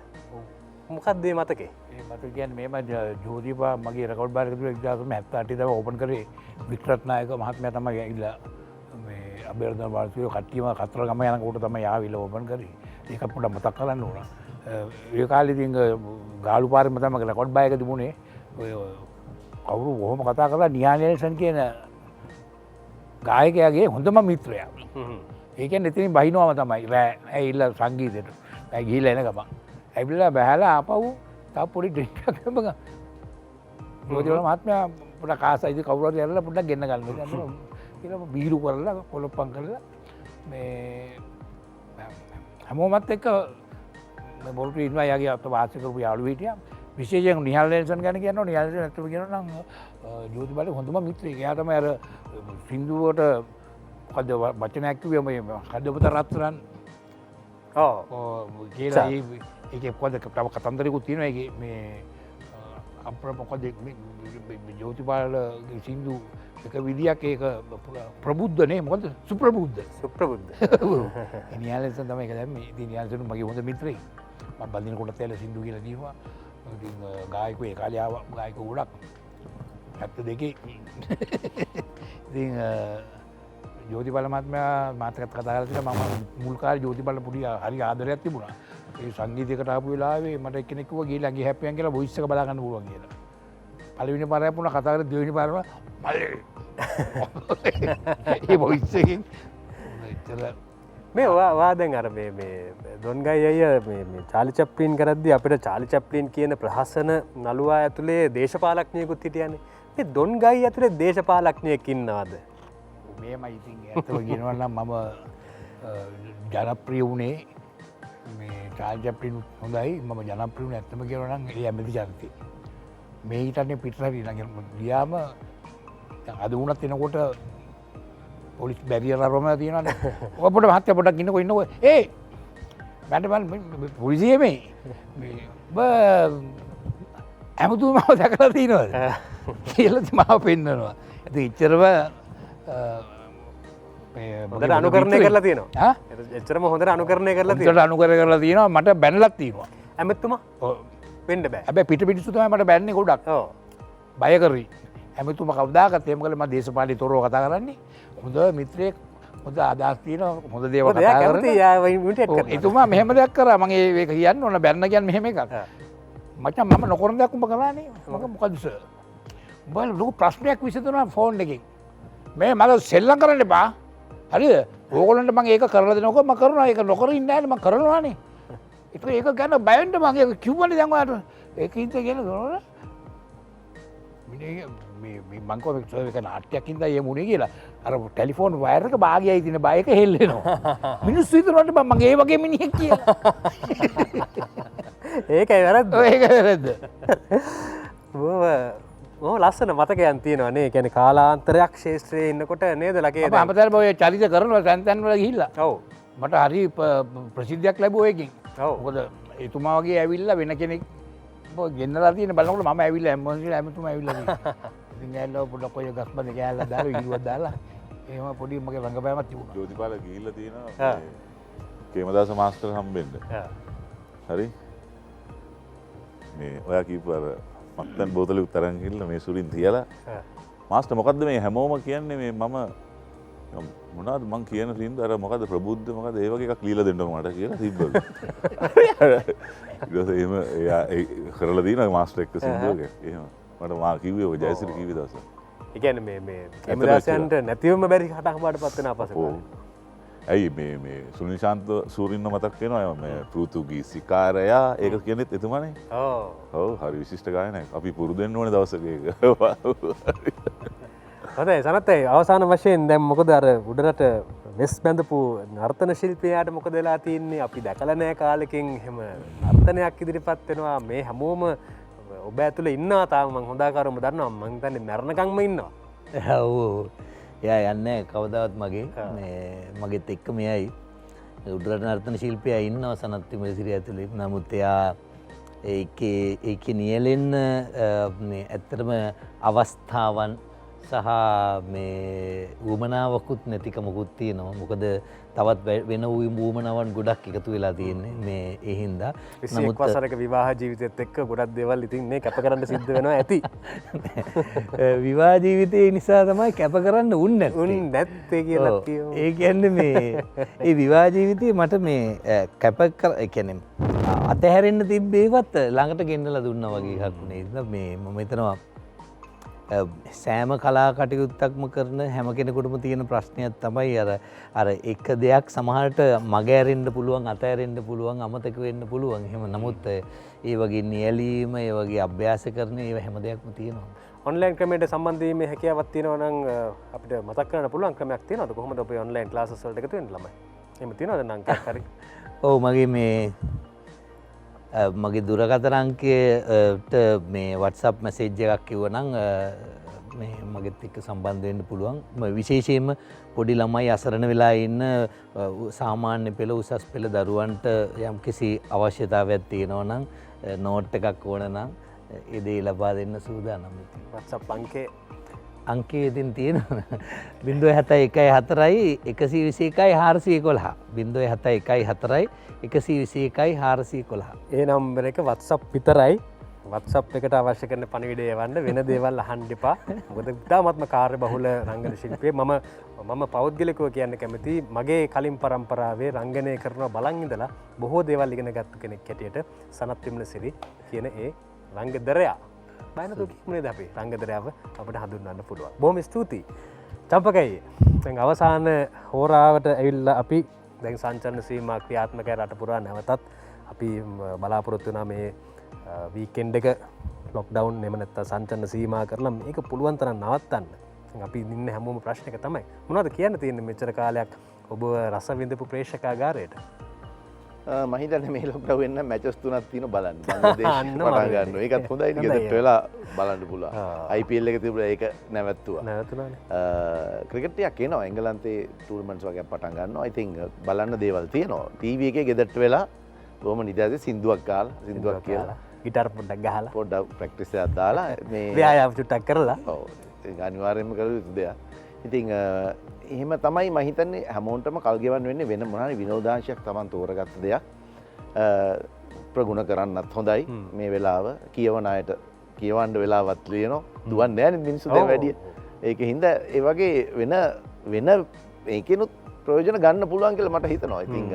මොකක්ද මේ මතකේ? ඒ මතක කියන්නේ මේම ජෝතිපා මගේ රෙකෝඩ් බාර් එක තුල 1978 තමයි ඕපන් කරේ වික්ටර් රත්නායක මහත්මයා තමයි ඇවිල්ලා මේ අබේරදන වාල්සියෝ කට්ටියම කතරගම යනකොට තමයි ආවිල්ලා ඕපන් කරේ. ඒක පොඩ්ඩක් මතක් කරන්න ඕන. ඒ කාලේ ඉතින් ගාලු පාරෙම තමයි රෙකෝඩ් බාර් එක තිබුණේ. ඔය කවුරු කොහොම කතා කරලා නිහාල් නෙල්සන් කියන ගායකයාගේ හොඳම මිත්‍රයා. ඒ කියන්නේ එතනින් බහිනවම තමයි රෑ ඇවිල්ලා සංගීතෙට. ඇයි ගිහිල්ලා එන ගමන්. ඇවිල්ලා බහැලා ආපහු තව පොඩි ඩ්‍රින්ක් එකක් ගමගා. මොකද මහත්මයා පොඩක් ආසයිද කවුරු හරි ඇරලා පොඩ්ඩක් ගෙන්න ගන්න. කියලා බීරු කරලා කොලොප්පම් කරලා මේ හැමෝමත් එක්ක මේ බොල්ටි ඉන්නවා යාගේ අත වාසය කරපු යාළුවෝ හිටියා. විශේෂයෙන් නිහාල් නෙල්සන් ගැන කියනවා නිහාල් නෙල්සන් ඇත්තම කියනවා නම් ජෝතිපාලේ හොඳම මිත්‍රයෙක්. එයා තමයි අර සින්දුවට මොකද වචනයක් කිව්වේ මේ හදවත රත්තරන්. ඔව් කියලා ඒකේ මොකද තව කතන්දරයකුත් තියෙනවා. ඒකේ මේ අපර මොකද ජෝතිපාලගේ සින්දු එක විදියක් ඒක ප්‍රබුද්ධ නේ මොකද සුප්‍රබුද්ධ. නිහාල් නෙල්සන් තමයි ඒක දැම්මේ. ඉතින් නිහාල් නෙල්සන් මගේ හොඳ මිත්‍රයෙක්. මම බඳින කොට තැල සින්දු කියලා දීවා. ඉතින් ගායකයෝ ඒ කාලේ ආවා ගායකයෝ ගොඩක් 72 ඉතින් ජෝතිබල මහත්මයා මාතකත් කතා කරලා තියෙනවා මම මුල් කාලේ ජෝතිබල පුඩි හරි ආදරයක් තිබුණා. ඒ සංගීතයකට ආපු වෙලාවේ මට එක්කෙනෙක් කිව්වා ගිහලා ගිය හැප්පියන් කියලා වොයිස් එක බලා ගන්න පුළුවන් කියලා. පළවෙනි පාරේ පුණා කතා කරලා දෙවෙනි පාරම මල්ලේ. ඒ වොයිස් එකෙන් මේ වා දැන් අර මේ දොන්ගයි අය මේ චාලි චප්ලින් කරද්දී අපිට චාලි චප්ලින් කියන ප්‍රහසන නළුවා ඇතුලේ දේශපාලඥයෙකුත් හිටියනේ. මේ දොන්ගයි ඇතුලේ දේශපාලඥයෙක් ඉන්නවද? මේමයි ඉතින් ඇත්තම කියනවා නම් මම ජනප්‍රිය වුණේ මේ චාලි චප්ලින් හොඳයි මම ජනප්‍රිය වුණේ ඇත්තම කියනවා නම් ඒ ඇමති ජනතේ. මේ හිටන්නේ පිටරට ළඟ ගියාම අද වුණත් එනකොට පොලිස් බැරියර අරම තියෙනවානේ. ඔබට මහත්තයා පොඩ්ඩක් ඉන්නකෝ ඉන්නකෝ. ඒ මට පොලිසිය මේ ඔබ ඇමතුමාව දැකලා තියෙනවද? කියලා මාව පෙන්නනවා. ඉතින් ඉච්චරම හොඳට අනුකරණය කරලා තියෙනවා. එච්චරම හොඳට අනුකරණය කරලා තියෙනවා. හොඳට අනුකරණය කරලා තියෙනවා. මට බැනලක් තියෙනවා. ඇමතුමා? ඔව්. වෙන්න බෑ. හැබැයි පිටු තමයි මට බැන්නේ ගොඩක්. ඔව්. බය කරේ. ඇමතුමා කවදාකවත් එහෙම කළේ මම දේශපාලනේ තොරව කතා කරන්නේ. හොඳ මිත්‍රයෙක් හොඳ අදහස් තියෙනවා හොඳ දේවල් කතා කරනවා. එතුමා මෙහෙම දෙයක් කරා මම ඒක කියන්න ඕන බැන්න කියන්නේ මෙහෙම එකක්. මචං මම නොකරන දෙයක් උඹ කරානේ. මම මොකද සර්? උඹ ලොකු ප්‍රශ්නයක් විසඳනවා ෆෝන් එකෙන්. මේ මම සෙල්ලම් කරන්න එපා. හරිද? ඕගොල්ලන්ට මම ඒක කරලා දෙනකොට මම කරනවා. ඒක නොකර ඉන්නේ නැහැ මම කරනවානේ. ඒක ගැන බය වෙන්න මම ඒක කිව්වනේ දැන් ඔයාලට. ඒක ඉඳ කියන කරනවා. මංකෝ එක නාට්‍යයක් හින්දා ඒ මුණේ කියලා අර ටෙලිෆෝන් වයර් එක භාගයයි තියෙන බය එක හෙල්ලෙනවා. මිනිස්සු හිතනවාට මම ඒ වගේ මිනිහෙක් කියලා. ඒකයි වැරද්ද. ඒකයි වැරද්ද. ඕ ලස්සන මතකයන් තියෙනවා නේ. කියන්නේ කාලාන්තරයක් ශේෂ්ත්‍රයේ ඉන්නකොට නේද ලකේ. අප අමතර ඔය චරිත කරනවා තැන් තැන් වල ගිහිල්ලා. ඔව්. මට හරි ප්‍රසිද්ධියක් ලැබුවා ඒකෙන්. ඔව්. මොකද එතුමා වගේ ඇවිල්ලා වෙන කෙනෙක් ගෙන්නලා තියෙන බලනකොට මම ඇවිල්ලා ඇම්බුලන්ස් ඇමතුමා ඇවිල්ලා තියෙනවා. ඉතින් ඇල්ලව පොඩක් ඔය ගස්බඳ ගෑල්ලා දාලා ඉලුවක් දාලා එහෙම පොඩි මගේ රංගපෑමක් තිබුණා. ජෝතිපාල ගිහිල්ලා තියෙනවා කේමදාස මාස්ටර් හම්බෙන්න. හරි. මේ ඔයා කියපු අර මත්තන් බෝතලෙ උතරන් ගිහිල්ලා මේ සුරින් තියලා මාස්ටර් මොකද්ද මේ හැමෝම කියන්නේ මේ මම මොනවද මං කියන සින්දු අර මොකද්ද ප්‍රබුද්ධ මොකද්ද ඒ වගේ එකක් লীලා දෙන්නකො මට කියලා තිබ්බලු. ඊට පස්සේ එහෙම එයා කරලා දිනවා මාස්ටර් එක්ක සින්දුවක. එහෙම මට මා කිව්වේ ඔය ජයසිරි කිව්වේ දවස. ඒ කියන්නේ මේ කේමදාසයන්ට නැතිවම බැරි කටක් බාටපත් වෙන අපසේ. ඇයි මේ සුනිල් සූරින්ව මතක් වෙනවා මේ පෘතුගීසි කාරයා ඒක කියනෙත් එතුමානේ. ඔව් හරි විශිෂ්ට ගායනයක්. අපි පුරුදු වෙන්න ඕනේ දවසක ඒක. හොඳයි සනත්යි අවසාන වශයෙන් දැන් මොකද අර උඩරට වෙස් බැඳපු නර්තන ශිල්පියාට මොකද වෙලා තියෙන්නේ? අපි දැකලා නැහැ කාලෙකින් එහෙම නර්තනයක් ඉදිරිපත් වෙනවා. මේ හැමෝම ඔබ ඇතුළේ ඉන්නවා තාම මං හොඳාකාරවම දන්නවා. මං හිතන්නේ මරණකම්ම ඉන්නවා. ඔව්. එයා යන්නේ කවදාවත් මගෙත් එක්ක මෙයයි උඩරට නර්තන ශිල්පියා ඉන්නවා සනත් තිමසිරිය ඇතුළේ. නමුත් එයා ඒකේ නියැලෙන්න ඇත්තටම අවස්ථාවන් සහ මේ වුමනාවකුත් නැතිකමකුත් තියෙනවා. මොකද තවත් වෙන වුමනාවන් ගොඩක් එකතු වෙලා තියෙන්නේ මේ ඒ හින්දා. නමුත් වසරක විවාහ ජීවිතයත් එක්ක ගොඩක් දේවල් ඉතින් මේ කැප කරන්න සිද්ධ වෙනවා ඇති. විවාහ ජීවිතේ නිසා තමයි කැප කරන්න උන්නේ නැත්තේ කියලා කියමු. ඒ කියන්නේ මේ ඒ විවාහ ජීවිතේ මට මේ කැප කර ඒ කියන්නේ අතහැරෙන්න තිබ්බේවත් ළඟට ගෙන්නලා දුන්නා වගේ එකක් නේ. මේ මම හිතනවා සෑම කලා කටයුත්තක්ම කරන හැම කෙනෙකුටම තියෙන ප්‍රශ්නයක් තමයි අර එක දෙයක් සමහරට මග ඇරෙන්න පුළුවන් අතහැරෙන්න පුළුවන් අමතක වෙන්න පුළුවන්. එහෙම නමුත් ඒ වගේ නියැලීම ඒ වගේ අභ්‍යාස කරන ඒව හැම දෙයක්ම තියෙනවා. ඔන්ලයින් ක්‍රමයට සම්බන්ධ වීමේ හැකියාවක් තියෙනවා නම් අපිට මතක් කරන්න පුළුවන් ක්‍රමයක් තියෙනවද? කොහොමද ඔබේ ඔන්ලයින් ක්ලාසස් වලට එකතු වෙන්න ළමයි? එහෙම තියෙනවද නම් හරි? ඔව් මගේ දුරකථන අංකයට මේ WhatsApp මැසේජ් එකක් කිව්වනම් මේ මගෙත් එක්ක සම්බන්ධ වෙන්න පුළුවන්. විශේෂයෙන්ම පොඩි ළමයි අසරණ වෙලා ඉන්න සාමාන්‍ය පෙළ උසස් පෙළ දරුවන්ට යම්කිසි අවශ්‍යතාවයක් තියෙනවා නම් නෝට් එකක් ඕන නම් ඒ දේ ලබා දෙන්න සූදානම්. WhatsApp අංකේ ඉතින් තියෙනවා 071 121 411 071 121 411. ඒ නම්බර එක WhatsApp විතරයි. WhatsApp එකට අවශ්‍ය කරන පණිවිඩය යවන්න වෙන දේවල් අහන්න එපා. මොකද ඉතාමත්ම කාර්යබහුල රංගන ශිල්පියෙක්. මම පෞද්ගලිකව කියන්න කැමති මගේ කලින් පරම්පරාවේ රංගනය කරනවා බලන් ඉඳලා බොහෝ දේවල් ඉගෙන ගත්ත කෙනෙක් හැටියට සනත් විමලසිරි කියන ඒ රංගදරයා. බයනතු කිව්නේ අපි රංගදරයාව අපිට හඳුන්වන්න පුළුවන්. බොහොම ස්තුතියි. චම්පකයි. දැන් අවසාන හෝරාවට ඇවිල්ලා අපි දැන් සංචලන සීමා ක්‍රියාත්මකයි රට පුරා නැවතත් අපි බලාපොරොත්තු වෙනා මේ වීකෙන්ඩ් එක ලොක්ඩවුන් එහෙම නැත්නම් සංචලන සීමා කරලා මේක පුළුවන් තරම් නවත්තන්න. අපි ඉන්න හැමෝම ප්‍රශ්නක තමයි. මොනවද කියන්න තියෙන්නේ මෙච්චර කාලයක් ඔබ රස විඳපු ප්‍රේක්ෂකාගාරයට? මම හිතන්නේ මේ ලොක්ඩවුන් වෙන්න මැචස් 3ක් තියෙනවා බලන්න. බංග්ලාදේශ පටන් ගන්නවා. ඒකත් හොඳයි නේ ගෙදරට වෙලා බලන්න පුළුවන්. IPL එක තිබුණා ඒක නැවැත්තුවා. නැවතුණානේ. ක්‍රිකට් ටිකක් එනවා එංගලන්තේ ටූර්නමන්ට්ස් වගේ පටන් ගන්නවා. I think බලන්න දේවල් තියෙනවා. TV එකේ ගෙදරට වෙලා බොහොම නිදැසේ සින්දුවක් කියලා ගිටාර පොඩ්ඩක් ගහලා පොඩ්ඩක් ප්‍රැක්ටිස් එකක් දාලා මේ ව්‍යායාම චුට්ටක් කරලා ඔව් ඒක අනිවාර්යයෙන්ම කළ යුතු දෙයක්. ඉතින් එහෙම තමයි මම හිතන්නේ හැමෝටම කල් ගෙවන්න වෙන්නේ වෙන මොනවාරි විනෝදාංශයක් Taman තෝරගත්ත දෙයක් ප්‍රගුණ කරන්නත් හොඳයි මේ වෙලාව කියවන අයට කියවන්න වෙලාවක් තියෙනවා දුවන්නේ නැහැ නේ මිනිස්සු දැන් වැඩි ඒක හින්දා ඒ වගේ වෙන ඒකිනුත් ප්‍රයෝජන ගන්න පුළුවන් කියලා මට හිතනවා. ඉතින්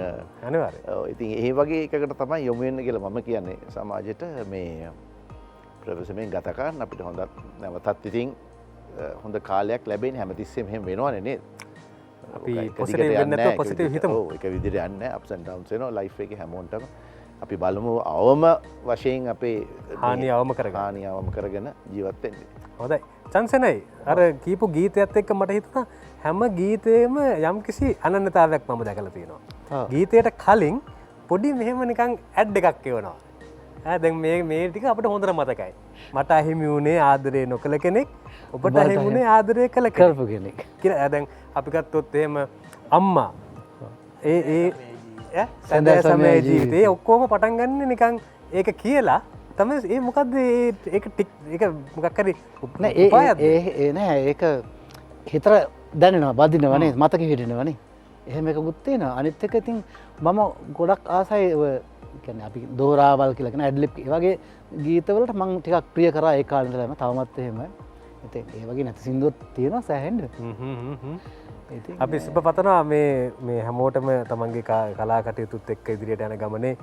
අනිවාර්යයෙන්. ඔව් ඉතින් ඒ වගේ එකකට තමයි යොමු වෙන්න කියලා මම කියන්නේ සමාජයට මේ ප්‍රවේශමෙන් ගත කරන්න අපිට හොඳ නැවතත් ඉතින් හොඳ කාලයක් ලැබෙන්නේ හැමතිස්සෙම එහෙම වෙනවනේ නේද? අපි පොසිටිව් වෙන්න නැතුව පොසිටිව් හිතමු. ඔව් ඒක විදිහට යන්නේ නැහැ ups and downs වෙනවා ලයිෆ් එකේ හැමෝටම. අපි බලමු අවම වශයෙන් අපේ හානිය අවම කරගෙන ජීවත් වෙන්න. හොඳයි. චන්සනයි අර කීපු ගීතයත් එක්ක මට හිතුණා හැම ගීතේම යම්කිසි අනන්‍යතාවයක් මම දැකලා තියෙනවා. ගීතයට කලින් පොඩි මෙහෙම නිකන් ඇඩ් එකක් එවනවා. දැන් මේ ටික අපිට හොඳට මතකයි. මට අහිමි වුණේ ආදරේ නොකළ කෙනෙක් ඔබට අහිමි වුණේ ආදරේ කළ කරපු කෙනෙක් කියලා. දැන් අපි ගත්තොත් එහෙම අම්මා ඒ සැඳෑ සමය ජීවිතේ ඔක්කොම පටන් ගන්න නිකන් ඒක කියලා තමයි ඒ මොකද්ද ඒක ඒක මොකක් හරි නෑ ඒක හිතර දැනෙනවා බදිනවනේ මතක හිටිනවනේ එහෙම එකකුත් තියෙනවා. අනිත් එක ඉතින් මම ගොඩක් ආසයි කියන්නේ අපි දෝරාවල් කියලා කියන ඇඩ්ලිප් ඒ වගේ ගීතවලට මම ටිකක් ප්‍රිය කරා ඒ කාලේ ඉඳලාම තවමත් එහෙම. ඉතින් ඒ වගේ නැති සින්දුවක් තියෙනවා සෑහෙන්න. අපි සුබ පතනවා මේ හැමෝටම තමන්ගේ කලා කටයුතුත් එක්ක ඉදිරියට යන ගමනේ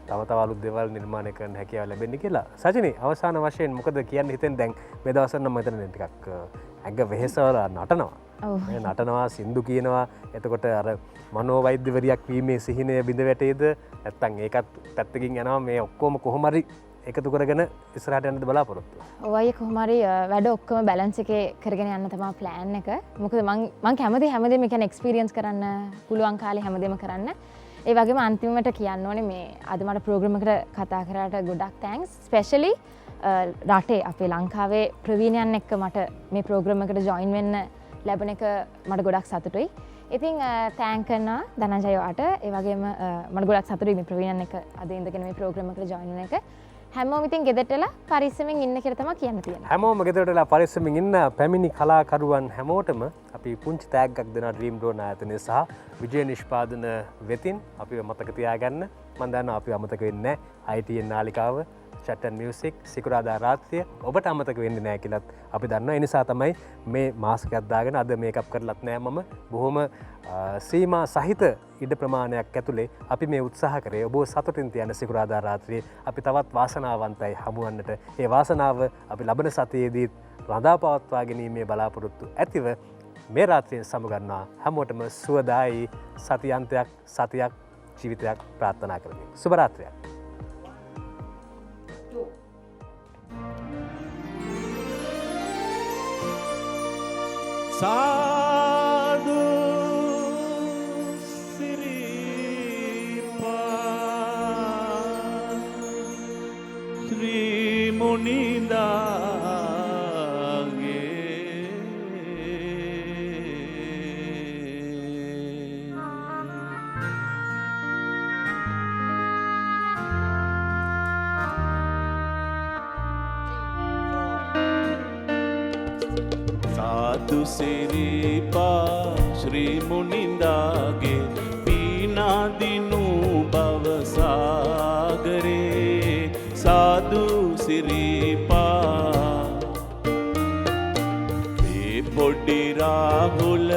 තව තව අලුත් දේවල් නිර්මාණය කරන්න හැකියාව ලැබෙන්න කියලා. සජිනි අවසාන වශයෙන් මොකද කියන්න හිතෙන් දැන් මේ දවස්වල නම් මම හිතන්නේ ටිකක් ඇඟ වෙහෙසවලා නටනවා. නටනවා සින්දු කියනවා. එතකොට අර මනෝවෛද්‍යවරියක් වීමේ සිහිනය බිඳ වැටේද නැත්නම් ඒකත් පැත්තකින් යනවා මේ ඔක්කොම කොහොම හරි එකතු කරගෙන ඉස්සරහට යන්නද බලාපොරොත්තු? ඔව් අයියේ කොහොම හරි වැඩ ඔක්කොම බැලන්ස් එකේ කරගෙන යන්න තමයි ප්ලෑන් එක. මොකද මම කැමති හැමදේම කියන්නේ එක්ස්පීරියන්ස් කරන්න පුළුවන් කාලේ හැමදේම කරන්න. ඒ වගේම අන්තිමට කියන්න ඕනේ මේ අද මට ප්‍රෝග්‍රෑම් එකට කතා කරාට ගොඩක් තෑන්ක්ස්. ස්පෙෂලි රටේ අපේ ලංකාවේ ප්‍රවීණයන් එක්ක මට මේ ප්‍රෝග්‍රෑම් එකට ජොයින් වෙන්න ලැබෙන එක මට ගොඩක් සතුටුයි. ඉතින් තෑන්ක් කරනවා ධනංජය වාට. ඒ වගේම මට ගොඩක් සතුටුයි මේ ප්‍රවීණයන් එක්ක අද ඉඳගෙන මේ ප්‍රෝග්‍රෑම් එකට ජොයින් වෙන එක. හැමෝම ඉතින් ගෙදරට වෙලා පරිස්සමෙන් ඉන්න කියලා තමයි කියන්න තියෙන්නේ. හැමෝම ගෙදරට වෙලා පරිස්සමෙන් ඉන්න පැමිණි කලාකරුවන් හැමෝටම අපි පුංචි තෑග්ගක් දෙනවා ඩ්‍රීම් ඩ්‍රෝන් ආයතනය සහ විජය නිෂ්පාදන වෙතින් අපිව මතක තියාගන්න. මම දන්නවා අපිව අමතක වෙන්නේ නැහැ. ITN නාලිකාව චැටන් මියුසික් සිකුරාදා රාත්‍රිය ඔබට අමතක වෙන්නේ නැහැ කියලාත් අපි දන්නවා. ඒ නිසා තමයි මේ මාස්ක් එකක් දාගෙන අද මේකප් කරලත් නැහැ මම. බොහොම සීමා සහිත ඉඩ ප්‍රමාණයක් ඇතුලේ අපි මේ උත්සාහ කරේ ඔබ සතුටින් තියන සිකුරාදා රාත්‍රියේ අපි තවත් වාසනාවන්තයි හමුවන්නට. ඒ වාසනාව අපි ලබන සතියේදී රඳා පවත්වා ගැනීමේ බලාපොරොත්තු ඇතිව මේ රාත්‍රියෙන් සමුගන්නා හැමෝටම සුවදායි සතියන්තයක් සතියක් ජීවිතයක් ප්‍රාර්ථනා කරමි. සුබ රාත්‍රියක්. साधु सिरीपा श्री मुनिदागे साधु सिरीपा श्री मुनिंदागे पीना दिनु भवसागरे साधु සිරිපා ඒ පොඩි රාහුල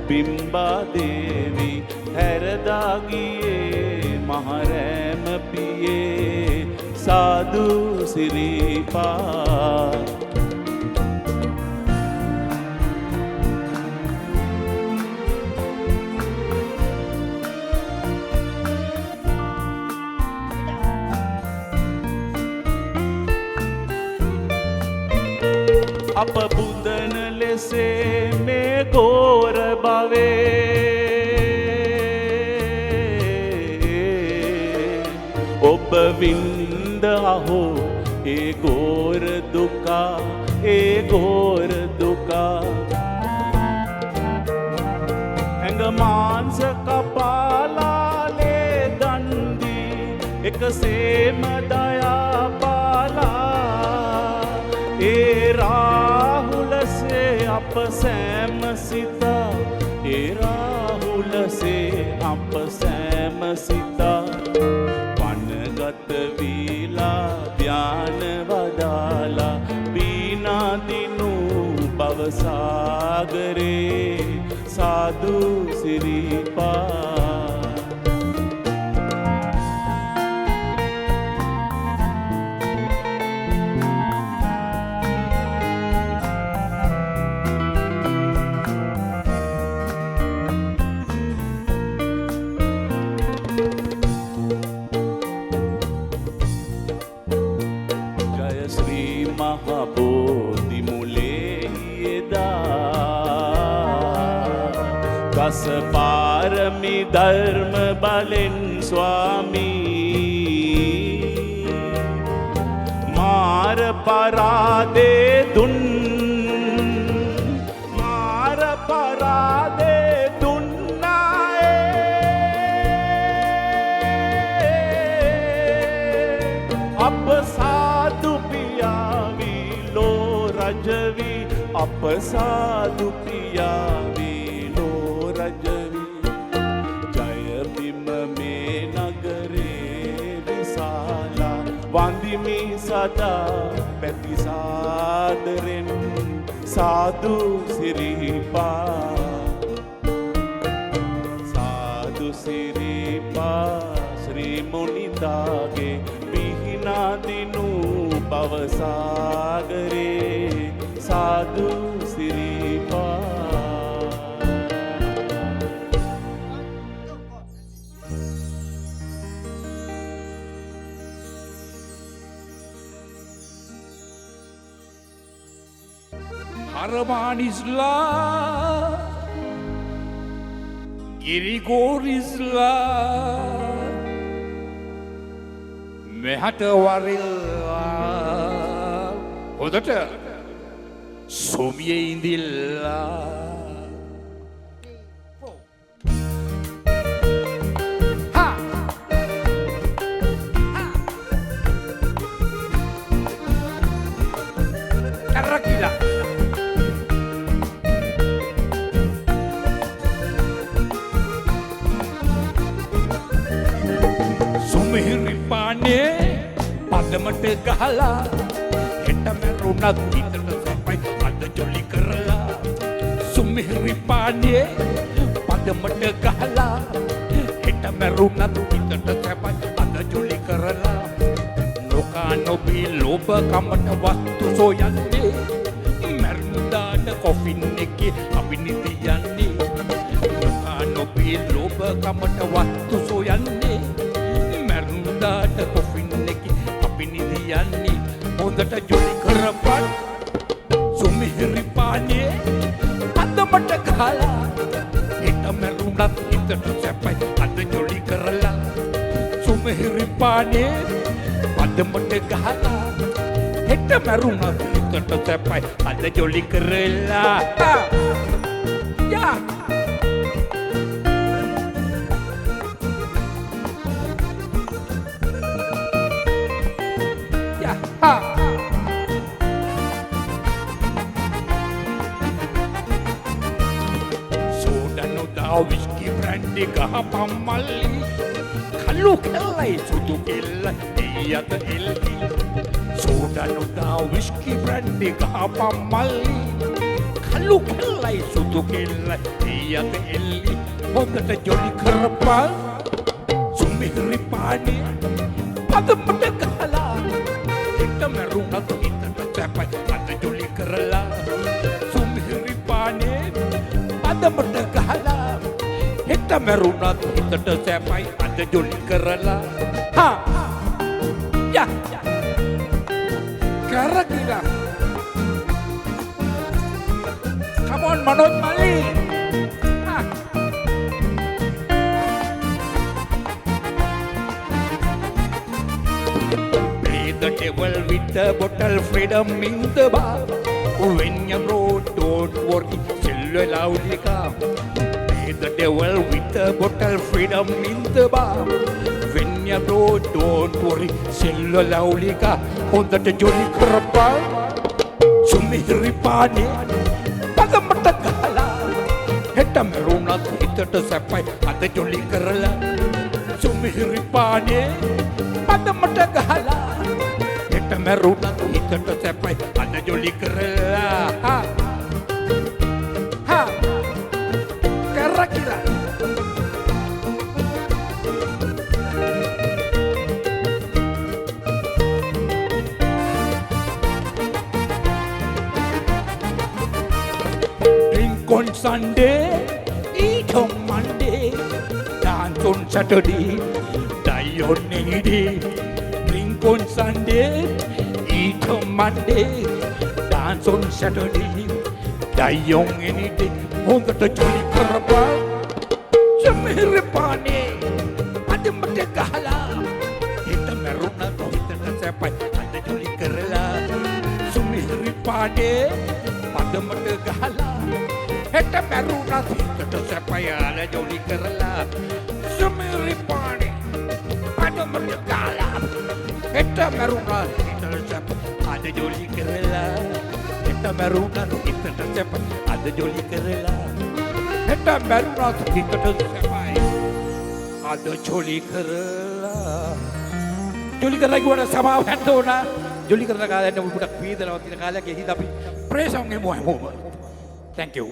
බිම්බා දේවි හැරදාගියේ මහරෑම පියේ සාදු සිරිපා අප බුදන ලෙසේ මේ ගෝර භවේ ඔබ වින්ද අහෝ ඒ ගෝර දුකා ඒ ගෝර දුකා ඇඟ මාංශ කපාලාලේ දන්දී එකසේම දයා පාලා ඒ राहुलसे आप सैम सीता ए राहुलसे आप सैम सीता वनगत वीला ध्यान वदाला बीना दिनु भवसागरे साधु सिरिपा दस पारमी धर्म बलिन स्वामी मार परादे दुन मार परादे दुन्नाए अब साधु पियावी लो रजवी अब साधु पियावी वांदिमी सदा पैती सादरेन साधु सिरिपा श्री मुनिदागे पिहिना दिनु पवसागरे साधु सिरिपा Harmanislah, Girigorislah, Mehatawarillah, Hodata, Somye Indillah. පදමට ගහලා හෙට මැරුණත් හිතට සපයි අද ජොලි කරලා සුමිහිරි පානේ පදමට ගහලා හෙට මැරුණත් හිතට සපයි අද ජොලි කරලා නොකා නොබී ලෝභ කමට වස්තු සොයන්නේ මැරුණාට කොෆින් එකේ අපි නිදියන්නේ නොකා නොබී ලෝභ කමට වස්තු සොයන්නේ මැරුණාට කොෆින් යන්නේ හොඳට ජොලි කරපන් සුමිහිරි පානේ අදමට ගහලා හිත මැරුණත් හිතට සැපයි අද ජොලි කරලා සුමිහිරි පානේ අදමට ගහලා හිත මැරුණත් හිතට සැපයි අද ජොලි කරලා යා Whisky brandy gahapam malli kallu kellai sudu kellai iyata elli සෝඩනුඩා විස්කි බ්‍රැන්ඩි ගහපම් මල්ලි කල්ලු කෙල්ලයි සුදු කෙල්ලයි ඊයත එල්ලි හොඳට ජොලි කරපල් සුමිහිරි පානේ පදමට ගහලා හිට මැරුණත් හිතට සැපයි අද ජොලි කරලා සුමිහිරි පානේ පදමට ගහලා හිට මැරුණත් හිතට සැපයි අද ජොලි කරලා හා යා කරකිලා come on Manoj Mali play the devil with the bottle freedom in the bar when you broke don't worry still loudly come play the devil with the bottle freedom in the bar when you broke don't worry still loudly come hondata jolly karappa sumihri paane pagamata gala heta merunat hitata sapai ada jolly karala sumihri paane pagamata gala heta merunat hitata sapai ada jolly karala ha ha karakira on Sunday, eat on Monday, dance on Saturday, die on any day. Drink on Sunday, eat on Monday, dance on Saturday, die on any day. On the jolly karapa, samir pane, adamate kahala, hita meruna hita sapai, ada jolly karala, samir pane, adamate kahala. Heta meruna hitat sapaya ala jolly karala sumiri paane padamata gala heta meruna hitat sapaya ala jolly karala heta meruna hitat sapaya ala jolly karala heta meruna hitat sapaya ala jolly karala jolly karala gua sama hendona jolly karala kala ne budak pidala tina kala ke hidapi presong emo thank you